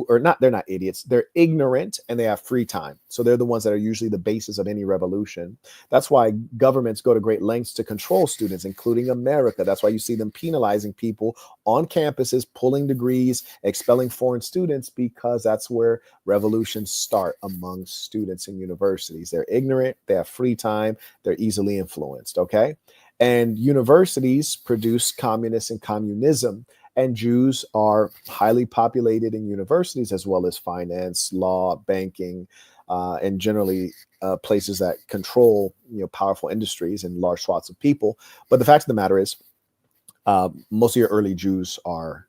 they're not idiots. They're ignorant and they have free time. So they're the ones that are usually the basis of any revolution. That's why governments go to great lengths to control students, including America. That's why you see them penalizing people on campuses, pulling degrees, expelling foreign students, because that's where revolutions start among students in universities. They're ignorant, they have free time, they're easily influenced, okay? And universities produce communists and communism. And Jews are highly populated in universities, as well as finance, law, banking, and generally places that control powerful industries and large swaths of people. But the fact of the matter is, most of your early Jews are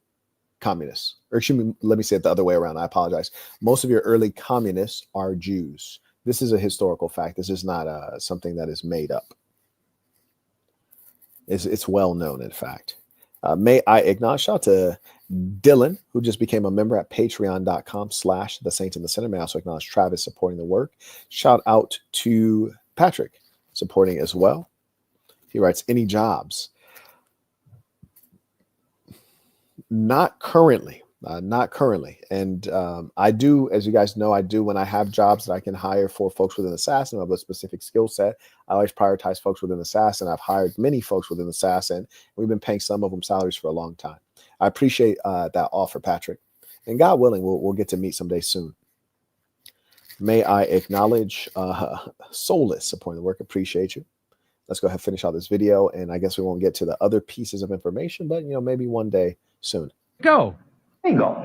communists. Or excuse me, let me say it the other way around. I apologize. Most of your early communists are Jews. This is a historical fact. This is not something that is made up. It's well known, in fact. May I acknowledge, shout out to Dylan, who just became a member at patreon.com/the Saints in the Center. May I also acknowledge Travis supporting the work. Shout out to Patrick supporting as well. He writes, any jobs? Not currently. Not currently. And I do, as you guys know, I do when I have jobs that I can hire for folks within the SaaS and have a specific skill set. I always prioritize folks within the SaaS, and I've hired many folks within the SaaS, and we've been paying some of them salaries for a long time. I appreciate that offer, Patrick. And God willing, we'll get to meet someday soon. May I acknowledge Soulless supporting the work. Appreciate you. Let's go ahead and finish out this video. And I guess we won't get to the other pieces of information, but maybe one day soon. Go. There you go.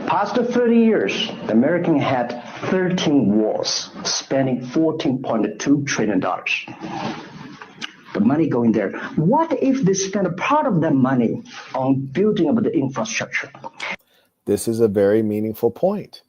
Past 30 years, the American had 13 wars, spending $14.2 trillion. The money going there. What if they spend a part of that money on building up the infrastructure? This is a very meaningful point.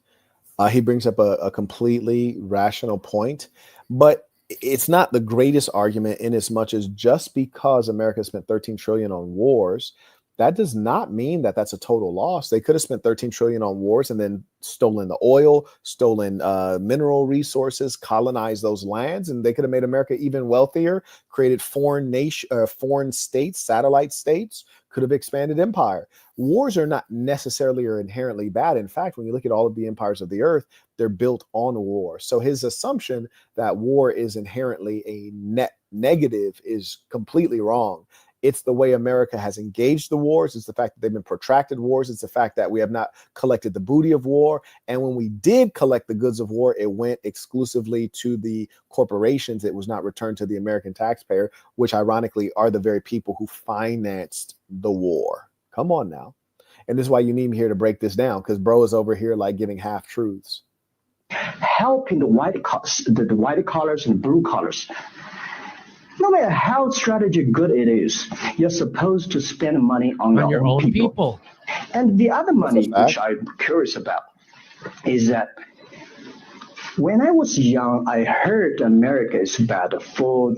He brings up a completely rational point, but it's not the greatest argument in as much as just because America spent 13 trillion on wars, that does not mean that that's a total loss. They could have spent 13 trillion on wars and then stolen the oil, stolen mineral resources, colonized those lands, and they could have made America even wealthier, created foreign states, satellite states, could have expanded empire. Wars are not necessarily or inherently bad. In fact, when you look at all of the empires of the earth, they're built on war. So his assumption that war is inherently a net negative is completely wrong. It's the way America has engaged the wars. It's the fact that they've been protracted wars. It's the fact that we have not collected the booty of war. And when we did collect the goods of war, it went exclusively to the corporations. It was not returned to the American taxpayer, which ironically are the very people who financed the war. Come on now. And this is why you need me here to break this down, because bro is over here like giving half truths. Helping the white collars and blue collars. No matter how strategy good it is, you're supposed to spend money on your own people. And the other money, which I'm curious about, is that when I was young, I heard America is about Ford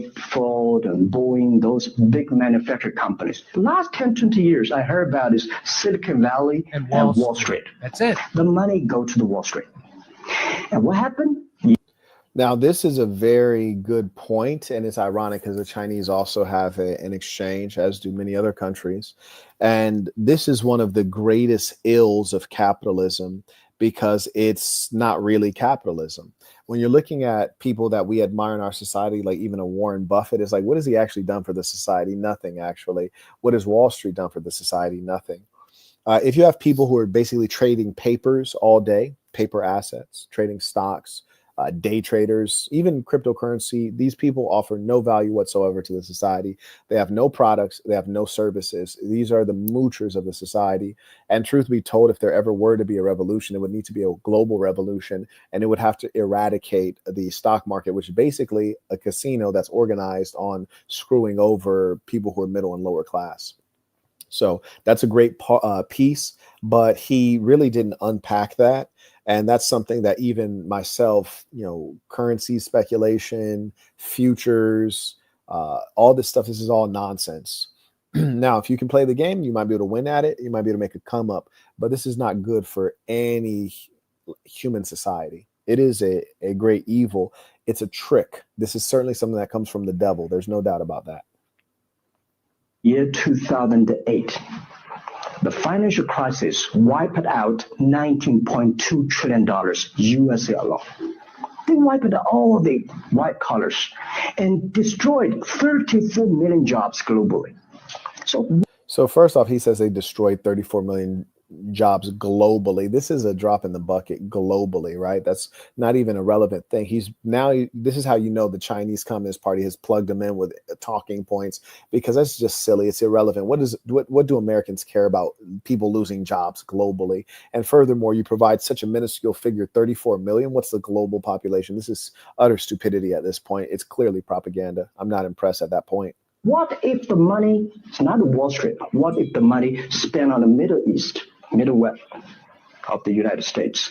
and Boeing, those big manufacturing companies. The last 10, 20 years, I heard about is Silicon Valley and Wall Street. That's it. The money go to the Wall Street. And what happened? Now, this is a very good point, and it's ironic because the Chinese also have an exchange, as do many other countries. And this is one of the greatest ills of capitalism because it's not really capitalism. When you're looking at people that we admire in our society, like even a Warren Buffett, it's like, what has he actually done for the society? Nothing, actually. What has Wall Street done for the society? Nothing. If you have people who are basically trading papers all day, paper assets, trading stocks, day traders, even cryptocurrency, these people offer no value whatsoever to the society. They have no products. They have no services. These are the moochers of the society. And truth be told, if there ever were to be a revolution, it would need to be a global revolution, and it would have to eradicate the stock market, which is basically a casino that's organized on screwing over people who are middle and lower class. So that's a great piece, but he really didn't unpack that. And that's something that even myself, currency speculation, futures, all this stuff, this is all nonsense. Now, if you can play the game, you might be able to win at it. You might be able to make a come up, but this is not good for any human society. It is a great evil. It's a trick. This is certainly something that comes from the devil. There's no doubt about that. Year 2008. The financial crisis wiped out $19.2 trillion USA alone. They wiped out all the white collars and destroyed 34 million jobs globally. So first off, he says they destroyed 34 million jobs globally. This is a drop in the bucket globally, right? That's not even a relevant thing. This is how you know the Chinese Communist Party has plugged him in with talking points, because that's just silly. It's irrelevant. What do Americans care about people losing jobs globally? And furthermore, you provide such a minuscule figure, 34 million. What's the global population? This is utter stupidity at this point. It's clearly propaganda. I'm not impressed at that point. What if the money, it's not Wall Street, what if the money spent on the Middle East, Middle West of the United States?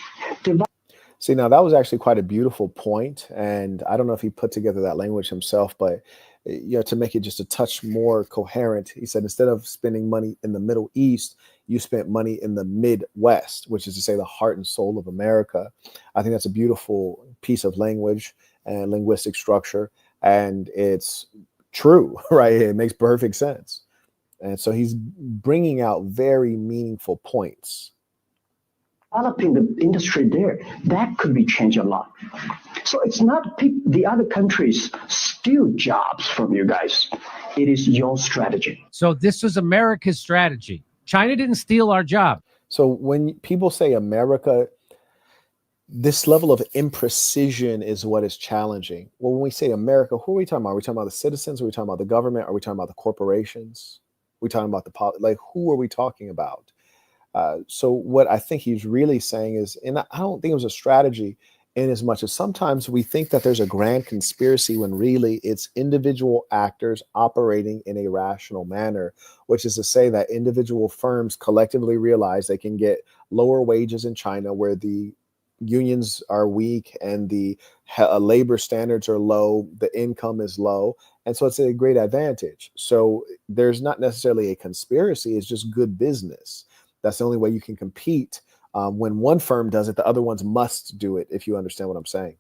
See, now that was actually quite a beautiful point, and I don't know if he put together that language himself, but to make it just a touch more coherent, he said instead of spending money in the Middle East, you spent money in the Midwest, which is to say the heart and soul of America. I think that's a beautiful piece of language and linguistic structure, and it's true, right? It makes perfect sense. And so he's bringing out very meaningful points. Developing the industry there, that could be changed a lot. So it's not the other countries steal jobs from you guys. It is your strategy. So this was America's strategy. China didn't steal our job. So when people say America, this level of imprecision is what is challenging. Well, when we say America, who are we talking about? Are we talking about the citizens? Are we talking about the government? Are we talking about the corporations? Are we talking about who are we talking about? So what I think he's really saying is, and I don't think it was a strategy in as much as sometimes we think that there's a grand conspiracy when really it's individual actors operating in a rational manner, which is to say that individual firms collectively realize they can get lower wages in China where the unions are weak and the labor standards are low, the income is low. And so it's a great advantage. So there's not necessarily a conspiracy, it's just good business. That's the only way you can compete. When one firm does it, the other ones must do it, if you understand what I'm saying.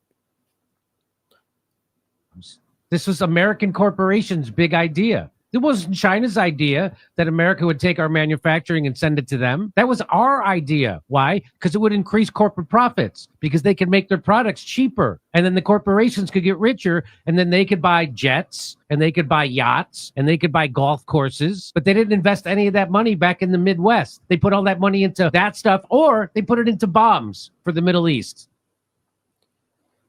This was American corporations' big idea. It wasn't China's idea that America would take our manufacturing and send it to them. That was our idea. Why? Because it would increase corporate profits, because they could make their products cheaper. And then the corporations could get richer, and then they could buy jets, and they could buy yachts, and they could buy golf courses. But they didn't invest any of that money back in the Midwest. They put all that money into that stuff, or they put it into bombs for the Middle East.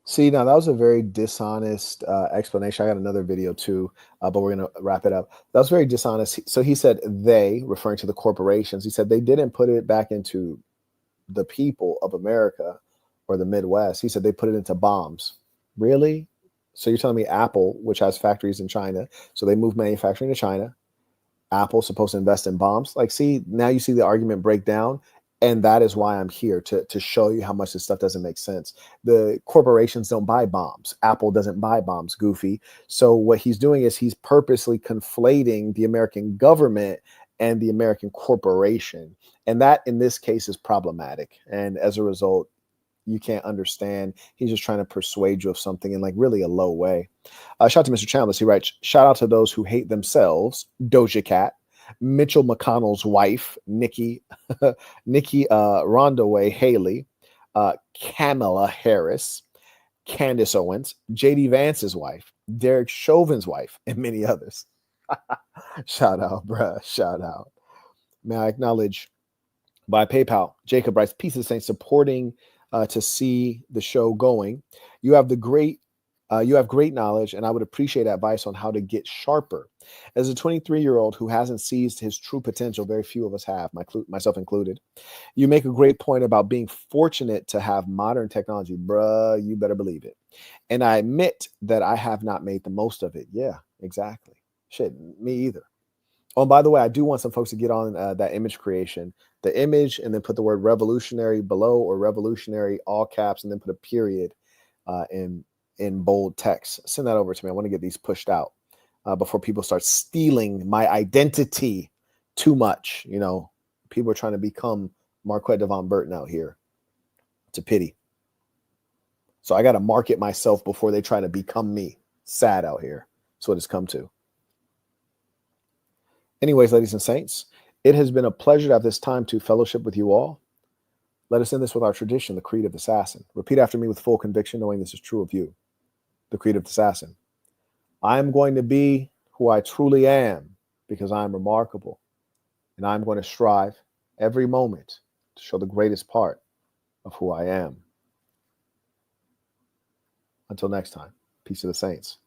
See, now that was a very dishonest explanation. I got another video too, but we're going to wrap it up. That was very dishonest. So he said they, referring to the corporations, he said they didn't put it back into the people of America or the Midwest. He said they put it into bombs. Really? So you're telling me Apple, which has factories in China, so they move manufacturing to China. Apple's supposed to invest in bombs? Like, see, now you see the argument break down. And that is why I'm here, to show you how much this stuff doesn't make sense. The corporations don't buy bombs. Apple doesn't buy bombs, goofy. So what he's doing is he's purposely conflating the American government and the American corporation. And that, in this case, is problematic. And as a result, you can't understand. He's just trying to persuade you of something in like really a low way. Shout out to Mr. Chandler. He writes, shout out to those who hate themselves, Doja Cat. Mitchell McConnell's wife, Nikki Rondaway Haley, Kamala Harris, Candace Owens, JD Vance's wife, Derek Chauvin's wife, and many others. Shout out, bruh. Shout out. May I acknowledge by PayPal, Jacob writes, Peace of Saints, supporting to see the show going. You have great knowledge, and I would appreciate advice on how to get sharper. As a 23-year-old who hasn't seized his true potential, very few of us have, myself included, you make a great point about being fortunate to have modern technology. Bruh, you better believe it. And I admit that I have not made the most of it. Yeah, exactly. Shit, me either. Oh, and by the way, I do want some folks to get on that image creation. The image, and then put the word revolutionary below, or revolutionary, all caps, and then put a period in bold text. Send that over to me. I want to get these pushed out before people start stealing my identity too much. You know, people are trying to become Marquette Devon Burton out here. It's a pity. So I got to market myself before they try to become me. Sad out here. That's what it's come to. Anyways, ladies and saints, it has been a pleasure to have this time to fellowship with you all. Let us end this with our tradition, the Creed of the Assassin. Repeat after me with full conviction, knowing this is true of you. The Creed of the Assassin. I am going to be who I truly am because I am remarkable. And I'm going to strive every moment to show the greatest part of who I am. Until next time, peace to the saints.